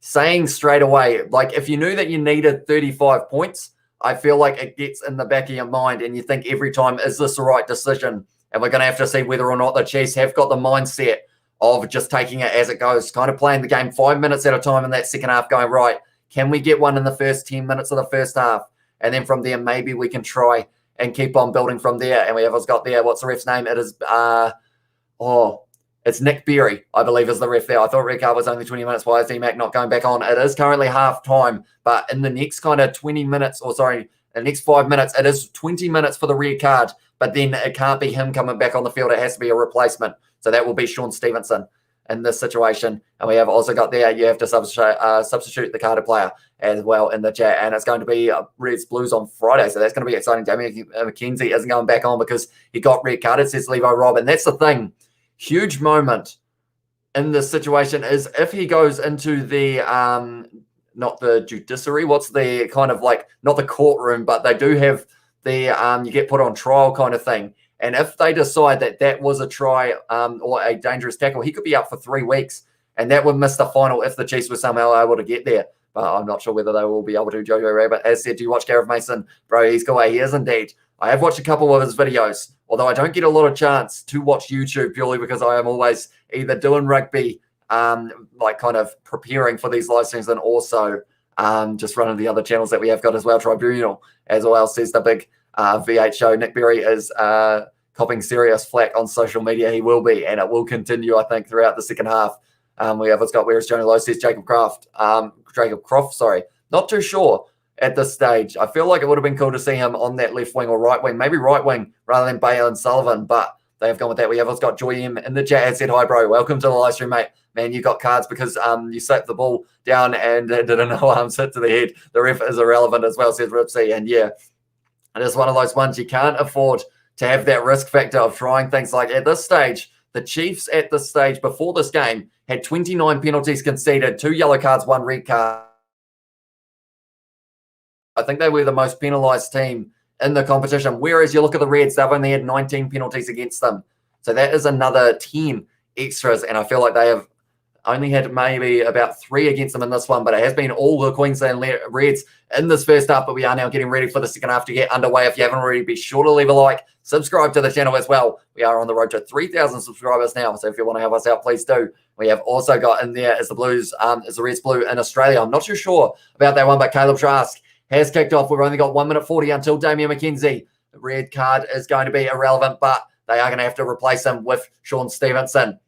saying straight away, like, if you knew that you needed 35 points, I feel like it gets in the back of your mind and you think every time, is this the right decision? And we're going to have to see whether or not the Chiefs have got the mindset of just taking it as it goes, kind of playing the game 5 minutes at a time in that second half, going, right, can we get one in the first 10 minutes of the first half? And then from there, maybe we can try and keep on building from there. And we have got there, what's the ref's name? It is, it's Nick Berry, I believe, is the ref there. I thought red card was only 20 minutes. Why is D-Mac not going back on? It is currently half time, but in the next kind of 20 minutes, the next 5 minutes, it is 20 minutes for the red card, but then it can't be him coming back on the field. It has to be a replacement. So that will be Sean Stevenson in this situation. And we have also got there, you have to substitute the carded player as well in the chat. And it's going to be Reds Blues on Friday. So that's going to be exciting. Damien McKenzie isn't going back on because he got red carded, says Levo Rob. And that's the thing. Huge moment in this situation is if he goes into the, not the judiciary, what's the kind of like, not the courtroom, but they do have the, you get put on trial kind of thing. And if they decide that that was a try or a dangerous tackle, he could be up for 3 weeks. And that would miss the final if the Chiefs were somehow able to get there. But I'm not sure whether they will be able to. Jojo Rabbit has said, do you watch Gareth Mason? Bro, he's good. He is indeed. I have watched a couple of his videos, although I don't get a lot of chance to watch YouTube purely because I am always either doing rugby, like kind of preparing for these live streams, and also just running the other channels that we have got as well. Tribunal as well, says the big V8 show. Nick Berry is copping serious flack on social media. He will be, and it will continue, I think, throughout the second half. We have got, where's Jonah Lowe, says Jacob Croft, sorry. Not too sure at this stage. I feel like it would have been cool to see him on that left wing or right wing, maybe right wing rather than Balin Sullivan, but they have gone with that. We have also got Joy M in the chat has said, hi, bro. Welcome to the live stream, mate. Man, you got cards because you slapped the ball down and did a no-arms hit to the head. The ref is irrelevant as well, says Ripsy. And yeah, it is one of those ones you can't afford to have that risk factor of trying things like at this stage. The Chiefs at this stage before this game had 29 penalties conceded, 2 yellow cards, 1 red card. I think they were the most penalised team in the competition. Whereas you look at the Reds, they've only had 19 penalties against them. So that is another 10 extras. And I feel like they have only had maybe about 3 against them in this one, but it has been all the Queensland Reds in this first half. But we are now getting ready for the second half to get underway. If you haven't already, be sure to leave a like, subscribe to the channel as well. We are on the road to 3,000 subscribers now. So if you want to help us out, please do. We have also got in there is the Blues, is the Reds blue in Australia. I'm not too sure about that one, but Caleb Trask has kicked off. We've only got 1 minute 40 until Damian McKenzie. The red card is going to be irrelevant, but they are going to have to replace him with Sean Stevenson.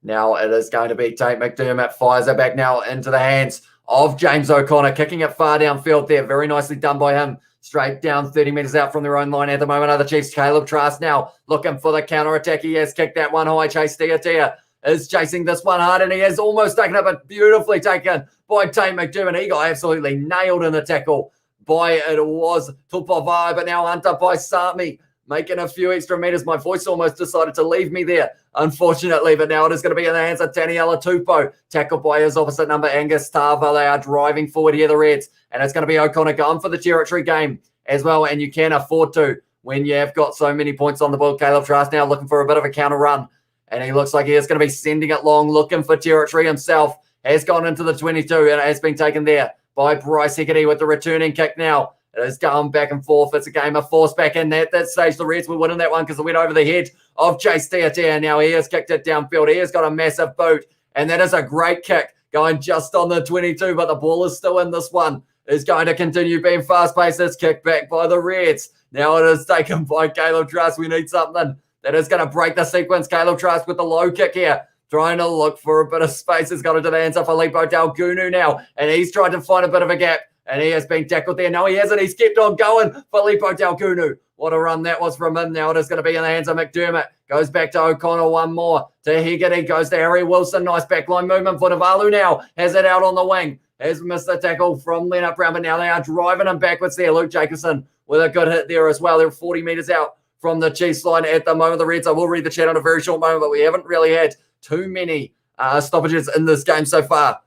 Now it is going to be Tate McDermott. Fires it back now into the hands of James O'Connor, kicking it far downfield there. Very nicely done by him. Straight down 30 metres out from their own line at the moment. Are the Chiefs. Caleb Trask now looking for the counter-attack. He has kicked that one high. Chase Tiatia is chasing this one hard, and he has almost taken it, but beautifully taken by Tate McDermott. He got absolutely nailed in the tackle by, it was Tupavai, but now Hunter by Sami, making a few extra meters. My voice almost decided to leave me there, unfortunately, but now it is going to be in the hands of Taniela Tupou, tackled by his opposite number, Angus Tava. They are driving forward here, the Reds, and it's going to be O'Connor going for the territory game as well, and you can afford to when you have got so many points on the board. Caleb Trask now looking for a bit of a counter run, and he looks like he is going to be sending it long, looking for territory himself. Has gone into the 22, and it has been taken there by Bryce Hickety with the returning kick now. It is going back and forth. It's a game of force back in. At that stage, the Reds were winning that one because it went over the head of Chase Tiatia. Now he has kicked it downfield. He has got a massive boot, and that is a great kick going just on the 22, but the ball is still in this one. It's going to continue being fast-paced. It's kicked back by the Reds. Now it is taken by Caleb Trask. We need something that is going to break the sequence. Caleb Trask with the low kick here, trying to look for a bit of space. It's got into the hands of Filippo Dalgunu now, and he's tried to find a bit of a gap, and he has been tackled there. No, he hasn't. He's kept on going. Filippo Dalgunu. What a run that was from him. Now it is going to be in the hands of McDermott. Goes back to O'Connor. One more to Higgity. Goes to Harry Wilson. Nice backline movement for Navalu now. Has it out on the wing. Has missed the tackle from Leonard Brown, but now they are driving him backwards there. Luke Jacobson with a good hit there as well. They're 40 metres out from the Chiefs line at the moment. The Reds, I will read the chat in a very short moment, but we haven't really had too many stoppages in this game so far.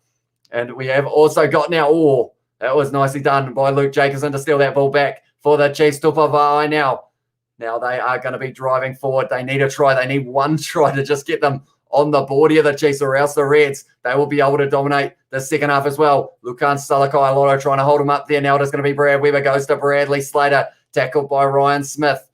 And we have also got now, that was nicely done by Luke Jacobson to steal that ball back for the Chiefs. Tupavai now. Now they are going to be driving forward. They need a try. They need one try to just get them on the board here, the Chiefs, or else the Reds, they will be able to dominate the second half as well. Lukan Salakai-Lotto trying to hold him up there. Now it is going to be Brad Weber. Goes to Bradley Slater. Tackled by Ryan Smith.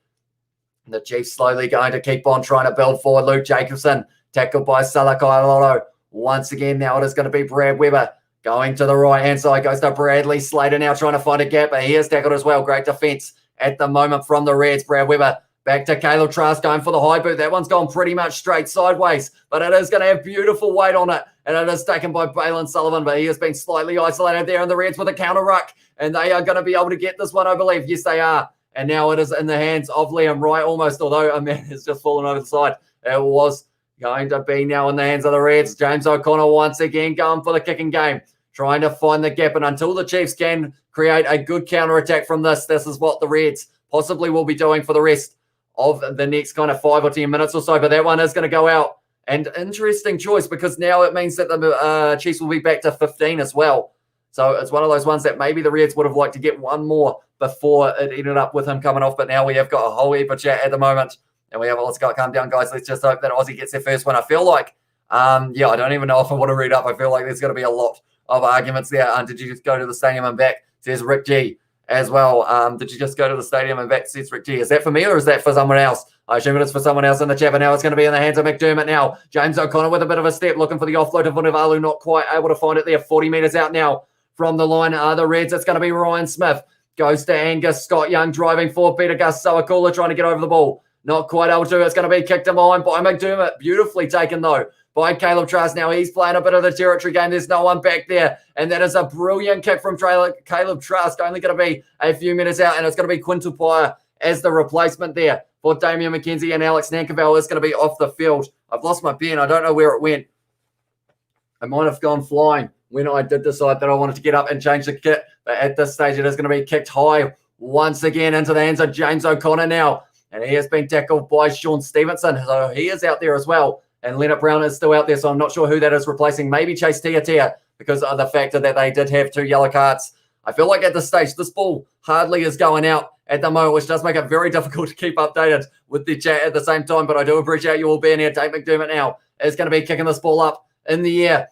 The Chiefs slowly going to keep on trying to build forward. Luke Jacobson. Tackled by Salakai-Lotto. Once again, now it is going to be Brad Weber. Going to the right-hand side. Goes to Bradley Slater now trying to find a gap. But he is tackled as well. Great defense at the moment from the Reds. Brad Weber. Back to Caleb Trask going for the high boot. That one's gone pretty much straight sideways, but it is going to have beautiful weight on it, and it is taken by Balin Sullivan, but he has been slightly isolated there, and the Reds with a counter ruck, and they are going to be able to get this one, I believe. Yes, they are. And now it is in the hands of Liam Wright almost, although a man has just fallen over the side. It was going to be now in the hands of the Reds. James O'Connor once again going for the kicking game, trying to find the gap, and until the Chiefs can create a good counter attack from this is what the Reds possibly will be doing for the rest of the next kind of 5 or 10 minutes or so, but that one is going to go out. And interesting choice, because now it means that the Chiefs will be back to 15 as well. So it's one of those ones that maybe the Reds would have liked to get one more before it ended up with him coming off, but now we have got a whole heap of chat at the moment, and we have, let's go, calm down, guys. Let's just hope that Aussie gets their first one. I feel like, I don't even know if I want to read up. I feel like there's going to be a lot of arguments there. Did you just go to the stadium and back? Says Rick G. As well. Did you just go to the stadium and back, says Rick G? Is that for me or is that for someone else? I assume it is for someone else in the chat, but now it's going to be in the hands of McDermott now. James O'Connor with a bit of a step, looking for the offload of Vunivalu, not quite able to find it there. 40 metres out now from the line. The Reds, it's going to be Ryan Smith. Goes to Angus. Scott Young driving forward. Peter Gus Sawakula trying to get over the ball. Not quite able to. It's going to be kicked in behind by McDermott. Beautifully taken, though, by Caleb Trask. Now he's playing a bit of the territory game. There's no one back there. And that is a brilliant kick from Caleb Trask. Only going to be a few minutes out. And it's going to be Quintal Pyer as the replacement there for Damian McKenzie, and Alex Nankerville is going to be off the field. I've lost my pen. I don't know where it went. I might have gone flying when I did decide that I wanted to get up and change the kit. But at this stage, it is going to be kicked high once again into the hands of James O'Connor now. And he has been tackled by Sean Stevenson. So he is out there as well. And Leonard Brown is still out there. So I'm not sure who that is replacing. Maybe Chase Tiatia, because of the factor that they did have 2 yellow cards. I feel like at this stage, this ball hardly is going out at the moment, which does make it very difficult to keep updated with the chat at the same time. But I do appreciate you all being here. Dave McDermott now is going to be kicking this ball up in the air.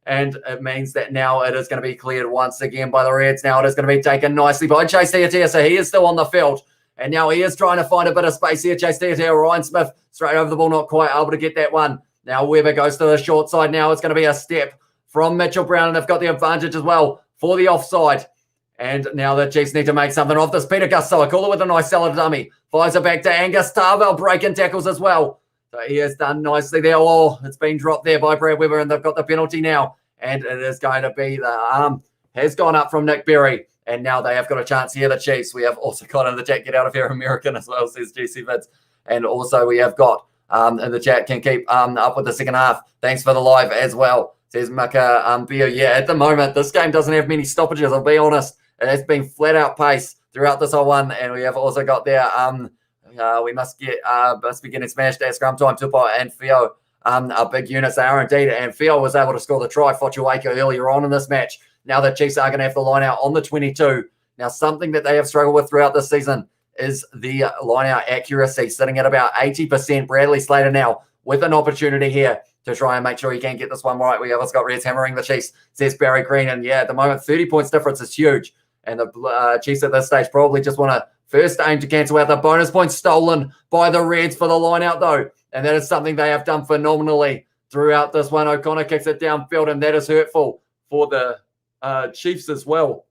And it means that now it is going to be cleared once again by the Reds. Now it is going to be taken nicely by Chase Tiatia. So he is still on the field. And now he is trying to find a bit of space here. Chase Tiatia, Ryan Smith, straight over the ball, not quite able to get that one. Now Weber goes to the short side. Now it's going to be a step from Mitchell Brown. And they've got the advantage as well for the offside. And now the Chiefs need to make something of this. Peter Gusto with a nice salad dummy. Fires it back to Angus Tarvell, breaking tackles as well. So he has done nicely there. Oh, it's been dropped there by Brad Weber, and they've got the penalty now. And it is going to be the arm has gone up from Nick Berry. And now they have got a chance here, the Chiefs. We have also got in the chat, get out of here, American as well, says GC Vids. And also we have got in the chat, can keep up with the second half. Thanks for the live as well, says Maka Beer. Yeah, at the moment, this game doesn't have many stoppages, I'll be honest. It has been flat out pace throughout this whole one. And we have also got there, we must be getting smashed at scrum time. Tupo and Fio are big units. They are indeed. And Fio was able to score the try for Chuaka earlier on in this match. Now the Chiefs are going to have the line out on the 22. Now, something that they have struggled with throughout this season is the line out accuracy, sitting at about 80%. Bradley Slater now with an opportunity here to try and make sure he can get this one right. We have also got Reds hammering the Chiefs, says Barry Green. And yeah, at the moment, 30 points difference is huge. And the Chiefs at this stage probably just want to first aim to cancel out the bonus points stolen by the Reds for the line out, though. And that is something they have done phenomenally throughout this one. O'Connor kicks it downfield, and that is hurtful for the Chiefs as well.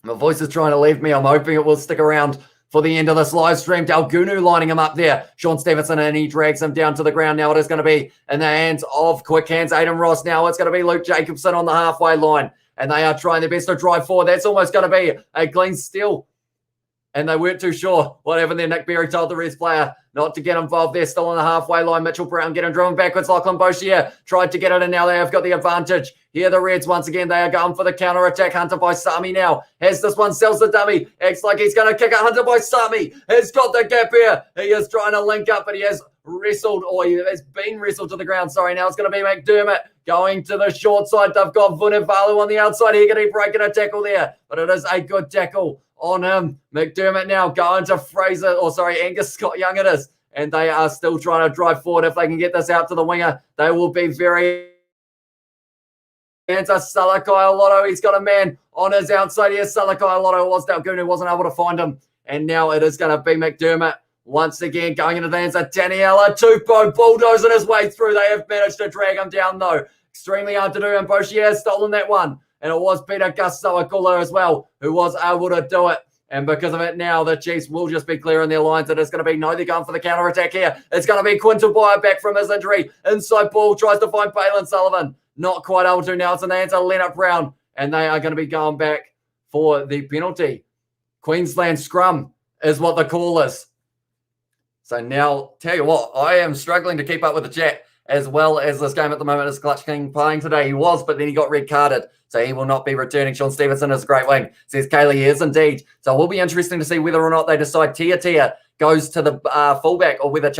My voice is trying to leave me. I'm hoping it will stick around for the end of this live stream. Dalgunu lining him up there. Sean Stevenson, and he drags him down to the ground. Now it is going to be in the hands of quick hands Aiden Ross. Now it's going to be Luke Jacobson on the halfway line. And they are trying their best to drive forward. That's almost going to be a clean steal. And they weren't too sure what happened there. Nick Berry told the Reds player not to get involved. They're still on the halfway line. Mitchell Brown getting driven backwards. Lachlan Boshier tried to get it, and now they have got the advantage. Here the Reds, once again, they are going for the counter-attack. Hunter by Sami now has this one, sells the dummy. Acts like he's going to kick it. Hunter by Sami has got the gap here. He is trying to link up, but he has wrestled, or he has been wrestled to the ground. Sorry, now it's going to be McDermott going to the short side. They've got Vunivalu on the outside. He's going to be breaking a tackle there, but it is a good tackle on him. McDermott now going to Angus Scott Young it is. And they are still trying to drive forward. If they can get this out to the winger, they will be very... Enter Salakai Alotto. He's got a man on his outside here. Salakai Alotto was Dalgunu, wasn't able to find him. And now it is going to be McDermott once again going into the hands of Daniela Tupou, bulldozing his way through. They have managed to drag him down, though. Extremely hard to do, and Boshier has stolen that one. And it was Peter Gusto as well who was able to do it. And because of it now, the Chiefs will just be clearing their lines. It is going to be, no, they're going for the counter-attack here. It's going to be Quinton Byer back from his injury. Inside ball, tries to find Balin Sullivan. Not quite able to now. It's in the hands of Leonard Brown. And they are going to be going back for the penalty. Queensland scrum is what the call is. So now, tell you what, I am struggling to keep up with the chat as well as this game at the moment. Is Clutch King playing today? He was, but then he got red carded. So he will not be returning. Sean Stevenson is a great wing, says Kaylee. He is indeed. So it will be interesting to see whether or not they decide Tia goes to the fullback, or whether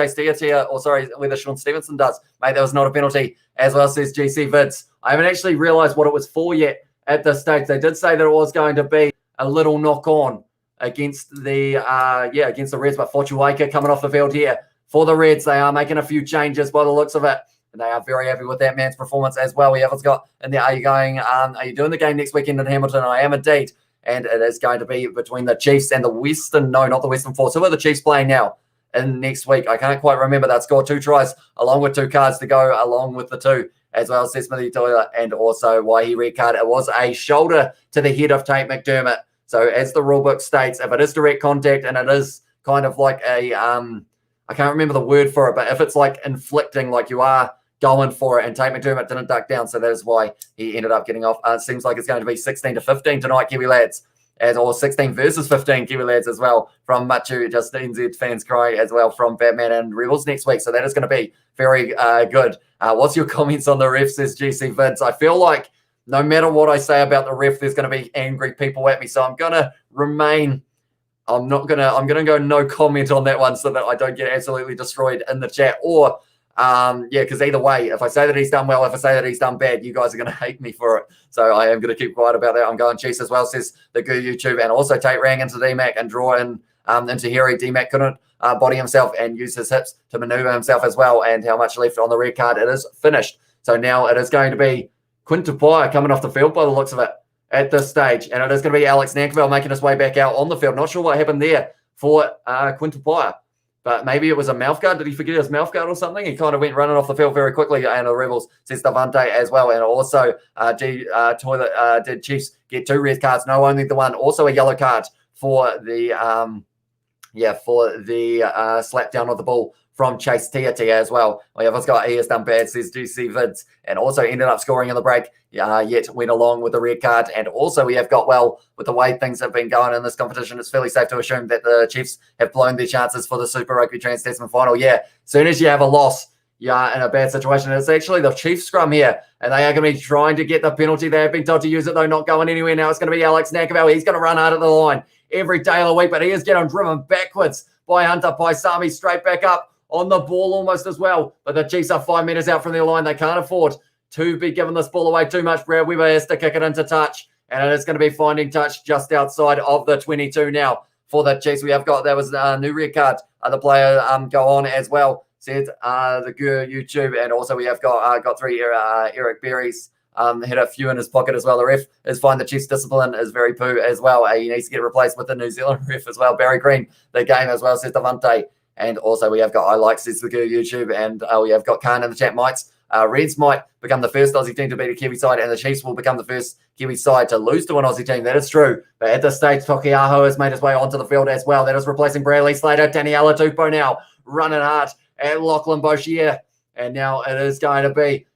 whether Sean Stevenson does. Mate, that was not a penalty, as well, says GC Vids. I haven't actually realised what it was for yet at this stage. They did say that it was going to be a little knock-on against the Reds, but Fortuaka coming off the field here for the Reds. They are making a few changes by the looks of it. And they are very happy with that man's performance as well. We have got in there, are you doing the game next weekend in Hamilton? I am indeed. And it is going to be between the Chiefs and the Western, no, not the Western Force. Who are the Chiefs playing now in next week? I can't quite remember. They've scored 2 tries along with 2 cards to go along with the 2, as well as Smithy Toiler, and also why he red card. It was a shoulder to the head of Tate McDermott. So as the rulebook states, if it is direct contact and it is kind of like a, I can't remember the word for it, but if it's like inflicting, like you are going for it, and Tate McDermott didn't duck down, so that is why he ended up getting off. It seems like it's going to be 16-15 tonight, Kiwi lads. or 16 versus 15 Kiwi lads as well from Machu, just NZ fans cry as well from Batman and Rebels next week. So that is going to be very good. What's your comments on the refs, says GC Vince? I feel like no matter what I say about the ref, there's going to be angry people at me. So I'm going to remain, I'm going to go no comment on that one so that I don't get absolutely destroyed in the chat. Or, because either way, if I say that he's done well, if I say that he's done bad, you guys are going to hate me for it. So I am going to keep quiet about that. I'm going Chiefs as well, says the Goo YouTube. And also Tate rang into DMAC and draw in into Harry. DMAC couldn't body himself and use his hips to maneuver himself as well. And how much left on the red card? It is finished. So now it is going to be Quintupaya coming off the field by the looks of it at this stage. And it is going to be Alex Nankivell making his way back out on the field. Not sure what happened there for Quintupaya, but maybe it was a mouth guard. Did he forget his mouth guard or something? He kind of went running off the field very quickly. And the Rebels, says Davante as well. And also did Chiefs get 2 red cards? No, only the one. Also a yellow card for the slap down of the ball from Chase Tiatia as well. We have got he has done bad, says GC Vids, and also ended up scoring in the break, yet went along with the red card. And also we have got, well, with the way things have been going in this competition, it's fairly safe to assume that the Chiefs have blown their chances for the Super Rugby Trans-Tasman final. Yeah, as soon as you have a loss, you're in a bad situation. It's actually the Chiefs scrum here, and they are going to be trying to get the penalty. They have been told to use it, though, not going anywhere. Now it's going to be Alex Nankivell. He's going to run hard at the line every day of the week, but he is getting driven backwards by Hunter Paisami, straight back up on the ball almost as well. But the Chiefs are 5 meters out from their line. They can't afford to be giving this ball away too much. Brad Weber has to kick it into touch, and it is going to be finding touch just outside of the 22 now for the Chiefs. We have got, that was a new red card. The player go on as well, said the Guru YouTube. And also we have got 3 Eric Berries. Had a few in his pocket as well. The ref is fine. The Chiefs' discipline is very poo as well. He needs to get replaced with the New Zealand ref as well. Barry Green, the game as well, says Davante. And also we have got I like, says the Guru YouTube. And we have got Khan in the chat. Reds might become the first Aussie team to beat a Kiwi side, and the Chiefs will become the first Kiwi side to lose to an Aussie team. That is true. But at this stage, Tokiaho has made his way onto the field as well. That is replacing Bradley Slater. Daniela Tupou now running hard at Lachlan Boshier. And now it is going to be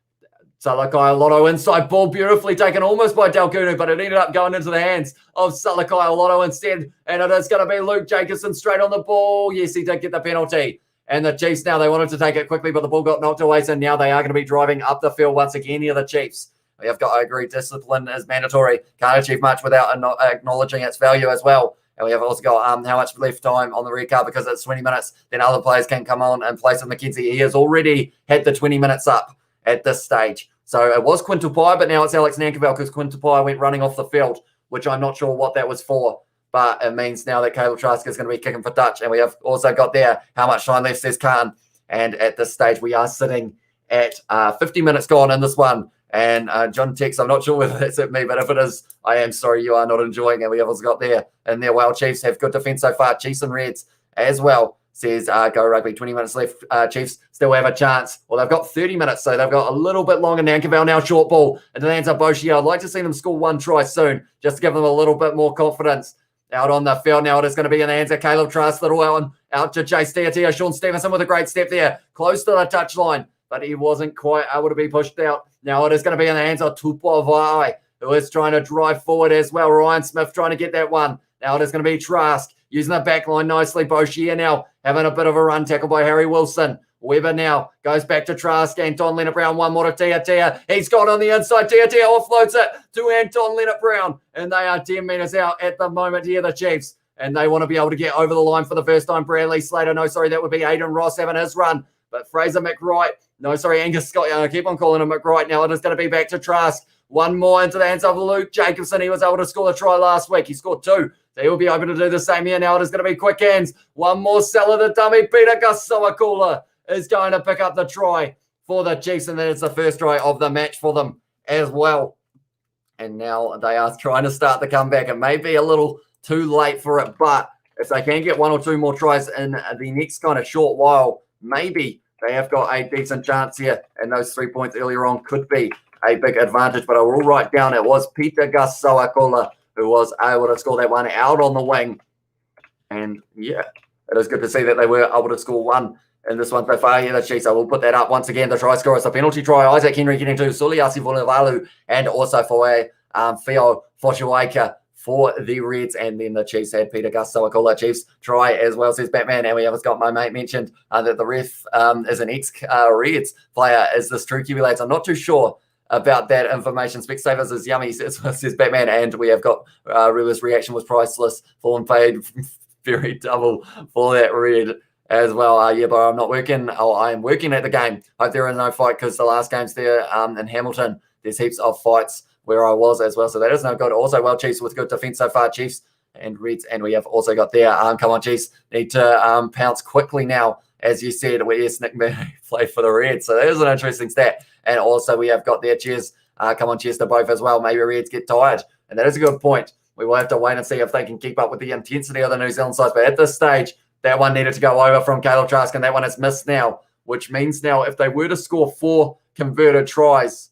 Salakai Lotto inside ball, beautifully taken almost by Dalgunu, but it ended up going into the hands of Salakai Lotto instead. And it is going to be Luke Jacobson straight on the ball. Yes, he did get the penalty. And the Chiefs now, they wanted to take it quickly, but the ball got knocked away. So now they are going to be driving up the field once again here, the Chiefs. We have got, I agree, discipline is mandatory. Can't achieve much without acknowledging its value as well. And we have also got how much left time on the red card, because it's 20 minutes. Then other players can come on and place with McKenzie. He has already had the 20 minutes up at this stage. So it was Quintupaya, but now it's Alex Nankivell, because Quintupaya went running off the field, which I'm not sure what that was for. But it means now that Caleb Trask is going to be kicking for touch. And we have also got there how much time left, says Khan. And at this stage, we are sitting at 50 minutes gone in this one. And John Tex, I'm not sure whether that's at me, but if it is, I am sorry you are not enjoying it. We have also got there. And their Wild Chiefs have good defence so far. Chiefs and Reds as well, says Go Rugby. 20 minutes left. Chiefs still have a chance. Well, they've got 30 minutes, so they've got a little bit longer. Nankivell now short ball into the hands of Boshi. I'd like to see them score 1 try soon, just to give them a little bit more confidence. Out on the field now, it is going to be in the hands of Caleb Trask. Little out to Chase Tiatia. Sean Stevenson with a great step there, close to the touchline, but he wasn't quite able to be pushed out. Now it is going to be in the hands of Tupou Vai, who is trying to drive forward as well. Ryan Smith trying to get that one. Now it is going to be Trask using the back line nicely. Boshier now having a bit of a run, tackle by Harry Wilson. Weber now goes back to Trask. Anton Leonard-Brown, one more to Tiatia. He's got on the inside. Tiatia offloads it to Anton Leonard-Brown. And they are 10 metres out at the moment here, the Chiefs. And they want to be able to get over the line for the first time. Bradley Slater, no, sorry, that would be Aidan Ross having his run. But Fraser McWright, no, sorry, Angus Scott. I keep on calling him McWright now. It is going to be back to Trask. One more into the hands of Luke Jacobson. He was able to score a try last week. He scored 2. So he will be able to do the same here. Now it is going to be quick hands. One more seller, the dummy. Peter Gasawakula is going to pick up the try for the Chiefs, and that is the first try of the match for them as well. And now they are trying to start the comeback. It may be a little too late for it, but if they can get 1 or 2 more tries in the next kind of short while, maybe they have got a decent chance here, and those 3 points earlier on could be a big advantage. But I will write down it was Peter Gasawakula who was able to score that one out on the wing. And yeah, it is good to see that they were able to score 1 in this one so far. Yeah, the Chiefs, I will put that up once again. The try scorer is a penalty try. Isaac Henry getting to Suliasi Vunivalu, and also for Fio Foshuaika for the Reds, and then the Chiefs had Peter Gus, so I call that Chiefs try as well, says Batman. And we have got my mate mentioned that the ref is an ex-Reds player. Is this true, Kiwi lads? I'm not too sure about that information. Specsavers is yummy, says Batman. And we have got River's reaction was priceless. Fallen paid very double for that red as well. Yeah, but I'm not working. Oh, I am working at the game. Hope there is no fight, because the last game's there in Hamilton. There's heaps of fights where I was as well. So that is no good. Also, well, Chiefs with good defense so far, Chiefs and Reds. And we have also got there. Come on, Chiefs. Need to pounce quickly now. As you said, yes, Nick May played for the Reds. So that is an interesting stat. And also we have got there, cheers. Come on, cheers to both as well. Maybe Reds get tired. And that is a good point. We will have to wait and see if they can keep up with the intensity of the New Zealand sides. But at this stage, that one needed to go over from Caleb Trask, and that one is missed now, which means now if they were to score 4 converted tries,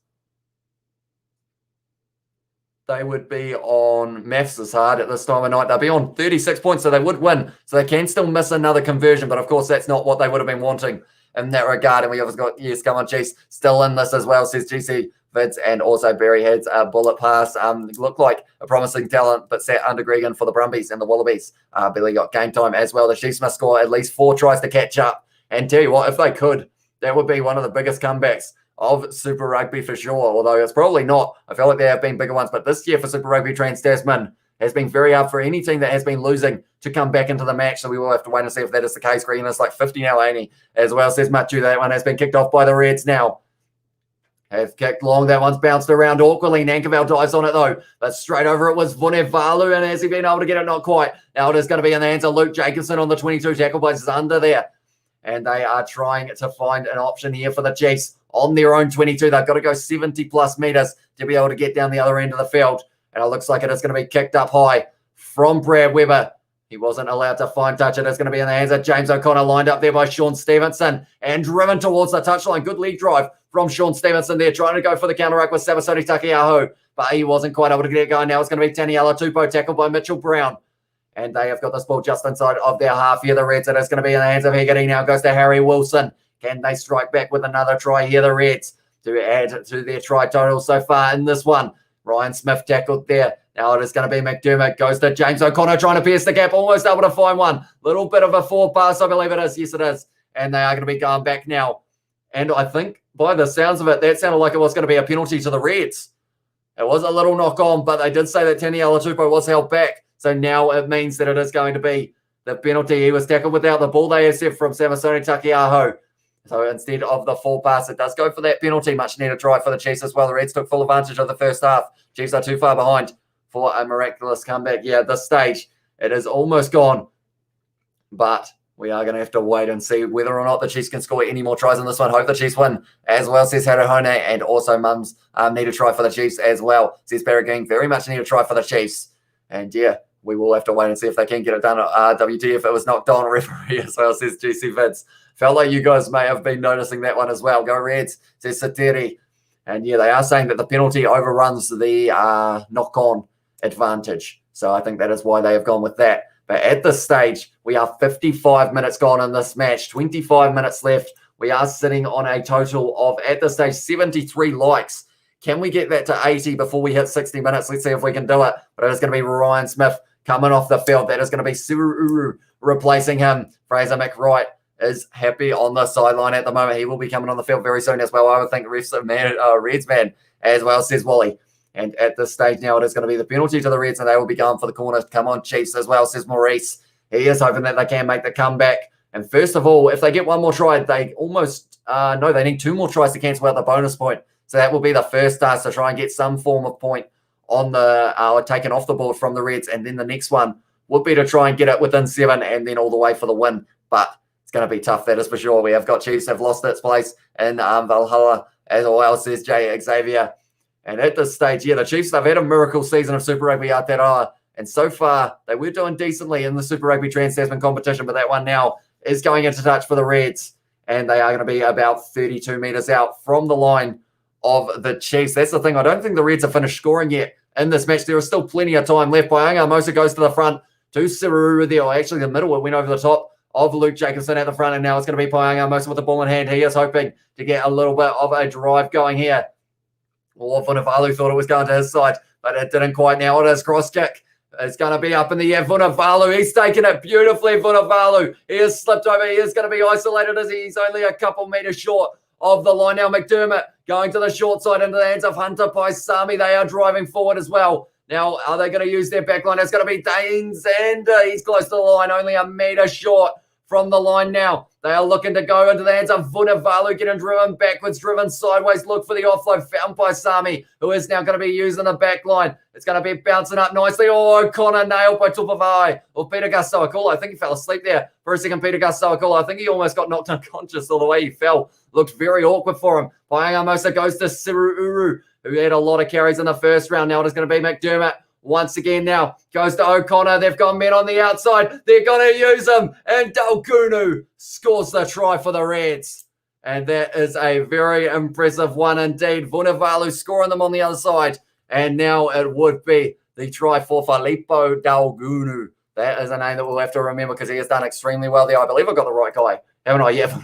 they would be on, maths is hard at this time of night, they'll be on 36 points, so they would win. So they can still miss another conversion, but of course that's not what they would have been wanting in that regard. And we have got, yes, come on, Chiefs, still in this as well, says GC Vids. And also Barry Heads, bullet pass. Looked like a promising talent, but sat under Gregan for the Brumbies and the Wallabies. Billy got game time as well. The Chiefs must score at least 4 tries to catch up. And tell you what, if they could, that would be one of the biggest comebacks of Super Rugby for sure, although it's probably not. I feel like there have been bigger ones, but this year for Super Rugby Trans-Tasman has been very hard for any team that has been losing to come back into the match, so we will have to wait and see if that is the case. Green is like 50 now, ain't he? As well, says Machu. That one has been kicked off by the Reds now. Have kicked long. That one's bounced around awkwardly. Nankerville dives on it though, but straight over it was Vunevalu, and has he been able to get it? Not quite. Now it is going to be in the hands of Luke Jacobson on the 22. Tackle place is under there, and they are trying to find an option here for the Chiefs on their own 22. They've got to go 70 plus meters to be able to get down the other end of the field. And it looks like it is going to be kicked up high from Brad Weber. He wasn't allowed to fine touch it. It's going to be in the hands of James O'Connor, lined up there by Sean Stevenson and driven towards the touchline. Good lead drive from Sean Stevenson there, trying to go for the counter-ruck with Samasoni Takiaho, but he wasn't quite able to get it going. Now it's going to be Taniela Tupou, tackled by Mitchell Brown. And they have got this ball just inside of their half here, the Reds. It is going to be in the hands of Hegarty. Now goes to Harry Wilson. Can they strike back with another try here, the Reds, to add to their try total so far in this one? Ryan Smith tackled there. Now it is going to be McDermott. Goes to James O'Connor, trying to pierce the gap. Almost able to find one. Little bit of a forward pass, I believe it is. Yes, it is. And they are going to be going back now. And I think by the sounds of it, that sounded like it was going to be a penalty to the Reds. It was a little knock on, but they did say that Taniela Tupou was held back. So now it means that it is going to be the penalty. He was tackled without the ball. They accept from Samasoni Takiaho. So instead of the full pass, it does go for that penalty. Much needed try for the Chiefs as well. The Reds took full advantage of the first half. Chiefs are too far behind for a miraculous comeback. Yeah, at this stage, it is almost gone. But we are going to have to wait and see whether or not the Chiefs can score any more tries in this one. Hope the Chiefs win as well, says Haruhone. And also Mums need a try for the Chiefs as well, says Barrageen. Very much need a try for the Chiefs. And yeah, we will have to wait and see if they can get it done at WTF. It was knocked on referee as well, says GC Vince. Felt like you guys may have been noticing that one as well. Go Reds, says Satiri. And yeah, they are saying that the penalty overruns the knock-on advantage. So I think that is why they have gone with that. But at this stage, we are 55 minutes gone in this match, 25 minutes left. We are sitting on a total of, at this stage, 73 likes. Can we get that to 80 before we hit 60 minutes? Let's see if we can do it. But it is going to be Ryan Smith coming off the field. That is going to be Sururu replacing him. Fraser McWright is happy on the sideline at the moment. He will be coming on the field very soon as well. I would think Reds man as well, says Wally. And at this stage now, it is going to be the penalty to the Reds, and they will be going for the corner. Come on, Chiefs as well, says Maurice. He is hoping that they can make the comeback. And first of all, if they get one more try, they almost, no, they need 2 more tries to cancel out the bonus point. So that will be the first task to try and get some form of point on the, taken off the board from the Reds. And then the next one would be to try and get it within 7 and then all the way for the win. But it's going to be tough, that is for sure. We have got Chiefs have lost its place in Valhalla as well, says Jay Xavier. And at this stage, yeah, the Chiefs, they've had a miracle season of Super Rugby Aotearoa. And so far, they were doing decently in the Super Rugby Trans-Tasman competition, but that one now is going into touch for the Reds. And they are going to be about 32 metres out from the line of the Chiefs. That's the thing. I don't think the Reds have finished scoring yet in this match. There is still plenty of time left. Paianga Mosa goes to the front to Siruru there. Actually, the middle, it went over the top of Luke Jacobson at the front. And now it's going to be Paianga Mosa with the ball in hand. He is hoping to get a little bit of a drive going here. Or Vunevalu thought it was going to his side, but it didn't quite. Now it is cross kick It's going to be up in the air. Vunivalu, he's taken it beautifully. Vunivalu, he has slipped over. He is going to be isolated as he's only a couple meters short of the line now. McDermott going to the short side into the hands of Hunter Paisami. They are driving forward as well. Now, are they going to use their back line? It's going to be Danes, and he's close to the line, only a meter short from the line now. They are looking to go into the hands of Vunivalu, getting driven backwards, driven sideways. Look for the offload found by Sami, who is now going to be using the back line. It's going to be bouncing up nicely. Oh, O'Connor nailed by Tupavai. Or Peter Gastoakula. I think he fell asleep there for a second. Peter Gastoakula. I think he almost got knocked unconscious all the way he fell. Looked very awkward for him. Paengamosa goes to Siru Uru, who had a lot of carries in the first round. Now it is going to be McDermott. Once again now, goes to O'Connor. They've got men on the outside. They're going to use them. And Dalgunu scores the try for the Reds. And that is a very impressive one indeed. Vunivalu scoring them on the other side. And now it would be the try for Filippo Dalgunu. That is a name that we'll have to remember because he has done extremely well there. I believe I got the right guy, haven't I? Yeah.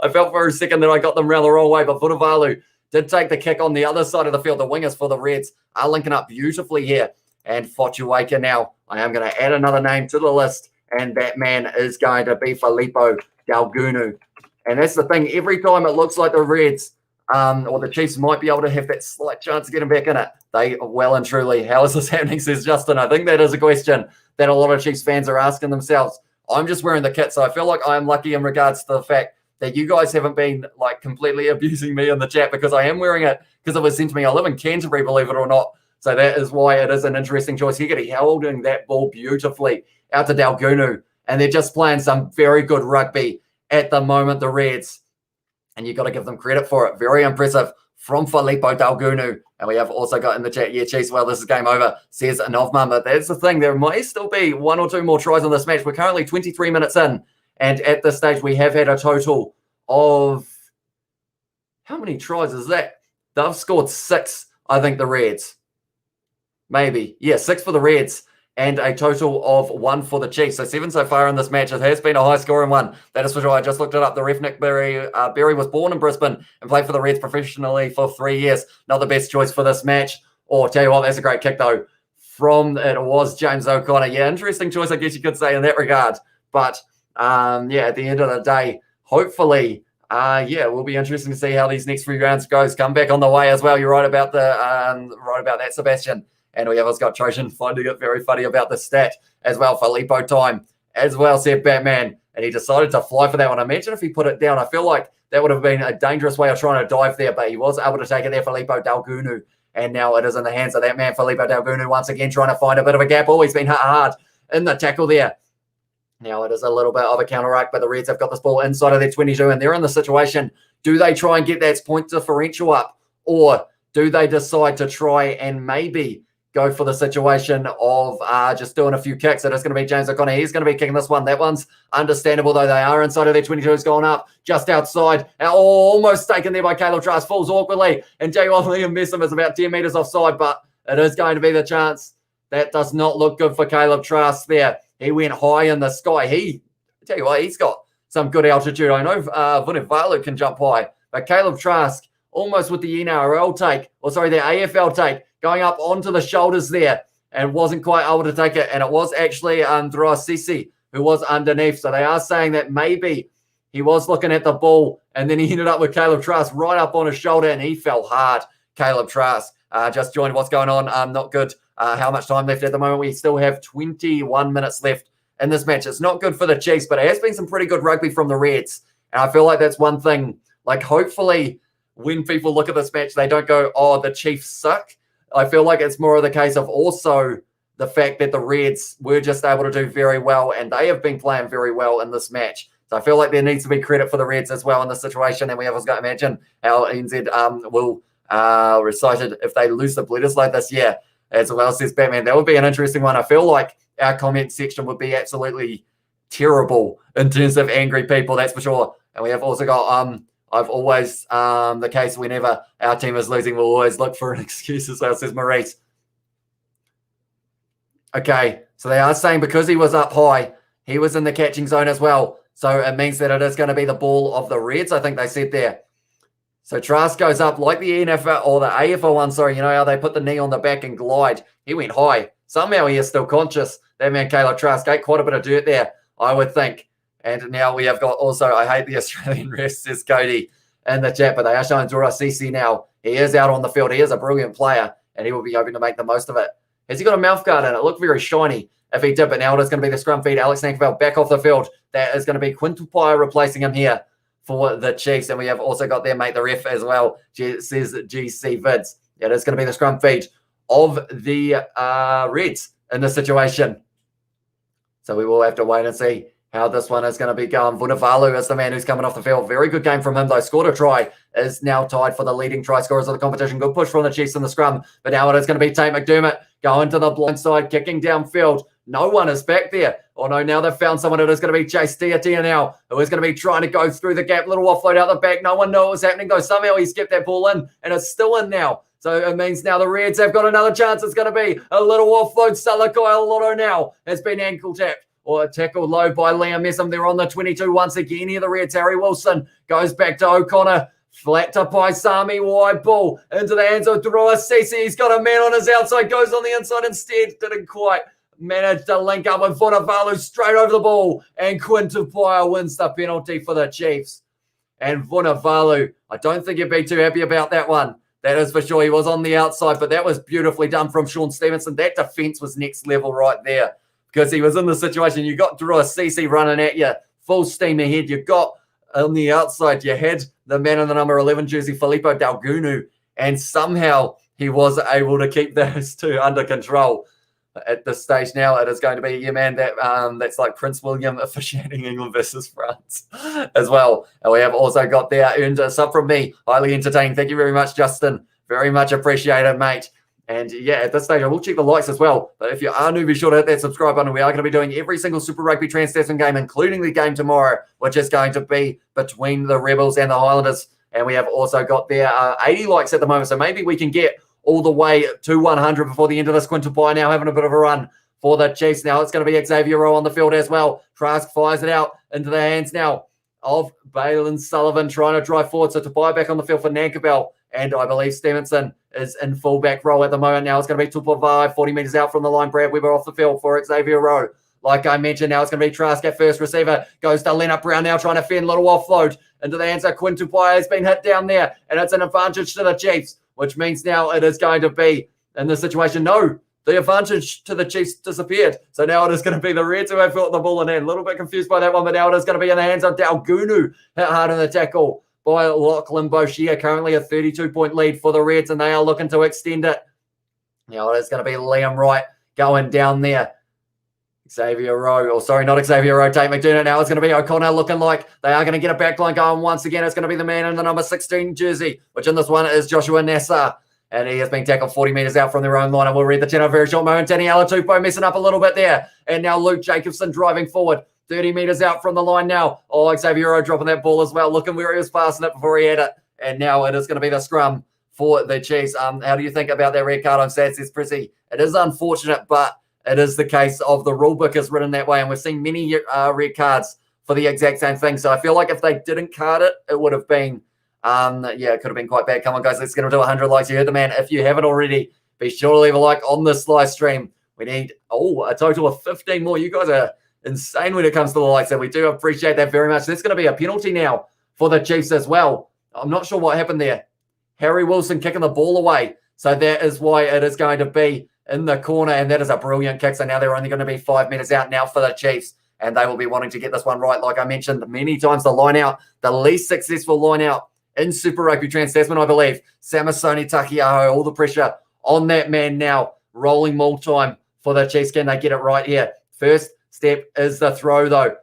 I felt for a second that I got them round the wrong way, but Vunivalu did take the kick on the other side of the field. The wingers for the Reds are linking up beautifully here. And Fotuaika now, I am going to add another name to the list, and that man is going to be Filippo Dalgunu. And that's the thing, every time it looks like the Reds or the Chiefs might be able to have that slight chance of getting back in it, they well and truly, how is this happening, says Justin. I think that is a question that a lot of Chiefs fans are asking themselves. I'm just wearing the kit, so I feel like I'm lucky in regards to the fact that you guys haven't been like completely abusing me in the chat because I am wearing it because it was sent to me. I live in Canterbury, believe it or not. So that is why it is an interesting choice. He's holding that ball beautifully out to Dalgunu, and they're just playing some very good rugby at the moment, the Reds. And you've got to give them credit for it. Very impressive from Filippo Dalgunu. And we have also got in the chat, yeah, Chiefs, well, this is game over, says Novman. But that's the thing. There might still be one or two more tries on this match. We're currently 23 minutes in. And at this stage, we have had a total of, how many tries is that? They've scored 6, I think, the Reds. Maybe. Yeah, 6 for the Reds and a total of 1 for the Chiefs. So 7 so far in this match. It has been a high-scoring one. That is for sure. I just looked it up. The ref, Nick Berry, was born in Brisbane and played for the Reds professionally for 3 years. Not the best choice for this match. Oh, tell you what, that's a great kick, though. It was James O'Connor. Yeah, interesting choice, I guess you could say, in that regard. But, yeah, at the end of the day, hopefully... we'll be interesting to see how these next 3 rounds goes. Come back on the way as well. You're right about that, Sebastian. And we have got Trojan finding it very funny about the stat as well. Filippo time as well, said Batman. And he decided to fly for that one. Imagine if he put it down. I feel like that would have been a dangerous way of trying to dive there, but he was able to take it there, Filippo Dalgunu. And now it is in the hands of that man, Filippo Dalgunu, once again trying to find a bit of a gap. Oh, he's been hit hard in the tackle there. Now it is a little bit of a counter-arc, but the Reds have got this ball inside of their 22, and they're in the situation. Do they try and get that point differential up, or do they decide to try and maybe go for the situation of just doing a few kicks? It is going to be James O'Connor. He's going to be kicking this one. That one's understandable, though. They are inside of their 22. It's gone up just outside. Almost taken there by Caleb Trask. Falls awkwardly, and Liam Messam is about 10 metres offside, but it is going to be the chance. That does not look good for Caleb Trask there. He went high in the sky. I tell you what, he's got some good altitude. I know Vunivalu can jump high, but Caleb Trask almost with the NRL take, the AFL take, going up onto the shoulders there and wasn't quite able to take it. And it was actually Andrasisi who was underneath. So they are saying that maybe he was looking at the ball and then he ended up with Caleb Trask right up on his shoulder and he fell hard. Caleb Trask just joined. What's going on? Not good. How much time left at the moment? We still have 21 minutes left in this match. It's not good for the Chiefs, but it has been some pretty good rugby from the Reds. And I feel like that's one thing, like hopefully when people look at this match, they don't go, oh, the Chiefs suck. I feel like it's more of the case of also the fact that the Reds were just able to do very well and they have been playing very well in this match. So I feel like there needs to be credit for the Reds as well in this situation. And we have got to imagine how NZ will recite it if they lose the Bledis like this year. As well, says Batman. That would be an interesting one. I feel like our comment section would be absolutely terrible in terms of angry people, that's for sure. And we have also got, I've always, the case whenever our team is losing, we'll always look for an excuse as well, says Maurice. Okay, so they are saying because he was up high, he was in the catching zone as well. So it means that it is going to be the ball of the Reds, I think they said there. So Trask goes up like the NFL or the AFL one. Sorry, you know how they put the knee on the back and glide. He went high. Somehow he is still conscious. That man, Caleb Trask, ate quite a bit of dirt there, I would think. And now we have got also, I hate the Australian rest, says Cody in the chat, but they are showing Dura Sisi now. He is out on the field. He is a brilliant player, and he will be hoping to make the most of it. Has he got a mouth guard in? It looked very shiny if he did, but now it is going to be the scrum feed. Alex Nankivell back off the field. That is going to be Quintal Pye replacing him here for the Chiefs. And we have also got there, mate, the ref as well, says GC Vids. It is going to be the scrum feed of the Reds in this situation. So we will have to wait and see how this one is going to be going. Vunivalu is the man who's coming off the field. Very good game from him, though. Scored a try. Is now tied for the leading try scorers of the competition. Good push from the Chiefs in the scrum. But now it is going to be Tate McDermott going to the blind side, kicking downfield. No one is back there. Oh, no, now they've found someone. It is going to be Chase Tiatia now, who is going to be trying to go through the gap. Little offload out the back. No one knows what was happening, though. Somehow he skipped that ball in, and it's still in now. So it means now the Reds have got another chance. It's going to be a little offload. Salakai Lotto now has been ankle tapped or tackled low by Liam Messam. They're on the 22 once again here. The Reds, Harry Wilson goes back to O'Connor. Flat to Paisami, wide ball into the hands of Doroa Sisi. He's got a man on his outside, goes on the inside instead. Didn't quite manage to link up with Vunivalu straight over the ball. And Quintal Pye wins the penalty for the Chiefs. And Vunivalu, I don't think you'd be too happy about that one. That is for sure. He was on the outside, but that was beautifully done from Sean Stevenson. That defense was next level right there because he was in the situation. You got Doroa Sisi running at you, full steam ahead. You got on the outside, you had the man in the number 11 jersey, Filippo Dalgunu, and somehow he was able to keep those two under control. At this stage now, it is going to be your man that's like Prince William officiating England versus France as well. And we have also got there earned a sub from me. Highly entertaining. Thank you very much, Justin. Very much appreciated, mate. And yeah, at this stage, I will check the likes as well. But if you are new, be sure to hit that subscribe button. We are going to be doing every single Super Rugby Trans-Tasman game, including the game tomorrow, which is going to be between the Rebels and the Highlanders. And we have also got there 80 likes at the moment. So maybe we can get all the way to 100 before the end of this. Quintal Pye now having a bit of a run for the Chiefs. Now it's going to be Xavier Rowe on the field as well. Trask fires it out into the hands now of Balin Sullivan trying to drive forward. So Tupai back on the field for Nankivell. And I believe Stevenson is in fullback role at the moment. Now it's going to be Tupavai, 40 metres out from the line. Brad Weber off the field for Xavier Rowe. Like I mentioned, now it's going to be Trask at first receiver. Goes to Leonard Brown now trying to fend little offload into the hands of Quintal Pye. Has been hit down there. And it's an advantage to the Chiefs, which means now it is going to be in this situation. No, the advantage to the Chiefs disappeared. So now it is going to be the Reds who have got the ball in hand. A little bit confused by that one, but now it is going to be in the hands of Dalgunu. Hit hard in the tackle by Lachlan Boshier. Currently a 32-point lead for the Reds, and they are looking to extend it. Now it is going to be Liam Wright going down there. Xavier Rowe, or sorry, not Xavier Rowe, Tate McDermott. Now it's going to be O'Connor looking like they are going to get a backline going once again. It's going to be the man in the number 16 jersey, which in this one is Joshua Nassar. And he has been tackled 40 metres out from their own line. And we'll read the 10 in a very short moment. Danny Alatupo messing up a little bit there. And now Luke Jacobson driving forward. 30 metres out from the line now. Oh, Xavier Rowe dropping that ball as well. Looking where he was passing it before he had it. And now it is going to be the scrum for the Chiefs. How do you think about that red card on Sad, says Prissy? It is unfortunate, but it is the case of the rule book is written that way. And we've seen many red cards for the exact same thing. So I feel like if they didn't card it, it would have been, it could have been quite bad. Come on, guys, let's get to 100 likes. You heard the man. If you haven't already, be sure to leave a like on this live stream. We need, a total of 15 more. You guys are insane when it comes to the likes, and we do appreciate that very much. There's going to be a penalty now for the Chiefs as well. I'm not sure what happened there. Harry Wilson kicking the ball away. So that is why it is going to be in the corner, and that is a brilliant kick. So now they're only going to be 5 metres out now for the Chiefs, and they will be wanting to get this one right. Like I mentioned many times, the line out, the least successful line out in Super Rugby Trans-Tasman, I believe. Samasoni Takiaho, all the pressure on that man now. Rolling maul time for the Chiefs. Can they get it right here? First step is the throw, though.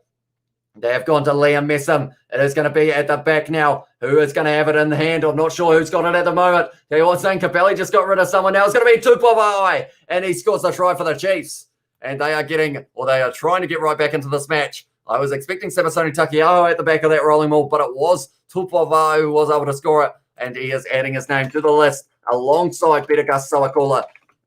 They have gone to Liam Messam. It is going to be at the back now. Who is going to have it in the hand? I'm not sure who's got it at the moment. They are saying Capelli just got rid of someone now. It's going to be Tupavai, and he scores a try for the Chiefs. And they are trying to get right back into this match. I was expecting Samasoni Takiaho at the back of that rolling maul, but it was Tupavai who was able to score it, and he is adding his name to the list alongside Peter Gus Sawakula.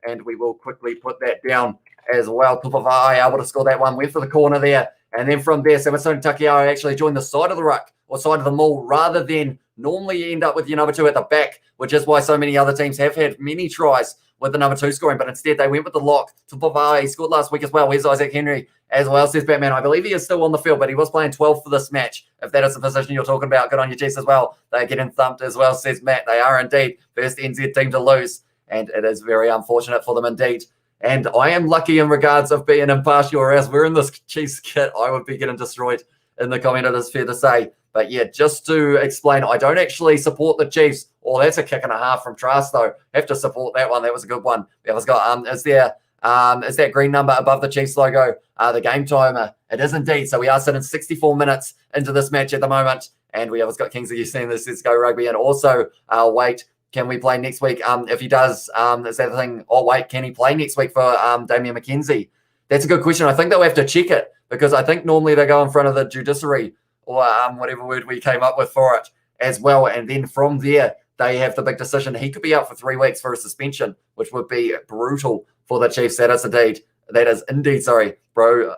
And we will quickly put that down as well. Tupavai able to score that one, went for the corner there. And then from there, Samasoni Takiaho actually joined the side of the ruck or side of the maul rather than Normally you end up with your number 2 at the back, which is why so many other teams have had many tries with the number 2 scoring, but instead they went with the lock to Pavai. He scored last week as well. Where's Isaac Henry as well, says Batman. I believe he is still on the field, but he was playing 12 for this match. If that is the position you're talking about, good on your Chiefs as well. They're getting thumped as well, says Matt. They are indeed first NZ team to lose, and it is very unfortunate for them indeed. And I am lucky in regards of being impartial, or as we're in this Chiefs kit, I would be getting destroyed in the comment, it is fair to say. But yeah, just to explain, I don't actually support the Chiefs. Oh, that's a kick and a half from Trask, though. Have to support that one. That was a good one. The other's got, is that green number above the Chiefs logo, the game timer? It is indeed. So we are sitting 64 minutes into this match at the moment. And we have got Kingsley, you've seen this, Let's Go Rugby. And also, wait, can we play next week? If he does, is that the thing? Oh, wait, can he play next week for Damien McKenzie? That's a good question. I think they'll have to check it, because I think normally they go in front of the judiciary, or whatever word we came up with for it as well. And then from there, they have the big decision. He could be out for 3 weeks for a suspension, which would be brutal for the Chiefs. That is indeed, sorry, bro.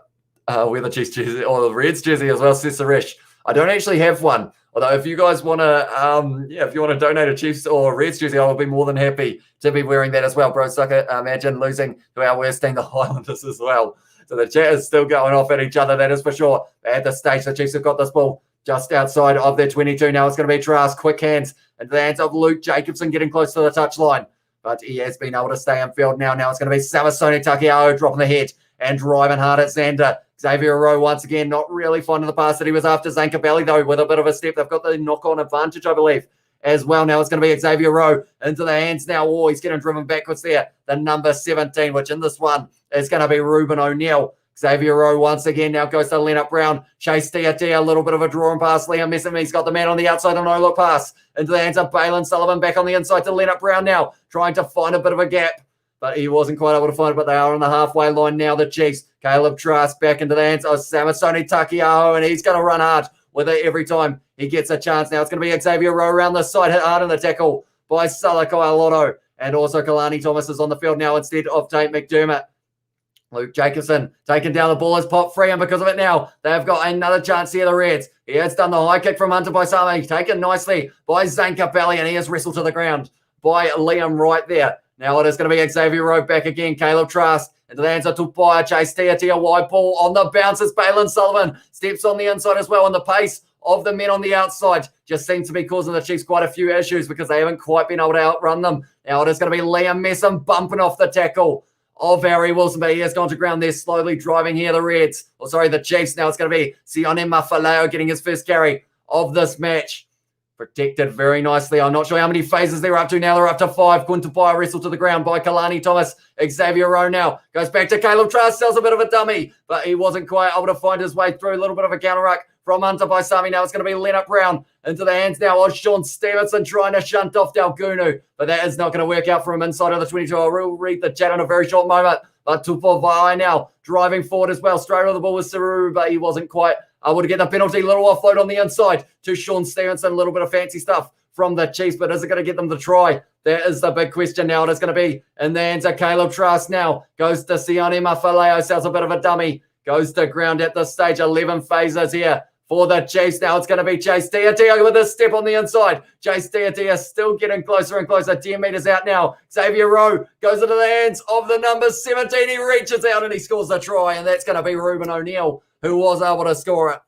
Wear the Chiefs jersey, or the Reds jersey as well, says Suresh. I don't actually have one. Although if you guys want to, if you want to donate a Chiefs or Reds jersey, I will be more than happy to be wearing that as well, bro. Sucker, imagine losing to our worst team, the Highlanders, as well. So the chat is still going off at each other, that is for sure. At this stage, the Chiefs have got this ball just outside of their 22. Now it's going to be Trask, quick hands into the hands of Luke Jacobson, getting close to the touchline. But he has been able to stay in field now. Now it's going to be Samasoni Takiao dropping the head and driving hard at Xander. Xavier Rowe once again, not really fond of the pass that he was after. Zankabelli, though, with a bit of a step. They've got the knock-on advantage, I believe, as well. Now it's going to be Xavier Rowe into the hands now. Oh, he's getting driven backwards there. The number 17, which in this one is going to be Ruben O'Neill. Xavier Rowe once again now goes to Leonard Brown. Chase Tia, a little bit of a drawing pass. Liam Messam, he's got the man on the outside, a no-look pass into the hands of Balin Sullivan. Back on the inside to Leonard Brown now, trying to find a bit of a gap. But he wasn't quite able to find it, but they are on the halfway line now, the Chiefs. Caleb Trask back into the hands of Samasoni Takiaho, and he's going to run hard with it every time he gets a chance. Now it's going to be Xavier Rowe around the side, hit hard in the tackle by Salakai Lotto. And also Kalani Thomas is on the field now instead of Tate McDermott. Luke Jacobson taking down the ball is popped free, and because of it now, they've got another chance here, the Reds. He has done the high kick from Hunter Baisame, taken nicely by Zankapelli, and he has wrestled to the ground by Liam right there. Now it is going to be Xavier Rowe back again, Caleb Trask into the hands of Tupaya, Chase Tia, wide ball on the bounce as Balin Sullivan steps on the inside as well, and the pace of the men on the outside just seems to be causing the Chiefs quite a few issues because they haven't quite been able to outrun them. Now it is going to be Liam Messam bumping off the tackle of Harry Wilson, but he has gone to ground there, slowly driving here the Chiefs. Now it's going to be Sione Mafaleo getting his first carry of this match. Protected very nicely. I'm not sure how many phases they're up to now. They're up to 5. Kuntupaya wrestled to the ground by Kalani Thomas. Xavier Rowe now goes back to Caleb Trask, sells a bit of a dummy, but he wasn't quite able to find his way through. A little bit of a counter ruck from Hunter Baisami. Now it's going to be Leonard Brown into the hands now of Sean Stevenson trying to shunt off Dalgunu, but that is not going to work out for him inside of the 22. I will read the chat in a very short moment, but Tupavai now driving forward as well. Straight on the ball with Saru, but he wasn't quite able to get the penalty. Little offload on the inside to Sean Stevenson. A little bit of fancy stuff from the Chiefs, but is it going to get them the try? That is the big question now. It is going to be in the hands of Caleb Trask now. Goes to Sione Mafaleo, sells a bit of a dummy. Goes to ground at this stage. 11 phases here for the Chiefs. Now it's going to be Chase Tia with a step on the inside. Chase Tia still getting closer and closer. 10 metres out now. Xavier Rowe goes into the hands of the number 17. He reaches out and he scores the try, and that's going to be Ruben O'Neill who was able to score it.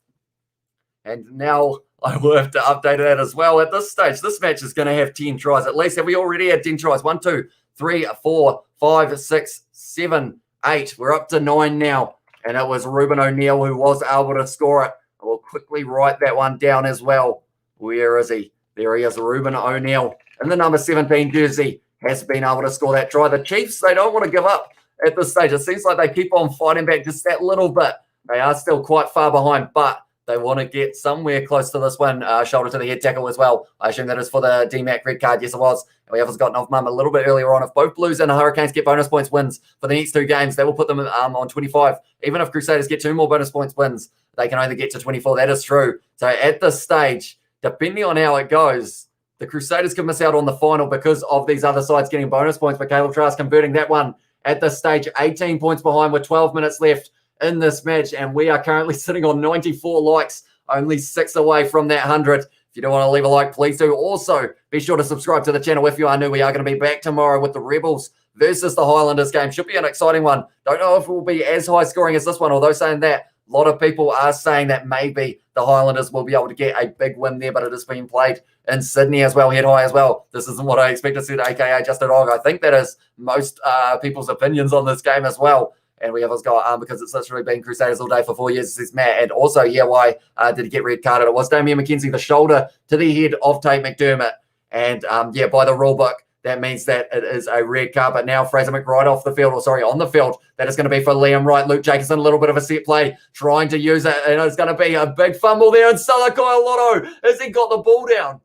And now I will have to update that as well. At this stage, this match is going to have 10 tries at least. Have we already had 10 tries? 1, 2, 3, 4, 5, 6, 7, 8. We're up to 9 now. And it was Ruben O'Neill who was able to score it. I will quickly write that one down as well. Where is he? There he is, Ruben O'Neill. And the number 17 jersey has been able to score that try. The Chiefs, they don't want to give up at this stage. It seems like they keep on fighting back just that little bit. They are still quite far behind, but they want to get somewhere close to this one. Shoulder to the head tackle as well. I assume that is for the DMAC red card. Yes, it was. And we have got off mum a little bit earlier on. If both Blues and the Hurricanes get bonus points wins for the next 2 games, they will put them on 25. Even if Crusaders get 2 more bonus points wins, they can only get to 24. That is true. So at this stage, depending on how it goes, the Crusaders could miss out on the final because of these other sides getting bonus points, but Caleb Trask converting that one at this stage, 18 points behind with 12 minutes left in this match, and we are currently sitting on 94 likes, only 6 away from that 100. If you don't want to leave a like, please do. Also, be sure to subscribe to the channel if you are new. We are going to be back tomorrow with the Rebels versus the Highlanders game. Should be an exciting one. Don't know if it will be as high scoring as this one, although saying that, a lot of people are saying that maybe the Highlanders will be able to get a big win there, but it is being played in Sydney as well, head high as well. This isn't what I expected to see, aka Just a Dog. I think that is most people's opinions on this game as well. And we have us got because it's literally been Crusaders all day for 4 years, says Matt. And also, yeah, why did he get red carded? It was Damian McKenzie, the shoulder to the head of Tate McDermott. And yeah, by the rule book, that means that it is a red card. But now Fraser McWright off the field, or sorry, on the field. That is going to be for Liam Wright. Luke Jacobson, a little bit of a set play, trying to use it. And it's going to be a big fumble there. And Salakai Lotto, has he got the ball down?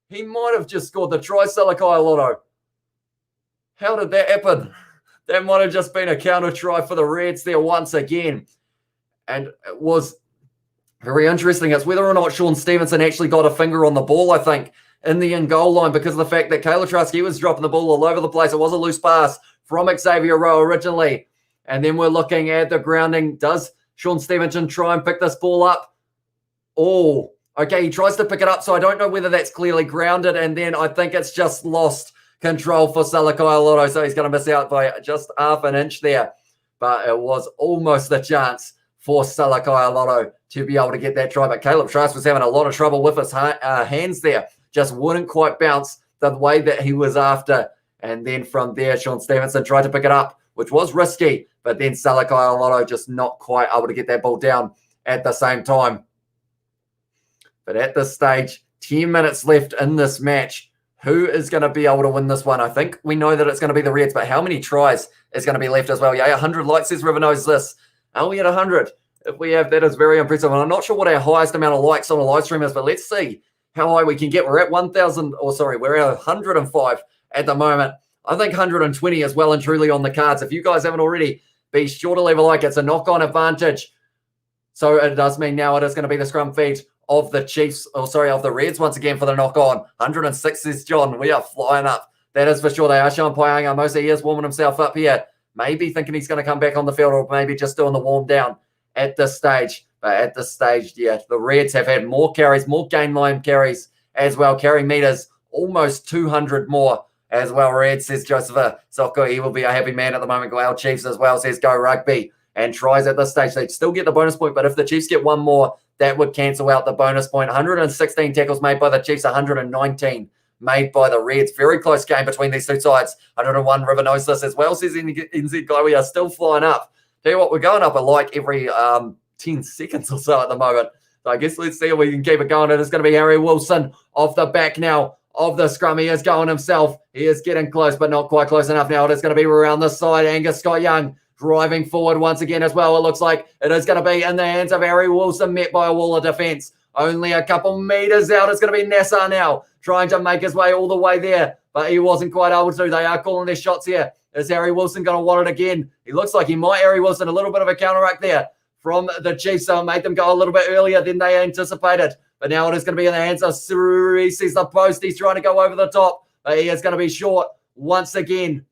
He might have just scored the try, Salakai Lotto. How did that happen? That might have just been a counter try for the Reds there once again. And it was very interesting. It's whether or not Sean Stevenson actually got a finger on the ball, I think, in the in-goal line, because of the fact that Kayla Trask, he was dropping the ball all over the place. It was a loose pass from Xavier Rowe originally. And then we're looking at the grounding. Does Sean Stevenson try and pick this ball up? Oh, okay, he tries to pick it up, so I don't know whether that's clearly grounded, and then I think it's just lost control for Salakai Lotto, so he's going to miss out by just half an inch there. But it was almost a chance for Salakai Lotto to be able to get that try. But Caleb Trask was having a lot of trouble with his hands there. Just wouldn't quite bounce the way that he was after. And then from there, Sean Stevenson tried to pick it up, which was risky. But then Salakai Lotto just not quite able to get that ball down at the same time. But at this stage, 10 minutes left in this match. Who is going to be able to win this one? I think we know that it's going to be the Reds, but how many tries is going to be left as well? Yeah, 100 likes, says River knows this. Are we at 100? If we have, that is very impressive. And I'm not sure what our highest amount of likes on a live stream is, but let's see how high we can get. We're at 1,000, or sorry, we're at 105 at the moment. I think 120 is well and truly on the cards. If you guys haven't already, be sure to leave a like. It's a knock-on advantage. So it does mean now it is going to be the scrum feed of the Chiefs, of the Reds once again for the knock-on. 106 is John. We are flying up. That is for sure. They are showing Payanga. Mosa, he is warming himself up here. Maybe thinking he's going to come back on the field, or maybe just doing the warm down at this stage. But at this stage, yeah, the Reds have had more carries, more gain line carries as well. Carry meters, almost 200 more as well. Reds, says Joseph Socko. He will be a happy man at the moment. Go our Chiefs as well, says Go Rugby. And tries at this stage. They still get the bonus point, but if the Chiefs get one more, that would cancel out the bonus point. 116 tackles made by the Chiefs, 119 made by the Reds. Very close game between these two sides. 101, River knows this as well, says NZ Guy. We are still flying up. Tell you what, we're going up a like every 10 seconds or so at the moment. So I guess let's see if we can keep it going. It is going to be Harry Wilson off the back now of the scrum. He is going himself. He is getting close, but not quite close enough now. It is going to be around the side. Angus Scott Young driving forward once again as well. It looks like it is going to be in the hands of Harry Wilson, met by a wall of defence. Only a couple meters out. It's going to be Nassar now, trying to make his way all the way there, but he wasn't quite able to. They are calling their shots here. Is Harry Wilson going to want it again? He looks like he might. Harry Wilson, a little bit of a counteract there from the Chiefs, so it made them go a little bit earlier than they anticipated. But now it is going to be in the hands of Suri. Sees the post. He's trying to go over the top, but he is going to be short once again.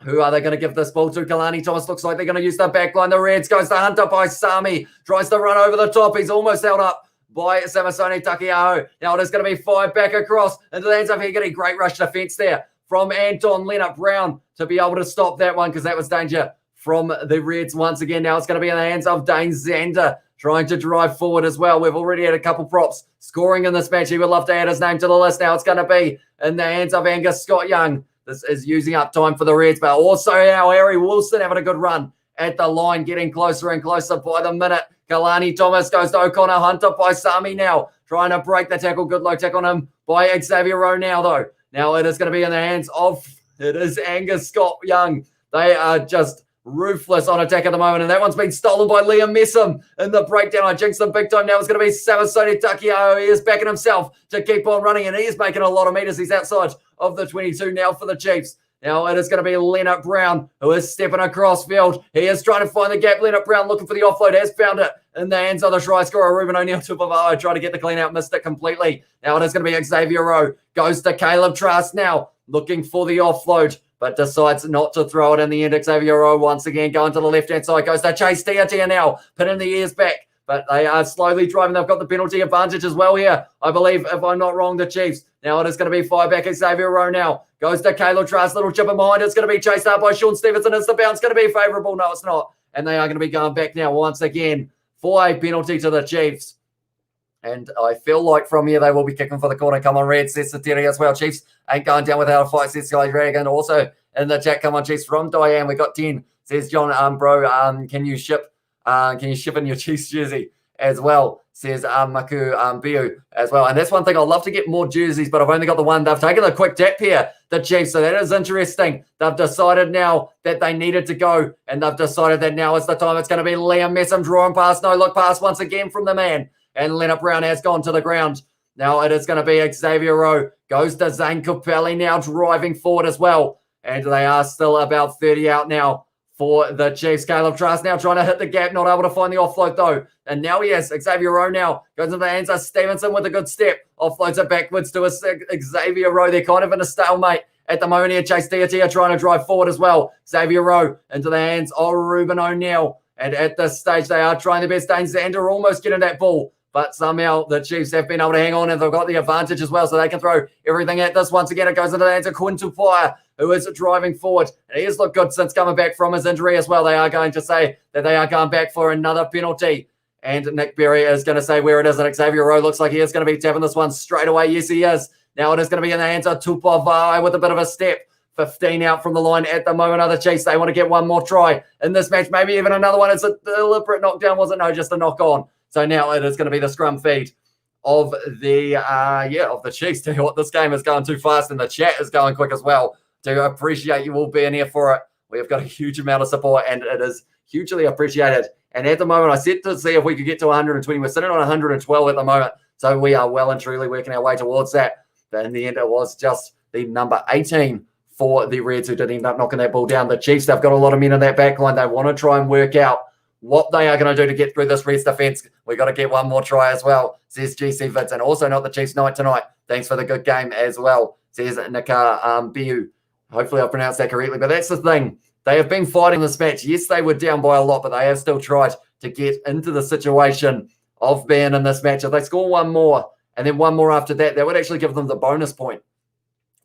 Who are they going to give this ball to? Kalani Thomas looks like they're going to use the back line. The Reds goes to Hunter by Sami. Tries to run over the top. He's almost held up by Samasoni Takiaho. Now it is going to be 5 back across into the hands of Higgidy. Great rush defence there from Anton Leonard-Brown to be able to stop that one, because that was danger from the Reds once again. Now it's going to be in the hands of Dane Zander, trying to drive forward as well. We've already had a couple props scoring in this match. He would love to add his name to the list. Now it's going to be in the hands of Angus Scott Young. This is using up time for the Reds, but also now Harry Wilson having a good run at the line, getting closer and closer by the minute. Kalani Thomas goes to O'Connor. Hunter by Sami now, trying to break the tackle. Good low tackle on him by Xavier Rowe now, though. Now it is going to be in the hands of, it is Angus Scott Young. They are just ruthless on attack at the moment, and that one's been stolen by Liam Messam in the breakdown. I jinxed them big time. Now it's going to be Samasoni Takiao. He is backing himself to keep on running, and he is making a lot of meters. He's outside of the 22 now for the Chiefs. Now it is going to be Leonard Brown who is stepping across field. He is trying to find the gap. Leonard Brown looking for the offload, has found it in the hands of the try scorer, Ruben O'Neill to Bavaro, trying to get the clean out, missed it completely. Now it is going to be Xavier Rowe, goes to Caleb Trask now, looking for the offload, but decides not to throw it in the end. Xavier Rowe once again going to the left-hand side, goes to Chase Tiatia now, pinning the ears back but they are slowly driving. They've got the penalty advantage as well here, I believe, if I'm not wrong, the Chiefs. Now it is going to be fire back. Xavier Rowe now goes to Caleb Trask, little chip in behind. It's going to be chased out by Sean Stevenson. Is the bounce going to be favourable? No, it's not. And they are going to be going back now once again for a penalty to the Chiefs. And I feel like from here they will be kicking for the corner. Come on, Red, says Satiri as well. Chiefs ain't going down without a fight, says Sky Dragon. Also in the chat, come on, Chiefs, from Diane. We got 10, says John. Bro, can you ship in your Chiefs jersey as well, says Maku Biu as well. And that's one thing, I'd love to get more jerseys, but I've only got the one. They've taken a quick tap here, the Chiefs, so that is interesting. They've decided now that they needed to go, and they've decided that now is the time. It's going to be Liam Messam drawing pass, no look pass once again from the man, and Leonard Brown has gone to the ground. Now it is going to be Xavier Rowe, goes to Zane Capelli now driving forward as well, and they are still about 30 out now for the Chiefs. Caleb Trask now trying to hit the gap, not able to find the offload though. And now he has Xavier Rowe now. Goes into the hands of Stevenson with a good step. Offloads it backwards to Xavier Rowe. They're kind of in a stalemate at the moment here. Chase Tiatia trying to drive forward as well. Xavier Rowe into the hands of Ruben O'Neill. And at this stage, they are trying their best. Dane Zander almost getting that ball. But somehow the Chiefs have been able to hang on, and they've got the advantage as well, so they can throw everything at this. Once again, it goes into the hands of Quinton Fire, who is driving forward. And he has looked good since coming back from his injury as well. They are going to say that they are going back for another penalty. And Nick Berry is going to say where it is. And Xavier Rowe looks like he is going to be tapping this one straight away. Yes, he is. Now it is going to be in the hands of Tupavai with a bit of a step. 15 out from the line at the moment are the Chiefs. They want to get one more try in this match, maybe even another one. It's a deliberate knockdown, was it? No, just a knock on. So now it is going to be the scrum feed of the Chiefs. Tell you what, this game is going too fast, and the chat is going quick as well. Do appreciate you all being here for it. We have got a huge amount of support, and it is hugely appreciated. And at the moment, I said to see if we could get to 120. We're sitting on 112 at the moment, so we are well and truly working our way towards that. But in the end, it was just the number 18 for the Reds who did end up knocking that ball down. The Chiefs, they've got a lot of men in that back line. They want to try and work out what they are going to do to get through this Reds defence. We got to get one more try as well, says GC Fitz. And also not the Chiefs night tonight. Thanks for the good game as well, says Nika Biu. Hopefully I pronounced that correctly. But that's the thing. They have been fighting this match. Yes, they were down by a lot, but they have still tried to get into the situation of being in this match. If they score one more and then one more after that, that would actually give them the bonus point,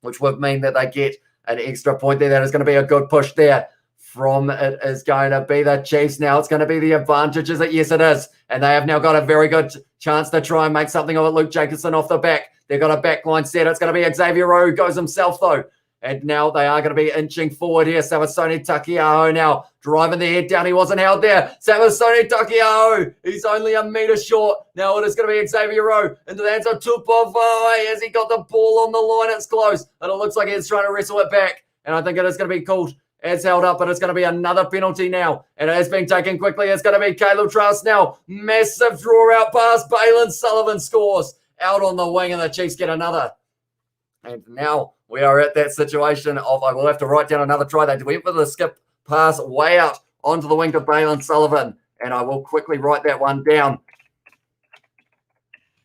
which would mean that they get an extra point there. That is going to be a good push there. From it is going to be the Chiefs now. It's going to be the advantages. Yes, it is. And they have now got a very good chance to try and make something of it. Luke Jacobson off the back. They've got a back line set. It's going to be Xavier Rowe who goes himself, though. And now they are going to be inching forward here. Samasoni Takiaho now driving the head down. He wasn't held there. Samasoni Takiaho. He's only a metre short. Now it is going to be Xavier Rowe into the hands of Tupavai. Has he got the ball on the line? It's close. And it looks like he's trying to wrestle it back. And I think it is going to be called. It's held up, but it's going to be another penalty now. And it has been taken quickly. It's going to be Caleb Trask now. Massive draw out pass. Balin Sullivan scores out on the wing, and the Chiefs get another. And now we are at that situation of I will have to write down another try. They went for the skip pass way out onto the wing to Balin Sullivan. And I will quickly write that one down.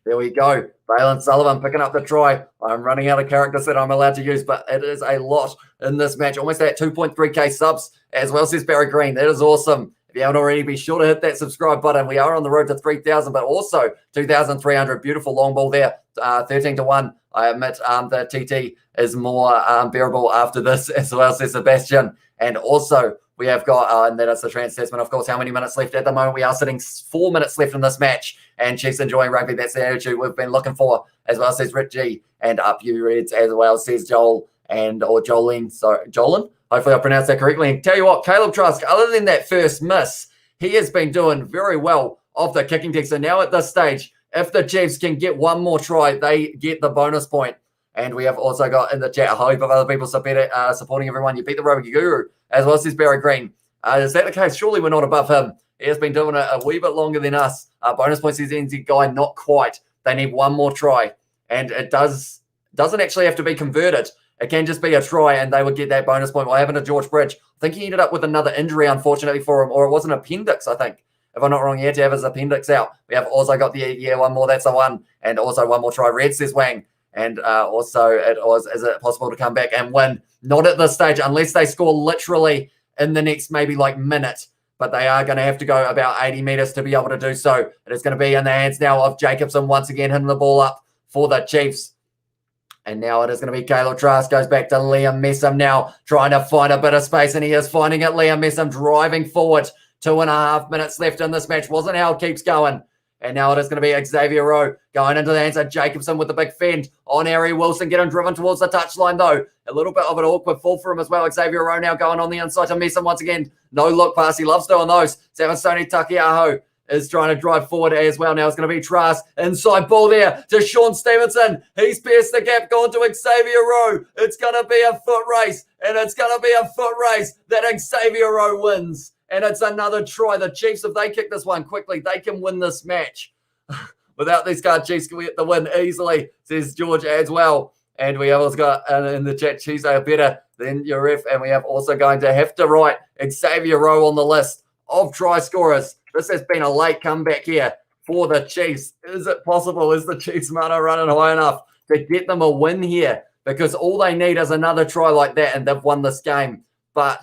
There we go. Balin Sullivan picking up the try. I'm running out of characters that I'm allowed to use, but it is a lot in this match. Almost at 2.3k subs as well, says Barry Green. That is awesome. If you haven't already, be sure to hit that subscribe button. We are on the road to 3,000, but also 2,300. Beautiful long ball there. 13-1. I admit the TT is more bearable after this as well, says Sebastian. And also, we have got, and that is the Trans-Tasman, of course, how many minutes left at the moment? We are sitting 4 minutes left in this match, and Chiefs enjoying rugby. That's the attitude we've been looking for, as well, says Rich G, and up you Reds, as well, says Joel, or Jolene, sorry, Jolene? Hopefully I pronounced that correctly. And tell you what, Caleb Trask, other than that first miss, he has been doing very well off the kicking deck. So now at this stage, if the Chiefs can get one more try, they get the bonus point. And we have also got in the chat a whole heap of other people supporting everyone. You beat the Rugby Guru, as well, says Barry Green. Is that the case? Surely we're not above him. He has been doing it a wee bit longer than us. Bonus points, says NZ Guy, not quite. They need one more try. And it doesn't actually have to be converted. It can just be a try, and they would get that bonus point. What happened to George Bridge? I think he ended up with another injury, unfortunately, for him, or it was an appendix, I think. If I'm not wrong, he had to have his appendix out. We have also got one more, that's the one. And also one more try. Red, says Wang. And also, is it possible to come back and win? Not at this stage, unless they score literally in the next maybe like minute. but they are going to have to go about 80 metres to be able to do so. It is going to be in the hands now of Jacobson once again, hitting the ball up for the Chiefs. And now it is going to be Caleb Trask, goes back to Liam Messam now, trying to find a bit of space, and he is finding it. Liam Messam driving forward. 2.5 minutes left in this match. Wasn't how it keeps going. And now it is going to be Xavier Rowe going into the hands of Jacobson with the big fend on Harry Wilson, getting driven towards the touchline though. A little bit of an awkward fall for him as well. Xavier Rowe now going on the inside to Messam once again. No look pass. He loves doing those. Savastoni Takiaho is trying to drive forward as well. Now it's going to be Trask. Inside ball there to Sean Stevenson. He's pierced the gap, gone to Xavier Rowe. It's going to be a foot race, and it's going to be a foot race that Xavier Rowe wins. And it's another try. The Chiefs, if they kick this one quickly, they can win this match. Without these card, Chiefs can get the win easily, says George as well. And we have also got in the chat, Chiefs are better than your ref. And we have also going to have to write Xavier Rowe on the list of try scorers. This has been a late comeback here for the Chiefs. Is it possible? Is the Chiefs mana running high enough to get them a win here? Because all they need is another try like that, and they've won this game. But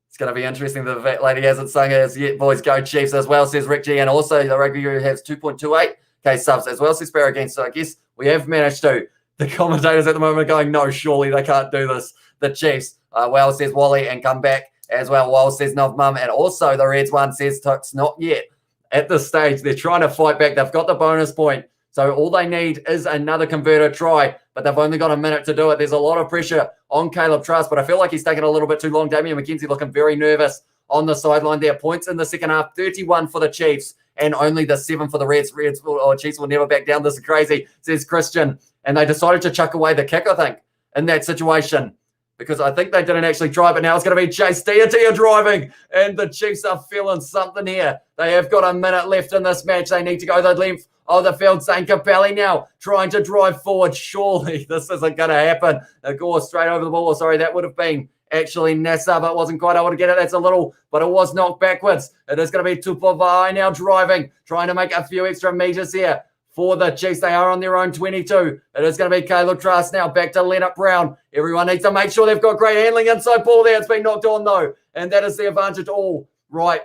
it's going to be interesting. The vet lady hasn't sung it as yet. Boys, go Chiefs as well, says Rick G. And also the Rugby Guru has 2.28k subs as well, says Sparrow again. So I guess we have managed to. The commentators at the moment are going, no, surely they can't do this. The Chiefs, well, says Wally, and come back as well. Well, says Novmum. And also the Reds one says Tux, not yet. At this stage, they're trying to fight back. They've got the bonus point. So all they need is another converter try, but they've only got a minute to do it. There's a lot of pressure on Caleb Trask, but I feel like he's taking a little bit too long. Damian McKenzie looking very nervous on the sideline there. Points in the second half, 31 for the Chiefs and only the 7 for the Reds. Chiefs will never back down. This is crazy, says Christian. And they decided to chuck away the kick, I think, in that situation, because I think they didn't actually try, but now it's going to be Chase Diatia driving, and the Chiefs are feeling something here. They have got a minute left in this match. They need to go the length of the field. St. Capelli now trying to drive forward. Surely this isn't going to happen. A gore straight over the ball. Sorry, that would have been actually Nassar, but wasn't quite able to get it. That's a little, but it was knocked backwards. It is going to be Tupavai now driving, trying to make a few extra meters here for the Chiefs. They are on their own 22. It is going to be Caleb Trask now back to Leonard Brown. Everyone needs to make sure they've got great handling inside ball there. It's been knocked on though, and that is the advantage. All right,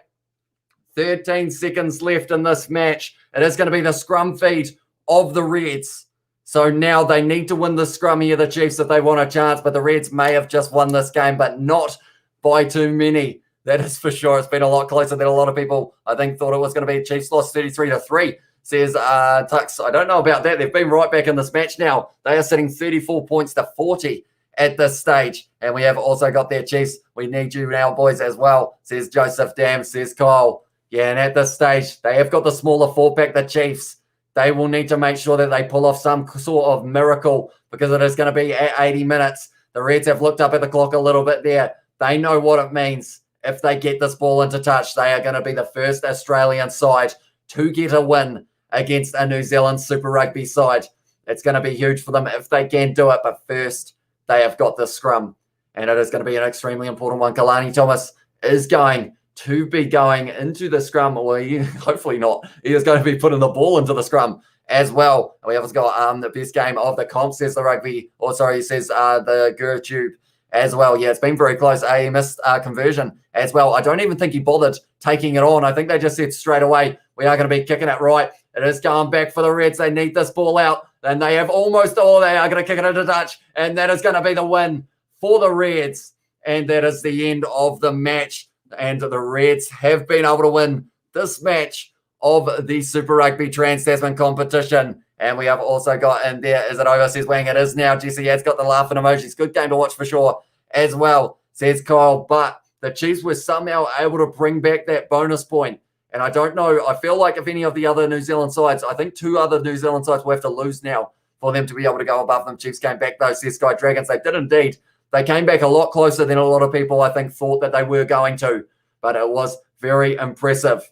13 seconds left in this match. It is going to be the scrum feed of the Reds. So now they need to win the scrum here, the Chiefs, if they want a chance. But the Reds may have just won this game, but not by too many. That is for sure. It's been a lot closer than a lot of people, I think, thought it was going to be. Chiefs lost 33-3, says Tux. I don't know about that. They've been right back in this match now. They are sitting 34 points to 40 at this stage. And we have also got their Chiefs. We need you now, boys, as well, says Joseph Dam, says Kyle. Yeah, and at this stage, they have got the smaller four-pack, the Chiefs. They will need to make sure that they pull off some sort of miracle, because it is going to be at 80 minutes. The Reds have looked up at the clock a little bit there. They know what it means. If they get this ball into touch, they are going to be the first Australian side to get a win against a New Zealand Super Rugby side. It's going to be huge for them if they can do it. But first, they have got the scrum, and it is going to be an extremely important one. Kalani Thomas is going to be going into the scrum, or hopefully not. He is going to be putting the ball into the scrum as well. And we have got the best game of the comp, says the rugby, or sorry, says the Guru Tube as well. Yeah, it's been very close. He missed conversion as well. I don't even think he bothered taking it on. I think they just said straight away, we are going to be kicking it right. It is going back for the Reds. They need this ball out. And they have almost all. They are going to kick it into touch. And that is going to be the win for the Reds. And that is the end of the match. And the Reds have been able to win this match of the Super Rugby Trans-Tasman competition. And we have also got in there, is it over, says Wang. It is now. Jesse has got the laughing emojis. Good game to watch for sure as well, says Kyle. But the Chiefs were somehow able to bring back that bonus point. And I don't know. I feel like if any of the other New Zealand sides, I think 2 other New Zealand sides will have to lose now for them to be able to go above them. Chiefs came back, though, says Sky Dragons. They did indeed. They came back a lot closer than a lot of people, I think, thought that they were going to. But it was very impressive.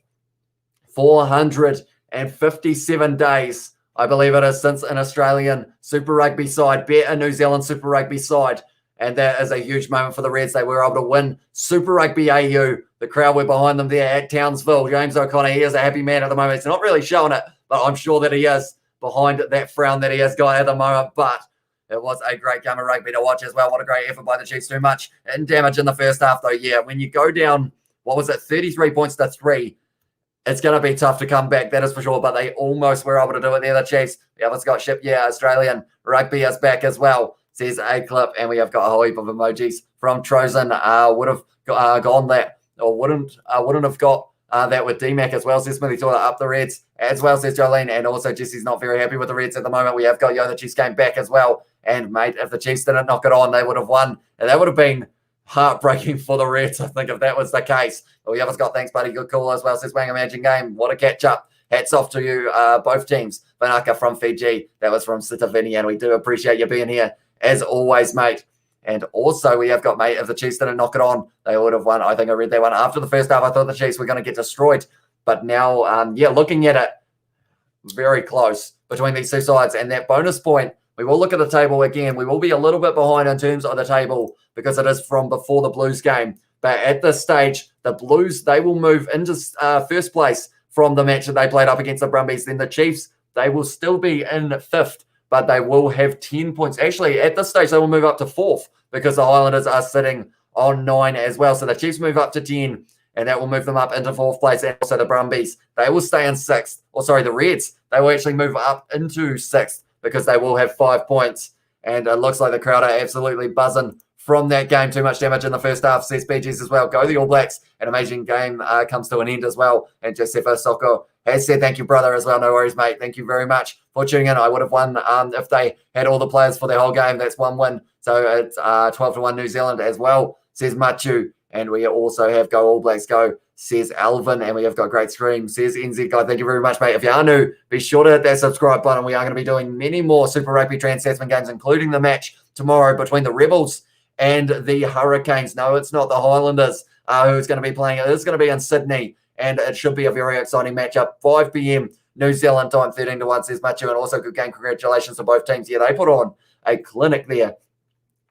457 days, I believe it is, since an Australian Super Rugby side beat a New Zealand Super Rugby side. And that is a huge moment for the Reds. They were able to win Super Rugby AU. The crowd were behind them there at Townsville. James O'Connor, he is a happy man at the moment. He's not really showing it, but I'm sure that he is behind that frown that he has got at the moment. But it was a great game of rugby to watch as well. What a great effort by the Chiefs. Too much and damage in the first half, though. Yeah, when you go down what was it, 33 points to 3. It's going to be tough to come back, that is for sure, but they almost were able to do it there, the Chiefs. We have got ship, Australian Rugby is back as well, says A Clip, and we have got a whole heap of emojis from Trojan. Would have gone that, or wouldn't have got that with DMAC as well, says Smithy Taylor, up the Reds as well, says Jolene, and also Jesse's not very happy with the Reds at the moment. We have got the Chiefs game back as well, and mate, if the Chiefs didn't knock it on, they would have won, and that would have been heartbreaking for the Reds, I think, if that was the case. But we have got, thanks, buddy, good call as well, says Wang Imagine Game. What a catch-up. Hats off to you, both teams. Vanaka from Fiji, that was from Sitavini, and we do appreciate you being here, as always, mate. And also, we have got, mate, if the Chiefs didn't knock it on, they would have won. I think I read that one. After the first half, I thought the Chiefs were going to get destroyed. But now, looking at it, very close between these two sides. And that bonus point, we will look at the table again. We will be a little bit behind in terms of the table because it is from before the Blues game. But at this stage, the Blues, they will move into first place from the match that they played up against the Brumbies. Then the Chiefs, they will still be in fifth, but they will have 10 points. Actually, at this stage, they will move up to fourth because the Highlanders are sitting on 9 as well. So the Chiefs move up to 10, and that will move them up into fourth place. And also the Brumbies, they will stay in sixth. Or sorry, the Reds, they will actually move up into sixth because they will have 5 points. And it looks like the crowd are absolutely buzzing from that game. Too much damage in the first half, says BGs as well. Go the All Blacks. An amazing game comes to an end as well. And Josefa Soko has said thank you, brother, as well. No worries, mate. Thank you very much for tuning in. I would have won if they had all the players for their whole game. That's one win. So it's 12-1 New Zealand as well, says Machu. And we also have Go All Blacks Go, says Alvin. And we have got great stream, says NZ Guy. Thank you very much, mate. If you are new, be sure to hit that subscribe button. We are going to be doing many more Super Rugby Trans-Tasman games, including the match tomorrow between the Rebels and the Hurricanes. No, it's not the Highlanders who's going to be playing. It is going to be in Sydney, and it should be a very exciting matchup. 5 p.m. New Zealand time, 13-1, says Machu, and also good game. Congratulations to both teams. Yeah, they put on a clinic there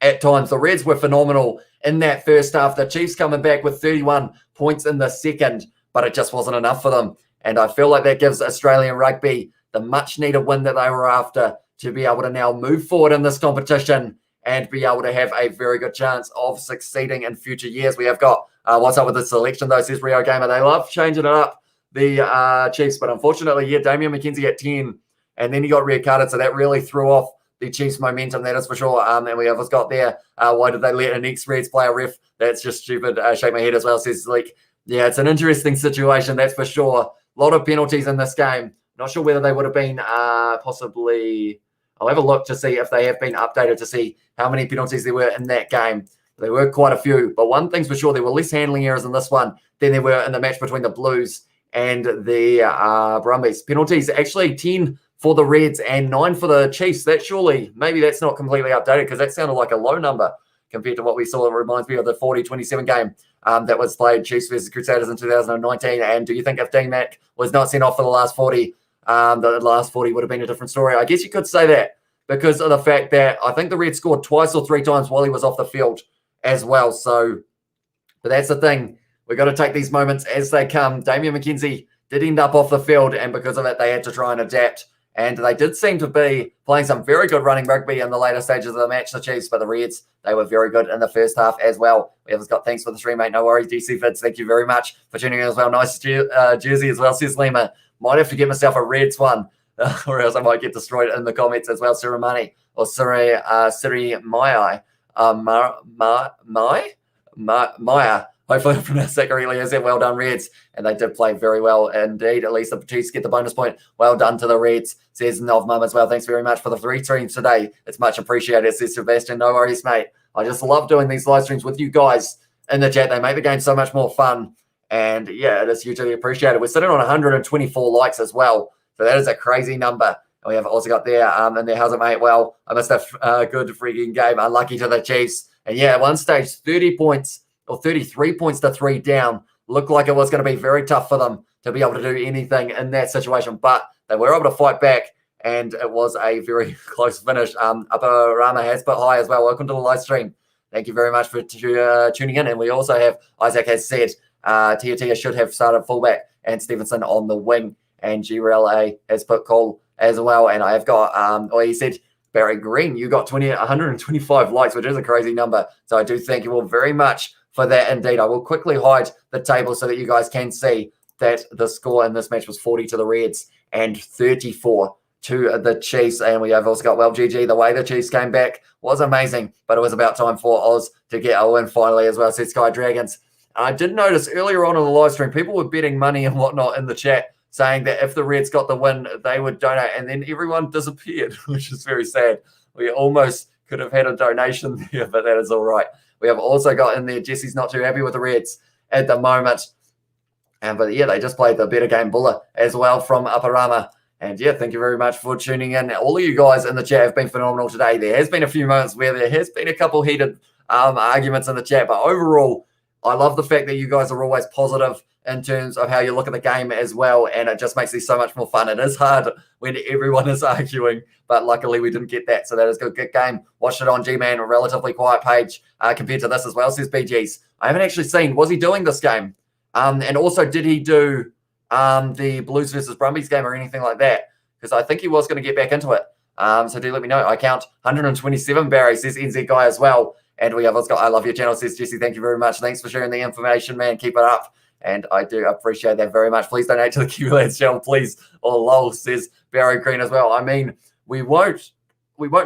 at times. The Reds were phenomenal in that first half. The Chiefs coming back with 31 points in the second, but it just wasn't enough for them. And I feel like that gives Australian rugby the much-needed win that they were after to be able to now move forward in this competition and be able to have a very good chance of succeeding in future years. We have got, what's up with the selection, though, says Rio Gamer. They love changing it up, the Chiefs, but unfortunately, Damian McKenzie at 10, and then he got red carded, so that really threw off the Chiefs' momentum, that is for sure. And we have got there, why did they let an ex-Reds play a ref? That's just stupid. Shake my head as well, says Leak. Yeah, it's an interesting situation, that's for sure. A lot of penalties in this game. Not sure whether they would have been possibly... I'll have a look to see if they have been updated to see how many penalties there were in that game. There were quite a few, but one thing's for sure, there were less handling errors in this one than there were in the match between the Blues and the Brumbies. Penalties, actually 10 for the Reds and 9 for the Chiefs. That surely, maybe that's not completely updated because that sounded like a low number compared to what we saw. It reminds me of the 40-27 game that was played, Chiefs versus Crusaders in 2019. And do you think if DMAC was not sent off for the last 40, the last 40 would have been a different story? I guess you could say that because of the fact that I think the Reds scored twice or 3 times while he was off the field as well. So, but that's the thing. We've got to take these moments as they come. Damian McKenzie did end up off the field, and because of it, they had to try and adapt. And they did seem to be playing some very good running rugby in the later stages of the match, the Chiefs, but the Reds, they were very good in the first half as well. We have got thanks for the stream, mate. No worries, DC Fits. Thank you very much for tuning in as well. Nice jersey as well, says Lima. Might have to get myself a Reds one, or else I might get destroyed in the comments as well. Sirimani or Siri Mai. Maya. Hopefully I pronounced that correctly. As well done, Reds. And they did play very well indeed. At least the Chiefs get the bonus point. Well done to the Reds, says Novmum as well. Thanks very much for the 3 streams today. It's much appreciated, says Sebastian. No worries, mate. I just love doing these live streams with you guys in the chat. They make the game so much more fun. And yeah, it is hugely appreciated. We're sitting on 124 likes as well. So that is a crazy number. And we have also got there, and there, how's it, mate? Well, I missed a good freaking game. Unlucky to the Chiefs. And yeah, at one stage, 30 points or 33 points to 3 down. Looked like it was going to be very tough for them to be able to do anything in that situation. But they were able to fight back, and it was a very close finish. Upper Rama has put hi as well. Welcome to the live stream. Thank you very much for tuning in. And we also have, Isaac has said, Tia should have started fullback and Stevenson on the wing. And GRLA has put call as well. And I have got, he said, Barry Green, you got 125 likes, which is a crazy number. So I do thank you all very much for that indeed. I will quickly hide the table so that you guys can see that the score in this match was 40 to the Reds and 34 to the Chiefs. And we have also got, well, GG, the way the Chiefs came back was amazing, but it was about time for Oz to get a win finally as well, said Sky Dragons. I did notice earlier on in the live stream, people were betting money and whatnot in the chat, saying that if the Reds got the win, they would donate, and then everyone disappeared, which is very sad. We almost could have had a donation there, but that is all right. We have also got in there, Jesse's not too happy with the Reds at the moment. But yeah, they just played the better game Buller as well from Aparama. And yeah, thank you very much for tuning in. All of you guys in the chat have been phenomenal today. There has been a few moments where there has been a couple heated arguments in the chat, but overall, I love the fact that you guys are always positive in terms of how you look at the game as well, and it just makes it so much more fun. It is hard when everyone is arguing, but luckily we didn't get that, so that is a good game. Watched it on G-Man, a relatively quiet page compared to this as well, says BGs. I haven't actually seen, was he doing this game? And also, did he do the Blues versus Brumbies game or anything like that? Because I think he was going to get back into it. So do let me know. I count 127, Barry, says NZ Guy as well. And we have also got I Love Your Channel, says Jesse. Thank you very much. Thanks for sharing the information, man. Keep it up. And I do appreciate that very much. Please donate to the Kiwilads channel, please. Or lol, says Barry Green as well. I mean, we won't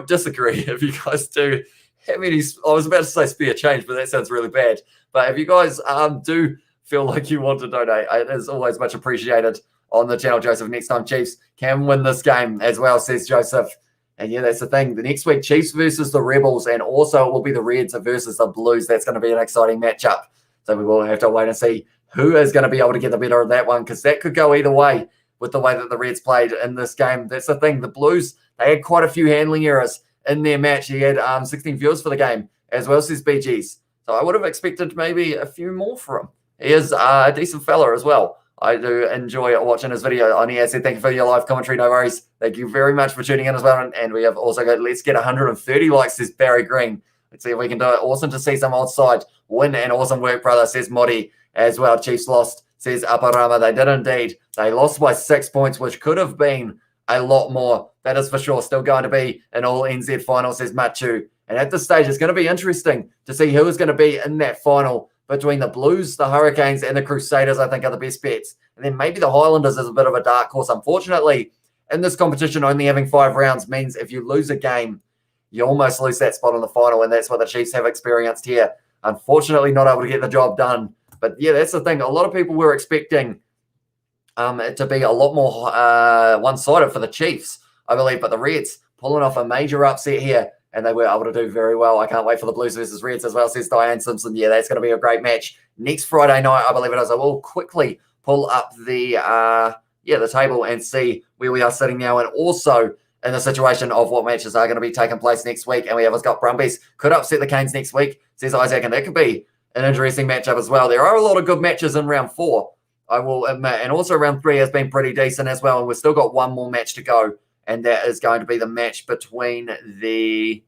disagree if you guys do have any. I was about to say spare change, but that sounds really bad. But if you guys do feel like you want to donate, it is always much appreciated on the channel, Joseph. Next time Chiefs can win this game as well, says Joseph. And yeah, that's the thing. The next week, Chiefs versus the Rebels, and also it will be the Reds versus the Blues. That's going to be an exciting matchup. So we will have to wait and see who is going to be able to get the better of that one, because that could go either way with the way that the Reds played in this game. That's the thing. The Blues, they had quite a few handling errors in their match. He had 16 viewers for the game, as well, says BGs. So I would have expected maybe a few more for him. He is a decent fella as well. I do enjoy watching his video on here. Said thank you for your live commentary. No worries. Thank you very much for tuning in as well. And we have also got, let's get 130 likes, says Barry Green. Let's see if we can do it. Awesome to see some odd side win, and awesome work, brother, says Modi as well. Chiefs lost, says Aparama. They did indeed. They lost by 6 points, which could have been a lot more. That is for sure. Still going to be an all NZ final, says Machu. And at this stage, it's going to be interesting to see who is going to be in that final between the Blues, the Hurricanes, and the Crusaders. I think are the best bets. And then maybe the Highlanders is a bit of a dark horse. Unfortunately, in this competition, only having 5 rounds means if you lose a game, you almost lose that spot on the final, and that's what the Chiefs have experienced here. Unfortunately, not able to get the job done. But yeah, that's the thing. A lot of people were expecting it to be a lot more one-sided for the Chiefs, I believe. But the Reds pulling off a major upset here, and they were able to do very well. I can't wait for the Blues versus Reds as well, says Diane Simpson. Yeah, that's going to be a great match. Next Friday night, I believe it is. I will quickly pull up the table and see where we are sitting now, and also in the situation of what matches are going to be taking place next week. And we have got Brumbies could upset the Canes next week, says Isaac, and that could be an interesting matchup as well. There are a lot of good matches in round 4, I will admit, and also round 3 has been pretty decent as well. And we've still got one more match to go, and that is going to be the match between the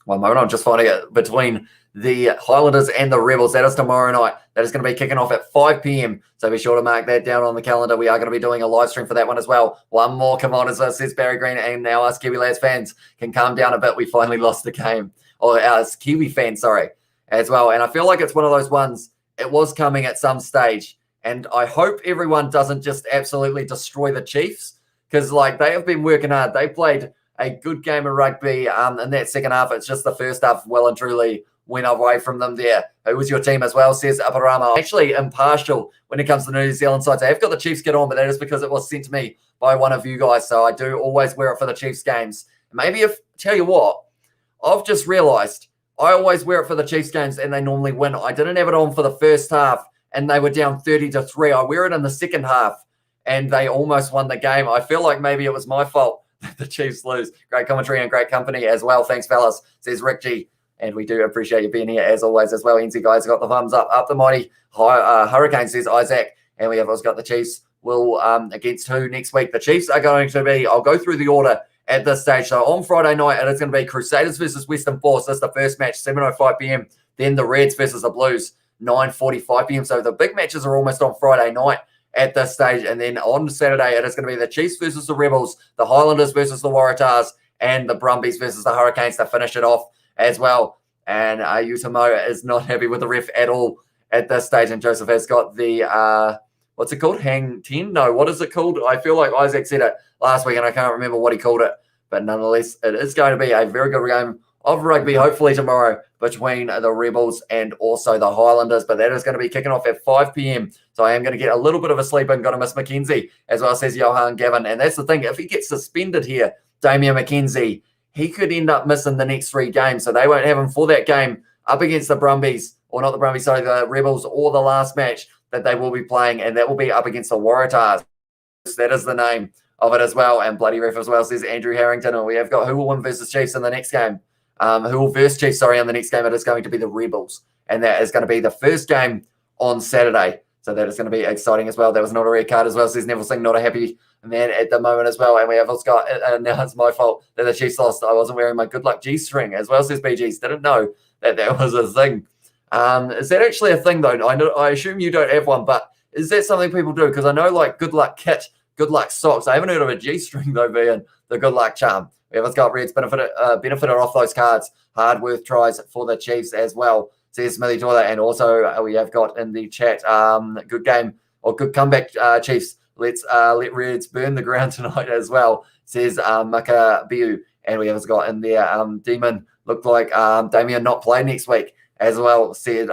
between the Highlanders and the Rebels. That is tomorrow night. That is going to be kicking off at 5 p.m. So be sure to mark that down on the calendar. We are going to be doing a live stream for that one as well. One more, come on, as says Barry Green, and now us Kiwi Lads fans can calm down a bit. We finally lost the game, or us Kiwi fans, sorry, as well. And I feel like it's one of those ones, it was coming at some stage. And I hope everyone doesn't just absolutely destroy the Chiefs, because like they have been working hard. They played a good game of rugby in that second half. It's just the first half well and truly went away from them there. Who was your team as well, says Aparama. Actually impartial when it comes to the New Zealand sides. I have got the Chiefs get on, but that is because it was sent to me by one of you guys. So I do always wear it for the Chiefs games. Maybe tell you what, I've just realized I always wear it for the Chiefs games and they normally win. I didn't have it on for the first half and they were down 30-3. I wear it in the second half and they almost won the game. I feel like maybe it was my fault that the Chiefs lose. Great commentary and great company as well. Thanks, fellas, says Rick G. And we do appreciate you being here as always as well. NC guys got the thumbs up. Up the mighty Hurricane, says Isaac. And we have also got the Chiefs will against who next week? The Chiefs are going to be, I'll go through the order at this stage. So on Friday night, it is going to be Crusaders versus Western Force. That's the first match, 7:05 p.m. Then the Reds versus the Blues, 9:45 p.m. So the big matches are almost on Friday night at this stage. And then on Saturday, it is going to be the Chiefs versus the Rebels, the Highlanders versus the Waratahs, and the Brumbies versus the Hurricanes to finish it off as well. And Utamo is not happy with the ref at all at this stage. And Joseph has got the, what's it called? Hang 10? No, what is it called? I feel like Isaac said it last week and I can't remember what he called it. But nonetheless, it is going to be a very good game of rugby, hopefully tomorrow, between the Rebels and also the Highlanders. But that is going to be kicking off at 5 p.m. So I am going to get a little bit of a sleep in. Got to miss Mackenzie, as well, says Johan Gavin. And that's the thing. If he gets suspended here, Damian Mackenzie, he could end up missing the next 3 games. So they won't have him for that game up against the Brumbies, or not the Brumbies, sorry, the Rebels, or the last match that they will be playing. And that will be up against the Waratahs. That is the name of it as well. And bloody ref as well, says Andrew Harrington. And we have got who will win versus Chiefs in the next game. Who will versus Chiefs, sorry, in the next game. It is going to be the Rebels. And that is going to be the first game on Saturday. So that is going to be exciting as well. That was not a red card as well, says Neville Singh, not a happy man at the moment as well. And we have also got, now it's my fault that the Chiefs lost. I wasn't wearing my good luck G-string as well, says BGs. Didn't know that that was a thing. Is that actually a thing though? I assume you don't have one, but is that something people do? Because I know like good luck kit, good luck socks. I haven't heard of a G-string though being the good luck charm. We have got Reds benefited off those cards. Hardworth tries for the Chiefs as well, says Smithy Toiler. And also we have got in the chat, good game or good comeback, Chiefs. Let's let Reds burn the ground tonight as well, says Maka Biu. And we have got in there, Demon looked like Damien not play next week as well, said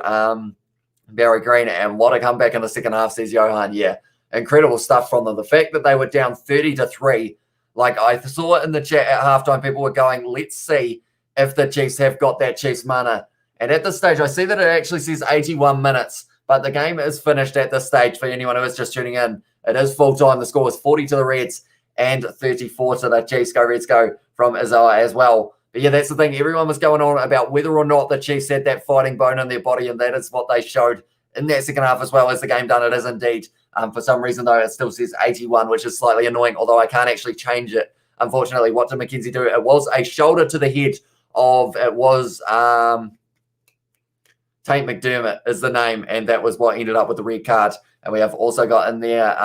Barry Green. And what a comeback in the second half, says Johan. Yeah, incredible stuff from them. The fact that they were down 30-3, like I saw in the chat at halftime, people were going, let's see if the Chiefs have got that Chiefs mana. And at this stage, I see that it actually says 81 minutes, but the game is finished at this stage for anyone who is just tuning in. It is full time. The score is 40 to the Reds and 34 to the Chiefs. Go Reds go from Izawa as well. But yeah, that's the thing. Everyone was going on about whether or not the Chiefs had that fighting bone in their body, and that is what they showed in that second half as well as the game done. It is indeed. For some reason, though, it still says 81, which is slightly annoying, although I can't actually change it. Unfortunately, what did Mackenzie do? It was a shoulder to the head of, it was Tate McDermott is the name, and that was what ended up with the red card. And we have also got in there,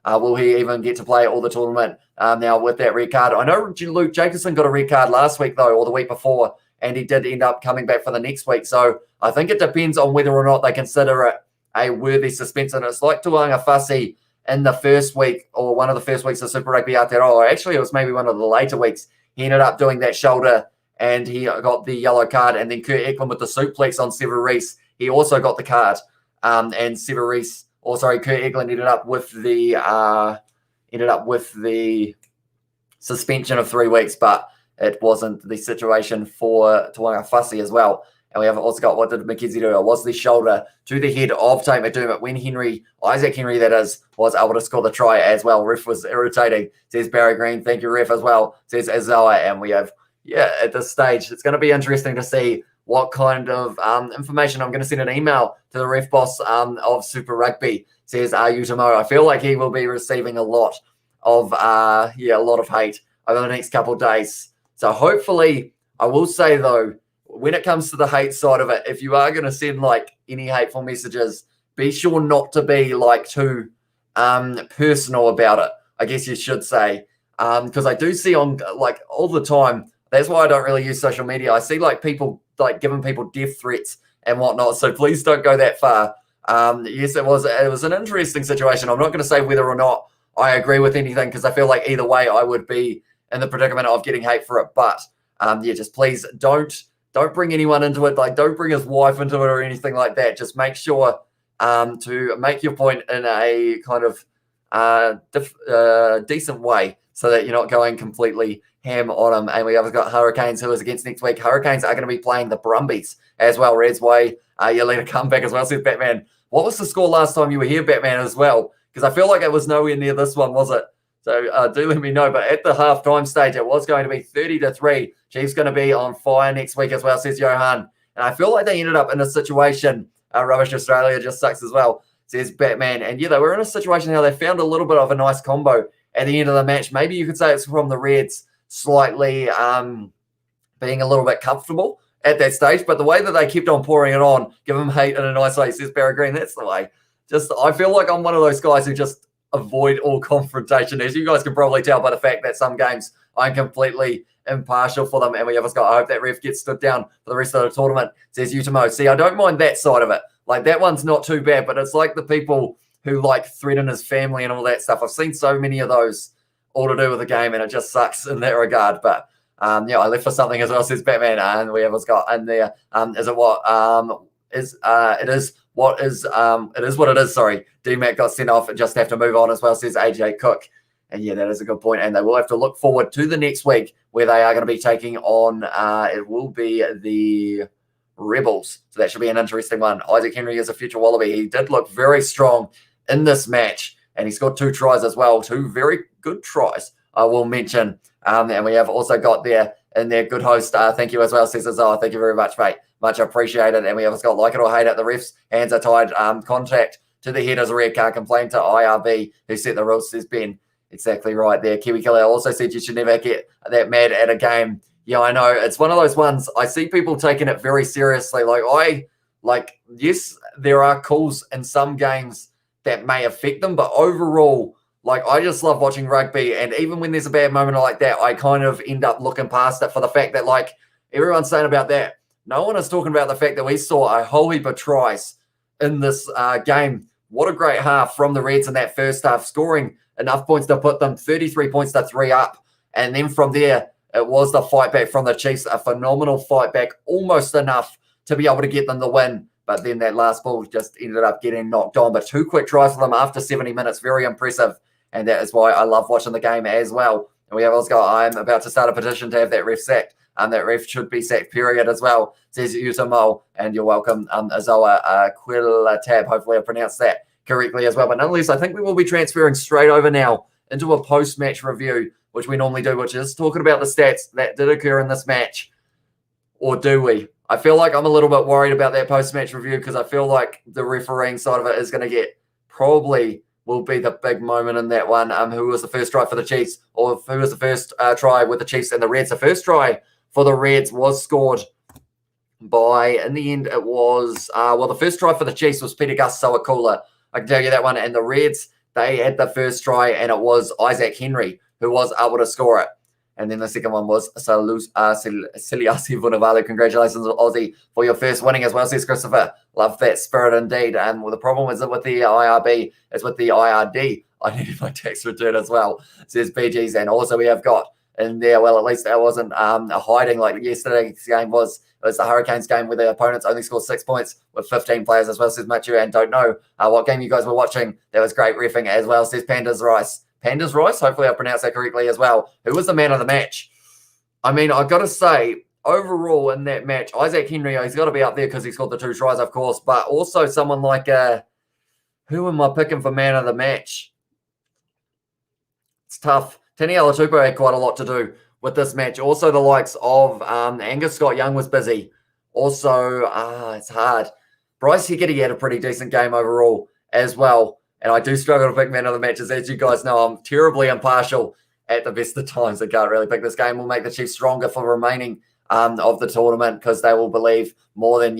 will he even get to play all the tournament now with that red card? I know Luke Jacobson got a red card last week, though, or the week before, and he did end up coming back for the next week. So I think it depends on whether or not they consider it a worthy suspension. It's like Tuanga Fasi in the first week, or one of the first weeks of Super Rugby Aotearoa. Actually, it was maybe one of the later weeks. He ended up doing that shoulder, and he got the yellow card. And then Kurt Eklund with the suplex on Sever Reese, he also got the card. And Sever Reese, Kurt Eklund ended up with the suspension of 3 weeks, but it wasn't the situation for Tuanga Fasi as well. And we have also got, what did Mackenzie do? It was the shoulder to the head of Tate McDermott when Isaac Henry, that is, was able to score the try as well. Ref was irritating, says Barry Green. Thank you, Ref, as well, says Azawa. And we have, at this stage, it's going to be interesting to see what kind of information. I'm going to send an email to the ref boss of Super Rugby, says Utamo. I feel like he will be receiving a lot of hate over the next couple of days. So hopefully, I will say, though, when it comes to the hate side of it, if you are going to send like any hateful messages, be sure not to be like too personal about it, I guess you should say. Because I do see on like all the time, that's why I don't really use social media. I see like people like giving people death threats and whatnot. So please don't go that far. Yes, it was an interesting situation. I'm not going to say whether or not I agree with anything, because I feel like either way I would be in the predicament of getting hate for it. But just please don't bring anyone into it. Like, don't bring his wife into it or anything like that. Just make sure to make your point in a kind of decent way, so that you're not going completely ham on him. And we have got Hurricanes, who is against next week. Hurricanes are going to be playing the Brumbies as well. Reds way, you lead a comeback as well, says Batman. What was the score last time you were here, Batman, as well? Because I feel like it was nowhere near this one, was it? So do let me know. But at the halftime stage, it was going to be 30-3. Chiefs going to be on fire next week as well, says Johan. And I feel like they ended up in a situation. Rubbish Australia just sucks as well, says Batman. And yeah, they were in a situation how they found a little bit of a nice combo at the end of the match. Maybe you could say it's from the Reds slightly being a little bit comfortable at that stage. But the way that they kept on pouring it on, give them hate in a nice way, says Barry Green. That's the way. I feel like I'm one of those guys who just avoid all confrontation, as you guys can probably tell by the fact that some games I'm completely impartial for them. And we have got, I hope that ref gets stood down for the rest of the tournament, says Utamo. See, I don't mind that side of it. Like, that one's not too bad, but it's like the people who like threaten his family and all that stuff. I've seen so many of those all to do with the game, and it just sucks in that regard. But yeah, I left for something as well, says Batman. And we have got in there, is it what it is what it is. Sorry, D-Mac got sent off and just have to move on as well, says AJ Cook. And yeah, that is a good point. And they will have to look forward to the next week where they are going to be taking on, it will be the Rebels. So that should be an interesting one. Isaac Henry is a future Wallaby. He did look very strong in this match, and he scored 2 tries as well. 2 very good tries, I will mention. And we have also got there in there, good host. Thank you as well, says Azar. Thank you very much, mate. Much appreciated. And we have got, like it or hate it, the refs' hands are tied. Contact to the head as a red card. Complain to IRB, who set the rules, says Ben. Exactly right there. Kiwi Killer also said you should never get that mad at a game. Yeah, I know. It's one of those ones. I see people taking it very seriously. Yes, there are calls in some games that may affect them, but overall, I just love watching rugby. And even when there's a bad moment like that, I kind of end up looking past it for the fact that, everyone's saying about that. No one is talking about the fact that we saw a whole heap of tries in this game. What a great half from the Reds in that first half, scoring enough points to put them 33 points to 3 up. And then from there, it was the fight back from the Chiefs, a phenomenal fight back, almost enough to be able to get them the win. But then that last ball just ended up getting knocked on. But 2 quick tries for them after 70 minutes, very impressive. And that is why I love watching the game as well. And we have also got, I'm about to start a petition to have that ref sacked. That ref should be sacked, period, as well, says Utamo. And you're welcome, Azoa Quillatab. Hopefully I pronounced that correctly as well. But nonetheless, I think we will be transferring straight over now into a post-match review, which we normally do, which is talking about the stats that did occur in this match. Or do we? I feel like I'm a little bit worried about that post-match review because I feel like the refereeing side of it is going to get probably will be the big moment in that one. Who was the first try for the Chiefs, or who was the first try with the Chiefs and the Reds? The first try for the Reds was scored by, in the end, it was, the first try for the Chiefs was Peter Gus Sowakula. I can tell you that one. And the Reds, they had the first try, and it was Isaac Henry who was able to score it. And then the second one was Siliasi Vunivalu. Congratulations, Aussie, for your first winning as well, says Christopher. Love that spirit indeed. And the problem is with the IRB, it's with the IRD. I needed my tax return as well, says BGs. And also we have got in there, well, at least that wasn't a hiding like yesterday's game was. It was the Hurricanes game where the opponents only scored 6 points with 15 players as well, says Matthew. And don't know what game you guys were watching. That was great reffing as well, says Pandas Rice. Pandas Rice, hopefully I pronounced that correctly as well. Who was the man of the match? I mean, I've got to say, overall in that match, Isaac Henry, he's got to be up there because he scored the 2 tries, of course, but also someone like, who am I picking for man of the match? It's tough. Tini Alatupo had quite a lot to do with this match. Also, the likes of Angus Scott-Young was busy. Also, it's hard. Bryce Hickety had a pretty decent game overall as well. And I do struggle to pick man of the matches. As you guys know, I'm terribly impartial at the best of times. I can't really pick this game. Will make the Chiefs stronger for remaining of the tournament because they will believe more that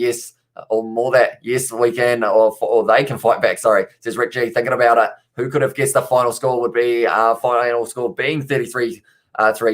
yes, we can, or they can fight back. Sorry, says Rick G. Thinking about it, who could have guessed the final score would be final score being 33-3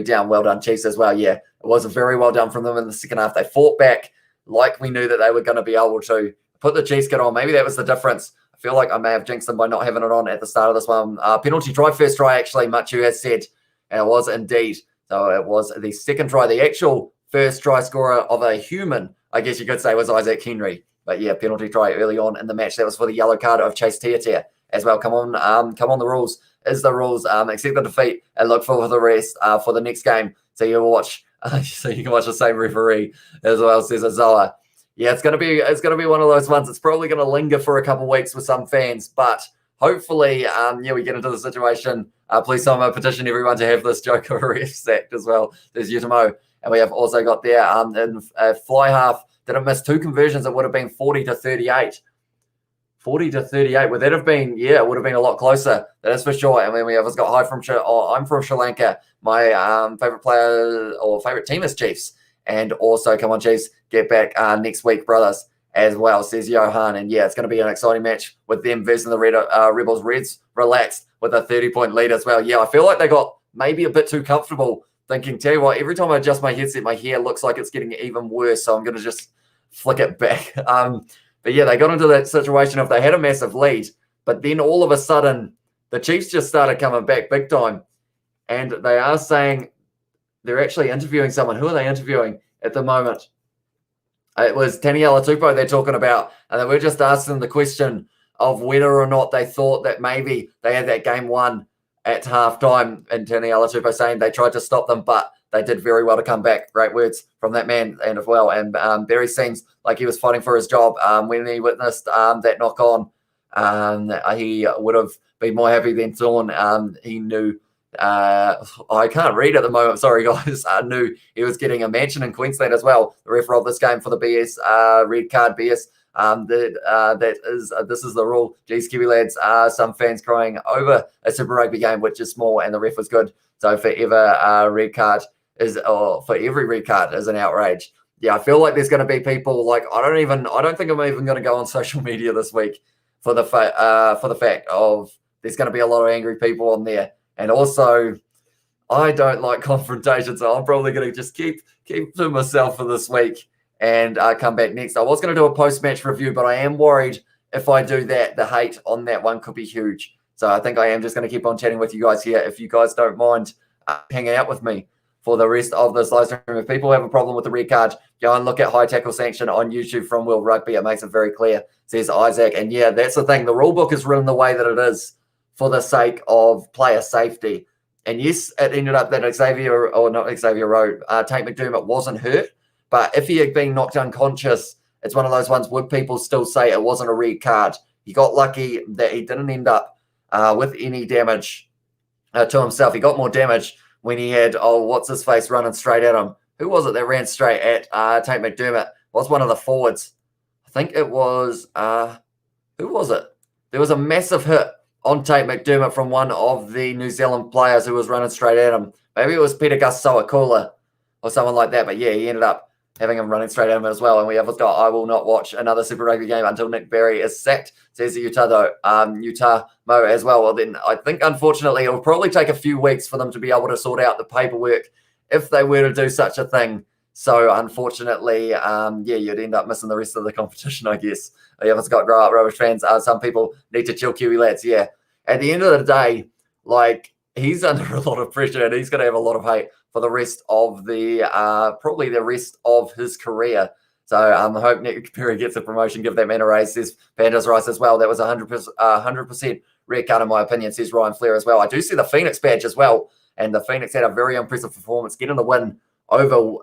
down? Well done, Chiefs, as well. Yeah, it was very well done from them in the second half. They fought back like we knew that they were going to be able to put the Chiefs kit on. Maybe that was the difference. I feel like I may have jinxed them by not having it on at the start of this one. Penalty try, first try, actually, Machu has said, and it was indeed. So it was the second try. The actual first try scorer of a human, I guess you could say, was Isaac Henry. But yeah, penalty try early on in the match. That was for the yellow card of Chase Tiatia as well. Come on, the rules is the rules. Accept the defeat and look for the rest for the next game. So you watch, so you can watch the same referee as well, says Azoa. Yeah, it's gonna be one of those ones. It's probably gonna linger for a couple of weeks with some fans, but hopefully, we get into the situation. Please sign my petition, everyone, to have this joker ref sacked as well. There's Utamo, and we have also got there in fly half. Did it miss 2 conversions? It would have been 40-38. 40-38. Would that have been? Yeah, it would have been a lot closer. That is for sure. And then we have got hi from I'm from Sri Lanka. My favorite player or favorite team is Chiefs. And also, come on, Chiefs, get back next week, brothers, as well, says Johan. And yeah, it's going to be an exciting match with them versus the Rebels. Reds relaxed with a 30-point lead as well. Yeah, I feel like they got maybe a bit too comfortable thinking, tell you what, every time I adjust my headset, my hair looks like it's getting even worse. So I'm going to just flick it back. But yeah, they got into that situation of they had a massive lead, but then all of a sudden the Chiefs just started coming back big time. And they are saying they're actually interviewing someone. Who are they interviewing at the moment? It was Taniela Tupou they're talking about. And they were just asking the question of whether or not they thought that maybe they had that game won at halftime. And Taniela Tupou saying they tried to stop them, but they did very well to come back. Great words from that man and as well. And Barry seems like he was fighting for his job when he witnessed that knock on. He would have been more happy than Thorn. He knew I can't read at the moment. Sorry, guys. I knew he was getting a mansion in Queensland as well. The referee of this game for the BS, red card BS. This is the rule. Geez, Kiwi lads, some fans crying over a Super Rugby game, which is small, and the ref was good. So forever red card is, or for every red card is an outrage. Yeah, I feel like there's going to be people like I don't think I'm even going to go on social media this week for the fact of there's going to be a lot of angry people on there. And also, I don't like confrontation, so I'm probably going to just keep to myself for this week and come back next. I was going to do a post-match review, but I am worried if I do that, the hate on that one could be huge. So I think I am just going to keep on chatting with you guys here. If you guys don't mind hanging out with me for the rest of this live stream. If people have a problem with the red card, go and look at High Tackle Sanction on YouTube from World Rugby. It makes it very clear, says Isaac. And yeah, that's the thing. The rule book is written the way that it is for the sake of player safety. And yes, it ended up that Tate McDermott wasn't hurt. But if he had been knocked unconscious, it's one of those ones, would people still say it wasn't a red card? He got lucky that he didn't end up with any damage to himself. He got more damage when he had, what's-his-face running straight at him. Who was it that ran straight at Tate McDermott? Was one of the forwards. I think it was, who was it? There was a massive hit on Tate McDermott from one of the New Zealand players who was running straight at him. Maybe it was Peter Gus-Sowakula or someone like that. But yeah, he ended up having him running straight at him as well. And we have got, I will not watch another Super Rugby game until Nick Berry is sacked, says the Utah Mo as well. Well, then I think, unfortunately, it will probably take a few weeks for them to be able to sort out the paperwork if they were to do such a thing. So, unfortunately, you'd end up missing the rest of the competition, I guess. You have got grow up rubbish fans. Some people need to chill, Kiwi lads. Yeah. At the end of the day, like, he's under a lot of pressure and he's going to have a lot of hate for the rest of probably the rest of his career. So I hope Nick Perry gets a promotion, give that man a raise, says Pandas Rice as well. That was 100% red card in my opinion, says Ryan Flair as well. I do see the Phoenix badge as well. And the Phoenix had a very impressive performance, getting the win over,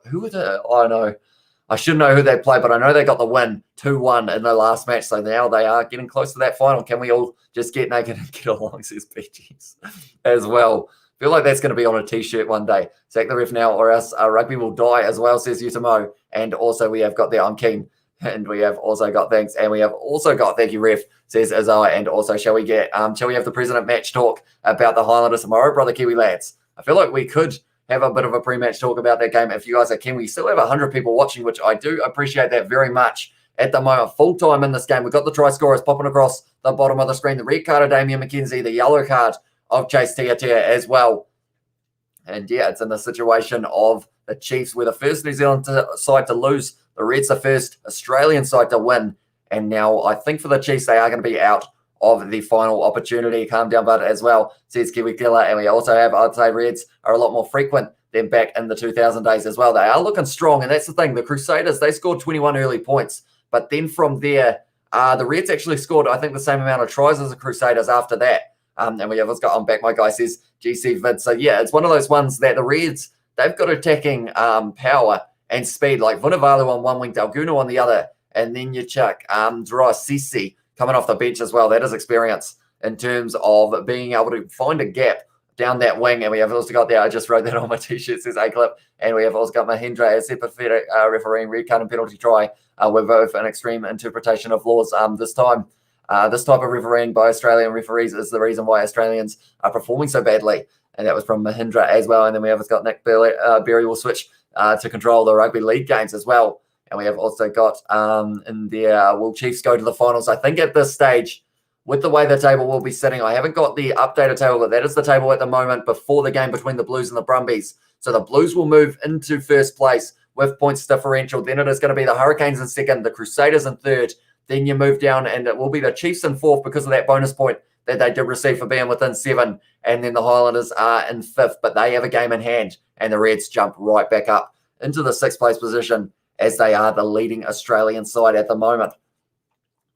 I should know who they played, but I know they got the win 2-1 in the last match. So now they are getting close to that final. Can we all just get naked and get along, says PGs as well. Feel like that's going to be on a T-shirt one day. Sack the ref now or else rugby will die as well, says Utamo. And also we have got there, I'm keen. And we have also got thanks. And we have also got thank you, ref, says Azai. And also shall we have the president match talk about the Highlanders tomorrow, brother Kiwi lads? I feel like we could have a bit of a pre-match talk about that game if you guys are keen. We still have 100 people watching, which I do appreciate that very much at the moment. Full time in this game. We've got the try scorers popping across the bottom of the screen. The red card of Damian McKenzie, the yellow card of Chase Tiatia as well. And yeah, it's in the situation of the Chiefs. We're the first New Zealand side to lose. The Reds the first Australian side to win. And now I think for the Chiefs, they are going to be out of the final opportunity. Calm down, bud, as well, says Kiwi Killer. And we also have, I'd say, Reds are a lot more frequent than back in the 2000 days as well. They are looking strong, and that's the thing. The Crusaders, they scored 21 early points. But then from there, the Reds actually scored, I think, the same amount of tries as the Crusaders after that. And we have got on back, my guy says GC Vid. So yeah, it's one of those ones that the Reds, they've got attacking power and speed, like Vunivalu on one wing, Dalguna on the other, and then you chuck Dry Sisi coming off the bench as well. That is experience in terms of being able to find a gap down that wing. And we have also got there, I just wrote that on my t-shirt, says A-Clip. And we have also got Mahindra as sympathetic refereeing red card and penalty try. We're both an extreme interpretation of laws this time. This type of refereeing by Australian referees is the reason why Australians are performing so badly. And that was from Mahindra as well. And then we have got Nick Berry will switch to control the rugby league games as well. And we have also got in there, will Chiefs go to the finals? I think at this stage, with the way the table will be sitting, I haven't got the updated table, but that is the table at the moment before the game between the Blues and the Brumbies. So the Blues will move into first place with points differential. Then it is going to be the Hurricanes in second, the Crusaders in third. Then you move down and it will be the Chiefs in fourth because of that bonus point that they did receive for being within 7. And then the Highlanders are in fifth, but they have a game in hand. And the Reds jump right back up into the sixth place position as they are the leading Australian side at the moment.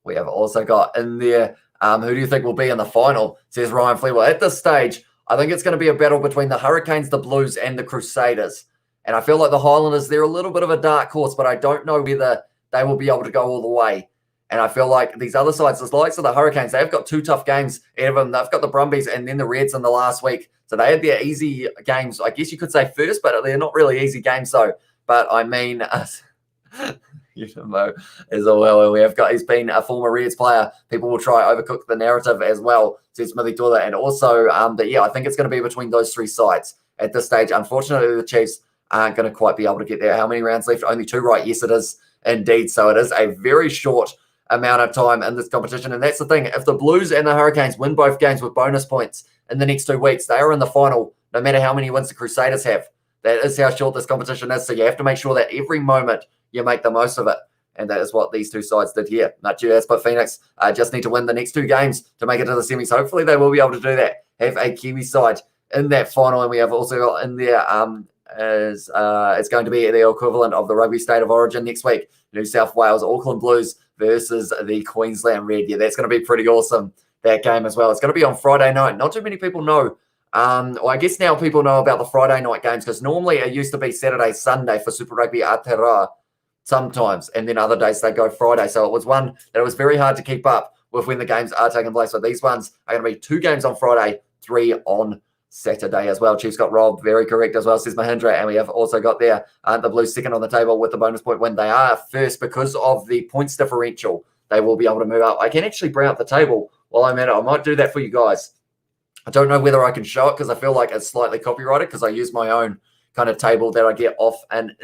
We have also got in there, who do you think will be in the final? Says Ryan Fleetwood. At this stage, I think it's going to be a battle between the Hurricanes, the Blues, and the Crusaders. And I feel like the Highlanders, they're a little bit of a dark horse, but I don't know whether they will be able to go all the way. And I feel like these other sides, the likes of the Hurricanes, they've got 2 tough games ahead of them. They've got the Brumbies and then the Reds in the last week. So they had their easy games, I guess you could say first, but they're not really easy games though. But I mean, you know, as well, we have got, he's been a former Reds player. People will try overcook the narrative as well, says Smithy Dwyer. And also, but yeah, I think it's going to be between those 3 sides at this stage. Unfortunately, the Chiefs aren't going to quite be able to get there. How many rounds left? Only 2, right? Yes, it is indeed. So it is a very short amount of time in this competition. And that's the thing. If the Blues and the Hurricanes win both games with bonus points in the next 2 weeks, they are in the final, no matter how many wins the Crusaders have. That is how short this competition is. So you have to make sure that every moment you make the most of it. And that is what these 2 sides did here. That's but Phoenix just need to win the next 2 games to make it to the semis. Hopefully they will be able to do that. Have a Kiwi side in that final. And we have also got in there it's going to be the equivalent of the Rugby State of Origin next week. New South Wales, Auckland Blues versus the Queensland Red. Yeah, that's going to be pretty awesome, that game as well. It's going to be on Friday night. Not too many people know. Well, I guess now people know about the Friday night games because normally it used to be Saturday, Sunday for Super Rugby Aotearoa sometimes, and then other days they go Friday. So it was one that it was very hard to keep up with when the games are taking place. So these ones are going to be 2 games on Friday, 3 on Saturday as well. Chiefs got Rob, very correct as well, says Mahindra. And we have also got there the Blues second on the table with the bonus point win. They are first because of the points differential. They will be able to move up. I can actually bring up the table while I'm at it. I might do that for you guys. I don't know whether I can show it because I feel like it's slightly copyrighted because I use my own kind of table that I get off an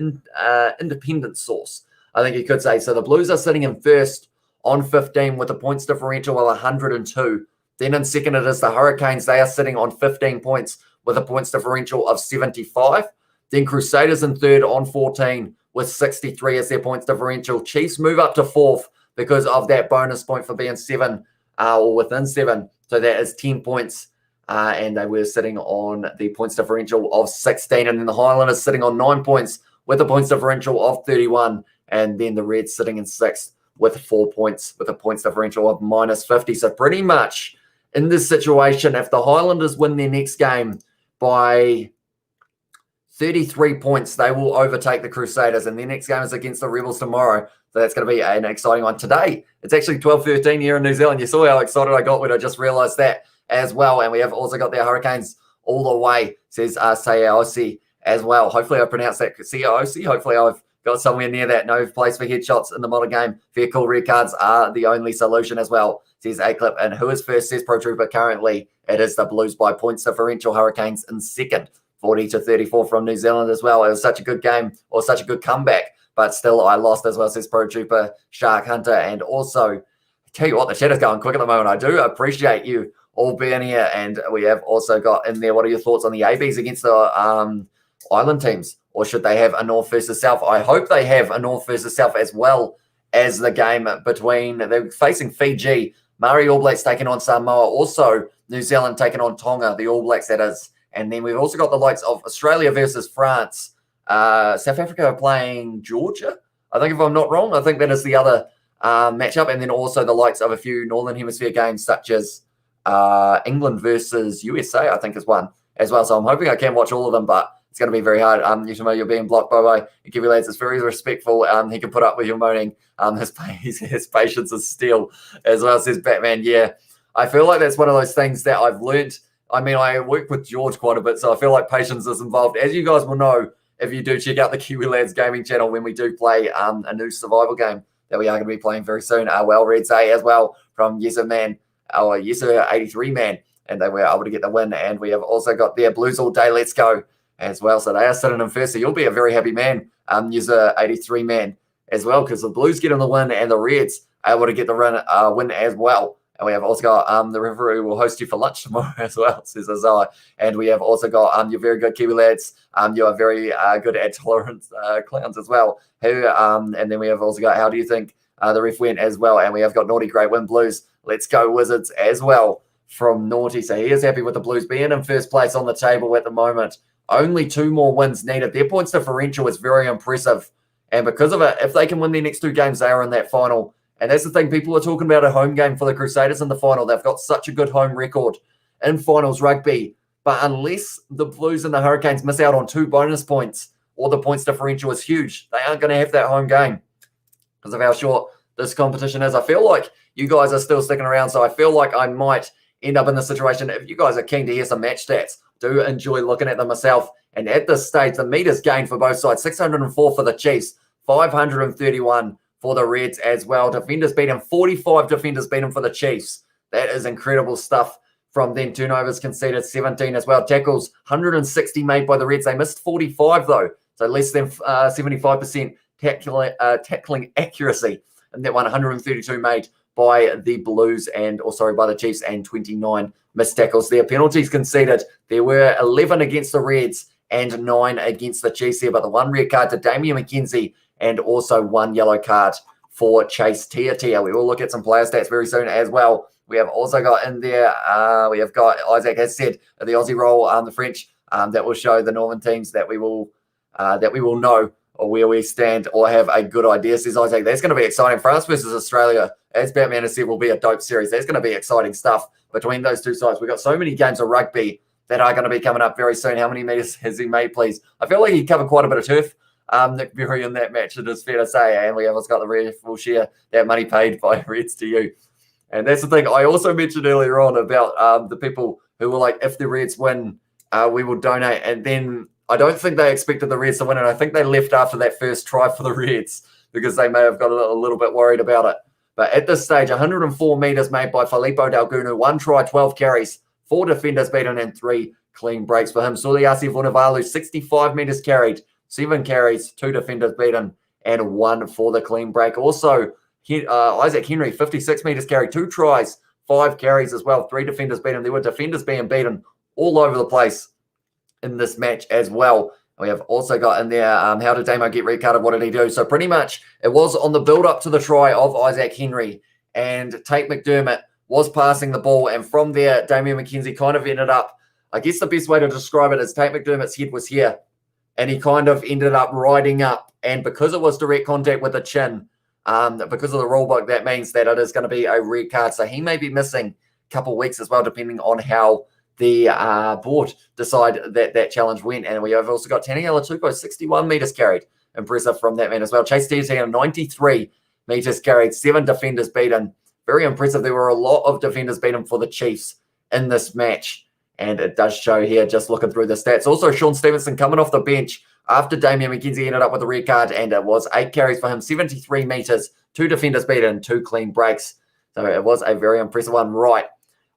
independent source, I think you could say. So the Blues are sitting in first on 15 with a points differential of 102. Then in second, it is the Hurricanes. They are sitting on 15 points with a points differential of 75. Then Crusaders in third on 14 with 63 as their points differential. Chiefs move up to fourth because of that bonus point for being 7 or within 7. So that is 10 points. And they were sitting on the points differential of 16. And then the Highlanders sitting on 9 points with a points differential of 31. And then the Reds sitting in 6th with 4 points with a points differential of minus 50. So pretty much in this situation, if the Highlanders win their next game by 33 points, they will overtake the Crusaders. And their next game is against the Rebels tomorrow. So that's going to be an exciting one. Today, it's actually 12:13 here in New Zealand. You saw how excited I got when I just realized that as well. And we have also got the Hurricanes all the way, says Sayaosi as well. Hopefully I pronounced that Sayaosi. Hopefully I've got somewhere near that. No place for headshots in the modern game. Fair call, red cards are the only solution as well, says A-Clip. And who is first, says Pro Trooper. Currently, it is the Blues by points differential. Hurricanes in second, 40-34 from New Zealand as well. It was such a good game, or such a good comeback, but still I lost as well, says Pro Trooper Shark Hunter. And also, tell you what, the chat is going quick at the moment. I do appreciate you all being here. And we have also got in there, what are your thoughts on the ABs against the island teams? Or should they have a North versus South? I hope they have a North versus South as well as the game between, they're facing Fiji, Māori All Blacks taking on Samoa, also New Zealand taking on Tonga, the All Blacks that is. And then we've also got the likes of Australia versus France. South Africa are playing Georgia, I think, if I'm not wrong. I think that is the other matchup. And then also the likes of a few Northern Hemisphere games such as England versus USA, I think is one as well. So I'm hoping I can watch all of them, but it's going to be very hard. You're being blocked by Kiwi lads. It's very respectful. He can put up with your moaning. His patience is steel as well, says Batman. Yeah, I feel like that's one of those things that I've learned. I mean, I work with George quite a bit, so I feel like patience is involved. As you guys will know, if you do check out the Kiwi Lads gaming channel when we do play a new survival game that we are going to be playing very soon. Well, Red Say as well from Yes Man, our Yes 83 Man, and they were able to get the win. And we have also got their Blues all day. Let's go as well. So they are sitting in first. So you'll be a very happy man, User 83 Man as well, because the Blues get on the win and the Reds are able to get the win as well. And we have also got the rivalry will host you for lunch tomorrow as well, says Azai. And we have also got you're very good Kiwi lads. You are very good at tolerance clowns as well. And then we have also got how do you think the ref went as well? And we have got Naughty Great Win Blues. Let's go Wizards as well from Naughty. So he is happy with the Blues being in first place on the table at the moment. Only 2 more wins needed. Their points differential is very impressive. And because of it, if they can win their next 2 games, they are in that final. And that's the thing. People are talking about a home game for the Crusaders in the final. They've got such a good home record in finals rugby. But unless the Blues and the Hurricanes miss out on 2 bonus points or the points differential is huge, they aren't going to have that home game because of how short this competition is. I feel like you guys are still sticking around, so I feel like I might end up in the situation. If you guys are keen to hear some match stats, do enjoy looking at them myself. And at this stage, the meters gained for both sides, 604 for the Chiefs, 531 for the Reds as well. Defenders beaten, 45 defenders beaten for the Chiefs. That is incredible stuff from them. Turnovers conceded, 17 as well. Tackles, 160 made by the Reds. They missed 45 though, so less than 75% tackling accuracy. And that one, 132 made by the Blues by the Chiefs, and 29 missed tackles there. Penalties conceded, there were 11 against the Reds and 9 against the Chiefs here, but the 1 red card to Damian McKenzie and also 1 yellow card for Chase Tiatia. We will look at some player stats very soon as well. We have also got in there, we have got Isaac has said the Aussie roll, the French, that will show the Northern teams that we will know or where we stand or have a good idea, says Isaac. That's going to be exciting. France versus Australia, as Batman has said, will be a dope series. That's going to be exciting stuff between those 2 sides. We've got so many games of rugby that are going to be coming up very soon. How many meters has he made, please? I feel like he covered quite a bit of turf, Nick Berry, in that match, it is fair to say. And we have also got the Reds will share that money paid by Reds to you. And that's the thing I also mentioned earlier on about the people who were like, if the Reds win, we will donate. And then I don't think they expected the Reds to win, and I think they left after that first try for the Reds because they may have got a little bit worried about it. But at this stage, 104 meters made by Filippo Dalgunu, 1 try, 12 carries, 4 defenders beaten, and 3 clean breaks for him. Suliasi Vunivalu, 65 meters carried, 7 carries, 2 defenders beaten, and 1 for the clean break. Also, Isaac Henry, 56 meters carried, 2 tries, 5 carries as well, 3 defenders beaten. There were defenders being beaten all over the place in this match as well. We have also got in there, how did Damo get red carded? What did he do? So pretty much it was on the build-up to the try of Isaac Henry, and Tate McDermott was passing the ball, and from there, Damian McKenzie kind of ended up, I guess the best way to describe it is Tate McDermott's head was here, and he kind of ended up riding up, and because it was direct contact with the chin, because of the rule book, that means that it is going to be a red card. So he may be missing a couple of weeks as well, depending on how the board decide that challenge went. And we have also got Taniela Tupo, 61 meters carried. Impressive from that man as well. Chase Tiatia, 93 meters carried, 7 defenders beaten. Very impressive. There were a lot of defenders beaten for the Chiefs in this match. And it does show here, just looking through the stats. Also, Sean Stevenson coming off the bench after Damian McKenzie ended up with a red card, and it was 8 carries for him, 73 meters, 2 defenders beaten, 2 clean breaks. So it was a very impressive one. Right.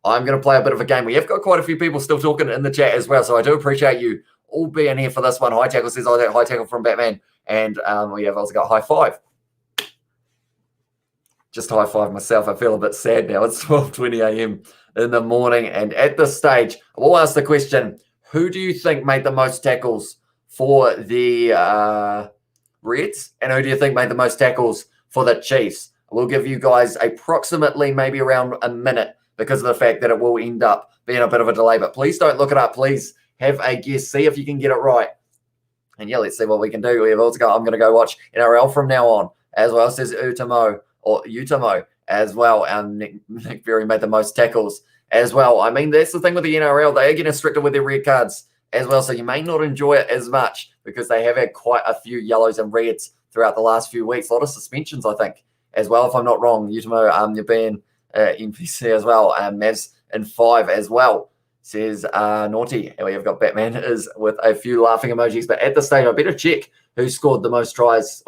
I'm going to play a bit of a game. We have got quite a few people still talking in the chat as well, so I do appreciate you all being here for this one. High Tackle says, high tackle from Batman. And we have also got high five. Just high five myself. I feel a bit sad now. It's 12:20 a.m. in the morning. And at this stage, I will ask the question, who do you think made the most tackles for the Reds? And who do you think made the most tackles for the Chiefs? We'll give you guys approximately maybe around a minute because of the fact that it will end up being a bit of a delay. But please don't look it up. Please have a guess. See if you can get it right. And yeah, let's see what we can do. We have also got, I'm going to go watch NRL from now on as well. It says Utamo as well. And Nick Berry made the most tackles as well. I mean, that's the thing with the NRL. They are getting stricter with their red cards as well. So you may not enjoy it as much because they have had quite a few yellows and reds throughout the last few weeks. A lot of suspensions, I think, as well, if I'm not wrong. Utamo, you're being NPC as well. Mavs in 5 as well, says Naughty. And we have got Batman is with a few laughing emojis. But at the stage, I better check who scored the most tries,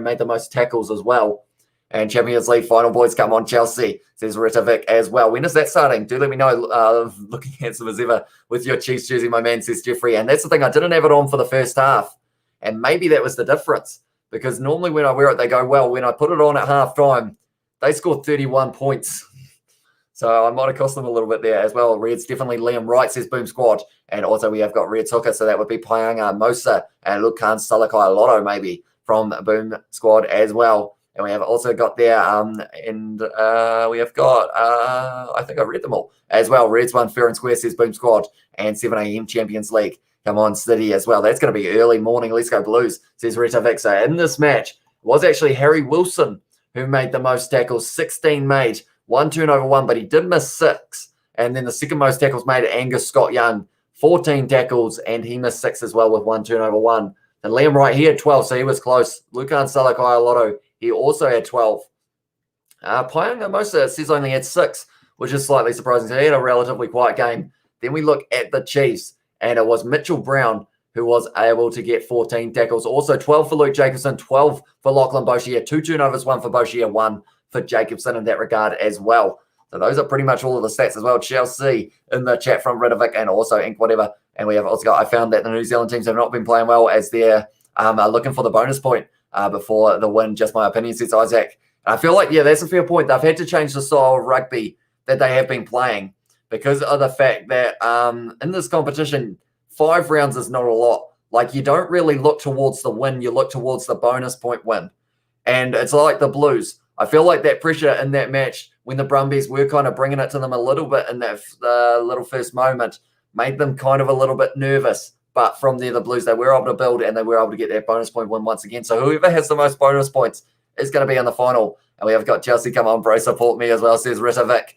made the most tackles as well. And Champions League final, boys, come on, Chelsea, says Ritovic as well. When is that starting? Do let me know. Looking handsome as ever with your Chiefs jersey, my man, says Jeffrey. And that's the thing, I didn't have it on for the first half. And maybe that was the difference. Because normally when I wear it, they go well. When I put it on at halftime, they scored 31 points. So I might have cost them a little bit there as well. Reds definitely Liam Wright, says Boom Squad. And also we have got Reds hooker, so that would be Payanga Mosa and Lukan Salakai Lotto maybe from Boom Squad as well. And we have also got there, we have got, I think I read them all as well. Reds won fair and square, says Boom Squad, and 7 a.m. Champions League. Come on, City as well. That's going to be early morning. Let's go Blues, says Rita Vixa. In this match, it was actually Harry Wilson who made the most tackles, 16 made, 1 turnover 1, but he did miss 6. And then the second most tackles made, Angus Scott Young, 14 tackles, and he missed 6 as well with 1 turnover 1. And Liam Wright, he had 12, so he was close. Lukan Salakai Lotto, he also had 12. Payanga Mosa says only had 6, which is slightly surprising. So he had a relatively quiet game. Then we look at the Chiefs, and it was Mitchell Brown who was able to get 14 tackles. Also 12 for Luke Jacobson, 12 for Lachlan Boshier, 2 turnovers, 1 for Boshier, 1 for Jacobson in that regard as well. So those are pretty much all of the stats as well. Chelsea in the chat from Ridovic and also Ink Whatever. And we have also got, I found that the New Zealand teams have not been playing well as they're looking for the bonus point before the win. Just my opinion, says Isaac. And I feel like, yeah, that's a fair point. They've had to change the style of rugby that they have been playing because of the fact that in this competition, 5 rounds is not a lot. Like, you don't really look towards the win. You look towards the bonus point win. And it's like the Blues. I feel like that pressure in that match when the Brumbies were kind of bringing it to them a little bit in that little first moment made them kind of a little bit nervous. But from there, the Blues, they were able to build and they were able to get that bonus point win once again. So whoever has the most bonus points is going to be in the final. And we have got Chelsea, come on, bro, support me as well, says Rita Vic.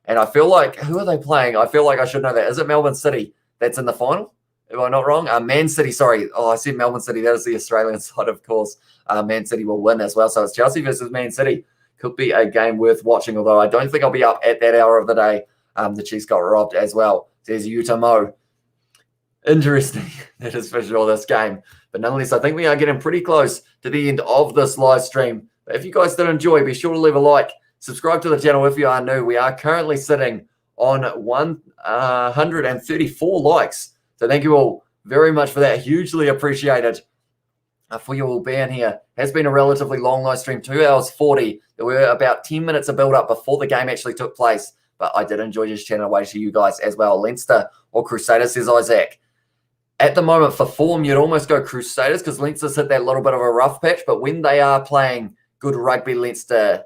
And I feel like, who are they playing? I feel like I should know that. Is it Melbourne City that's in the final? Am I not wrong? Man City, sorry. Oh, I said Melbourne City. That is the Australian side, of course. Man City will win as well. So it's Chelsea versus Man City. Could be a game worth watching, although I don't think I'll be up at that hour of the day. The Chiefs got robbed as well, says Utah Mo. Interesting. That is for sure, this game. But nonetheless, I think we are getting pretty close to the end of this live stream. But if you guys did enjoy, be sure to leave a like. Subscribe to the channel if you are new. We are currently sitting on 134 likes. So thank you all very much for that. Hugely appreciated for you all being here. Has been a relatively long live stream, 2 hours 40. There were about 10 minutes of build up before the game actually took place. But I did enjoy just chatting away to you guys as well. Leinster or Crusaders, says Isaac. At the moment, for form, you'd almost go Crusaders because Leinster's hit that little bit of a rough patch. But when they are playing good rugby, Leinster,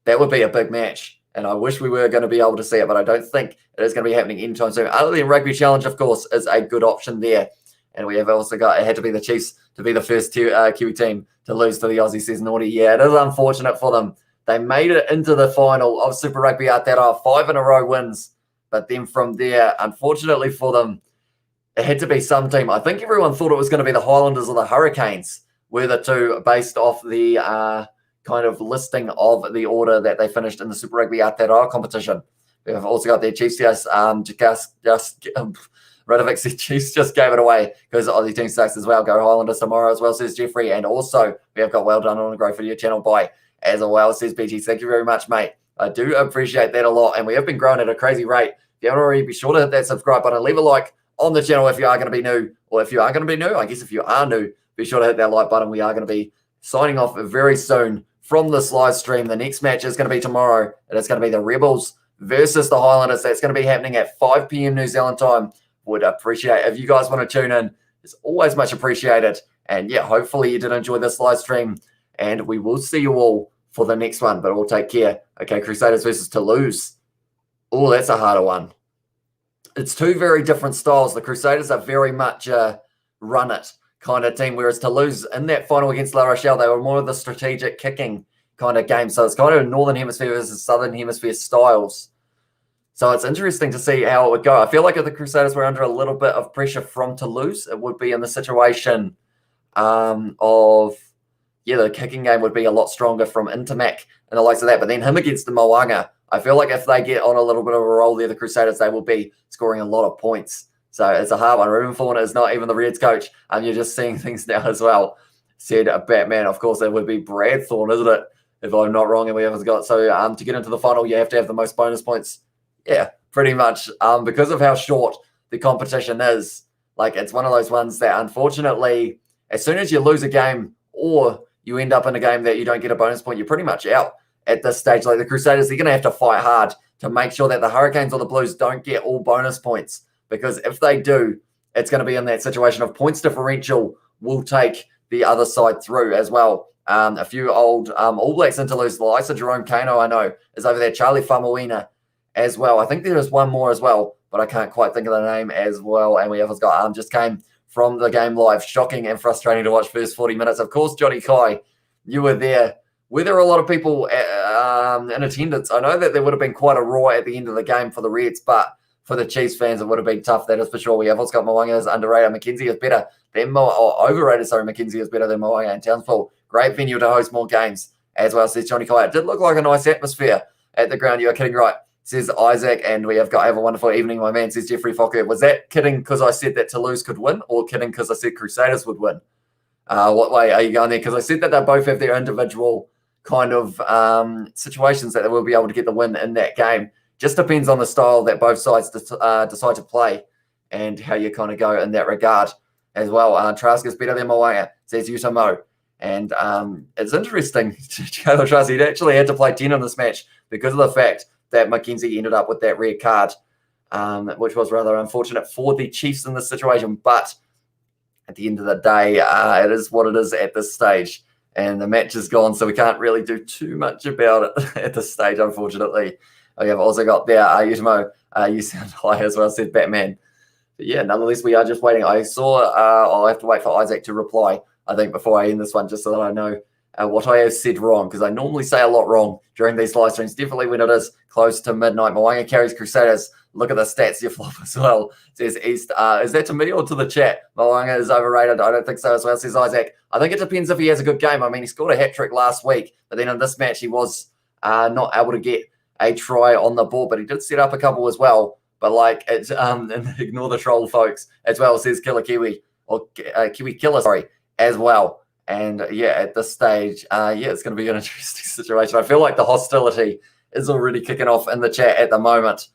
that would be a big match. And I wish we were going to be able to see it, but I don't think it is going to be happening anytime soon. Other than Rugby Challenge, of course, is a good option there. And we have also got, it had to be the Chiefs to be the first Kiwi team to lose to the Aussie, says Naughty. Yeah, it is unfortunate for them. They made it into the final of Super Rugby Aotearoa, 5 in a row wins. But then from there, unfortunately for them, it had to be some team. I think everyone thought it was going to be the Highlanders or the Hurricanes were the two based off the kind of listing of the order that they finished in the Super Rugby Aotearoa competition. We've also got their Chiefs Radovic Chiefs just gave it away because the Aussie team sucks as well. Go Highlanders tomorrow as well, says Jeffrey. And also, we have got well done on a great video channel by as well, says BG. Thank you very much, mate. I do appreciate that a lot. And we have been growing at a crazy rate. If you haven't already, be sure to hit that subscribe button. Leave a like on the channel if you are going to be new. Or if you are going to be new, I guess if you are new, be sure to hit that like button. We are going to be signing off very soon from this live stream. The next match is going to be tomorrow. And it's going to be the Rebels versus the Highlanders. That's going to be happening at 5 p.m. New Zealand time. Would appreciate if you guys want to tune in. It's always much appreciated. And yeah, hopefully you did enjoy this live stream. And we will see you all for the next one. But we'll take care. Okay, Crusaders versus Toulouse. Oh, that's a harder one. It's two very different styles. The Crusaders are very much a run it kind of team, whereas Toulouse in that final against La Rochelle, they were more of the strategic kicking kind of game. So it's kind of Northern Hemisphere versus Southern Hemisphere styles. So it's interesting to see how it would go. I feel like if the Crusaders were under a little bit of pressure from Toulouse, it would be in the situation the kicking game would be a lot stronger from Intermac and the likes of that. But then him against the Moanga, I feel like if they get on a little bit of a roll there, the Crusaders, they will be scoring a lot of points. So it's a hard one. Ruben Fauna is not even the Reds coach. You're just seeing things now as well. Said Batman, of course, it would be Brad Thorne, isn't it? If I'm not wrong, and we haven't got. So to get into the final, you have to have the most bonus points. Yeah, pretty much. Because of how short the competition is, like it's one of those ones that unfortunately, as soon as you lose a game or you end up in a game that you don't get a bonus point, you're pretty much out at this stage. Like the Crusaders, they're going to have to fight hard to make sure that the Hurricanes or the Blues don't get all bonus points. Because if they do, it's going to be in that situation of points differential will take the other side through as well. A few old All Blacks interludes, the likes of Jerome Kano, I know, is over there. Charlie Famuina as well. I think there is one more as well, but I can't quite think of the name as well. And we have got just came from the game live. Shocking and frustrating to watch first 40 minutes. Of course, Johnny Kai, you were there. Were there a lot of people in attendance? I know that there would have been quite a roar at the end of the game for the Reds, but for the Chiefs fans, it would have been tough. That is for sure. We have also got Mo'unga is underrated. Mackenzie is better than overrated. Sorry, Mackenzie is better than Mo'unga and Townsville. Great venue to host more games as well, says Johnny Kai. It did look like a nice atmosphere at the ground. You are kidding, right? Says Isaac, and we have a wonderful evening, my man, says Jeffrey Fokker. Was that kidding because I said that Toulouse could win, or kidding because I said Crusaders would win? What way are you going there? Because I said that they both have their individual kind of situations that they will be able to get the win in that game. Just depends on the style that both sides decide to play and how you kind of go in that regard as well. Trask is better than Mo'unga, says Utamo. And it's interesting, Taylor Trask, he actually had to play 10 in this match because of the fact that Mackenzie ended up with that red card, which was rather unfortunate for the Chiefs in this situation. But at the end of the day, it is what it is at this stage. And the match is gone, so we can't really do too much about it at this stage, unfortunately. We have also got there, Utamo, you sound high as well, said Batman. But yeah, nonetheless, we are just waiting. I saw, I'll have to wait for Isaac to reply, I think, before I end this one, just so that I know what I have said wrong, because I normally say a lot wrong during these live streams, definitely when it is close to midnight. Mo'unga carries Crusaders. Look at the stats, you flop as well, says East. Is that to me or to the chat? Mo'unga is overrated. I don't think so as well, says Isaac. I think it depends if he has a good game. I mean, he scored a hat-trick last week, but then in this match, he was not able to get a try on the board, but he did set up a couple as well. But like, it's and ignore the troll, folks, as well, says Killer Kiwi, or Kiwi Killer, sorry, as well. And yeah, at this stage, it's going to be an interesting situation. I feel like the hostility is already kicking off in the chat at the moment.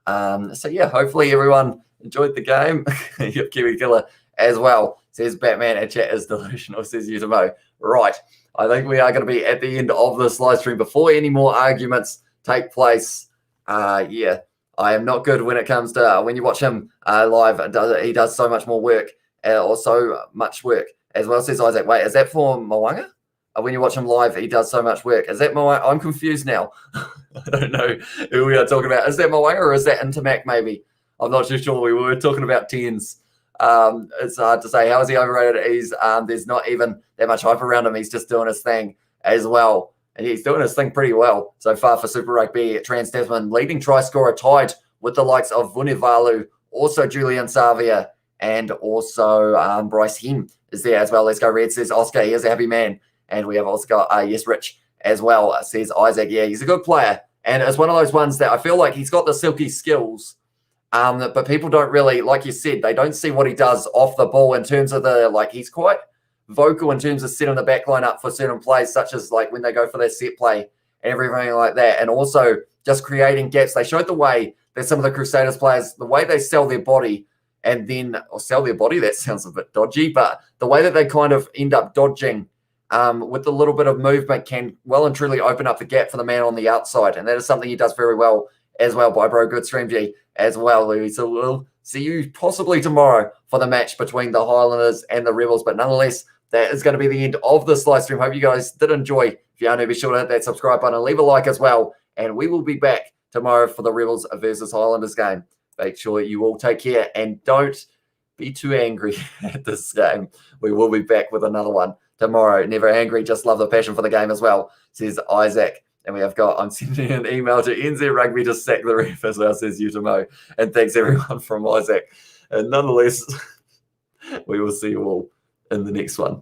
So yeah, hopefully everyone enjoyed the game. Yep, Kiwi Killer as well, says Batman, and chat is delusional, says Utamo. Right, I think we are going to be at the end of this live stream before any more arguments take place. Yeah, I am not good when it comes to when you watch him live. He does so much more work, or so much work as well, says Isaac. Wait, is that for Mo'unga? When you watch him live, he does so much work. Is that Mo'unga? I'm confused now. I don't know who we are talking about. Is that Mo'unga or is that Intermac maybe? I'm not too sure. We were talking about 10s. It's hard to say. How is he overrated? He's there's not even that much hype around him. He's just doing his thing as well. And he's doing his thing pretty well so far for Super Rugby Trans-Tasman. Leading try scorer tied with the likes of Vunivalu, also Julian Savia, and also Bryce Hem is there as well. Let's go Red, says Oscar. He is a happy man. And we have also got, yes, Rich as well, says Isaac. Yeah, he's a good player. And it's one of those ones that I feel like he's got the silky skills, but people don't really, like you said, they don't see what he does off the ball in terms of he's quite vocal in terms of setting the back line up for certain plays, such as like when they go for their set play and everything like that. And also just creating gaps. They showed the way that some of the Crusaders players, the way they sell their body and then, or sell their body, that sounds a bit dodgy, but the way that they kind of end up dodging with a little bit of movement can well and truly open up the gap for the man on the outside. And that is something he does very well as well. By bro, good stream, G, as well, Louis. So we'll see you possibly tomorrow for the match between the Highlanders and the Rebels. But nonetheless, that is going to be the end of this live stream. Hope you guys did enjoy. If you are new, be sure to hit that subscribe button and leave a like as well. And we will be back tomorrow for the Rebels versus Highlanders game. Make sure you all take care and don't be too angry at this game. We will be back with another one tomorrow. Never angry, just love the passion for the game as well, says Isaac. And we have got, I'm sending an email to NZ Rugby to sack the ref as well, says Utamo. And thanks everyone from Isaac. And nonetheless, we will see you all in the next one.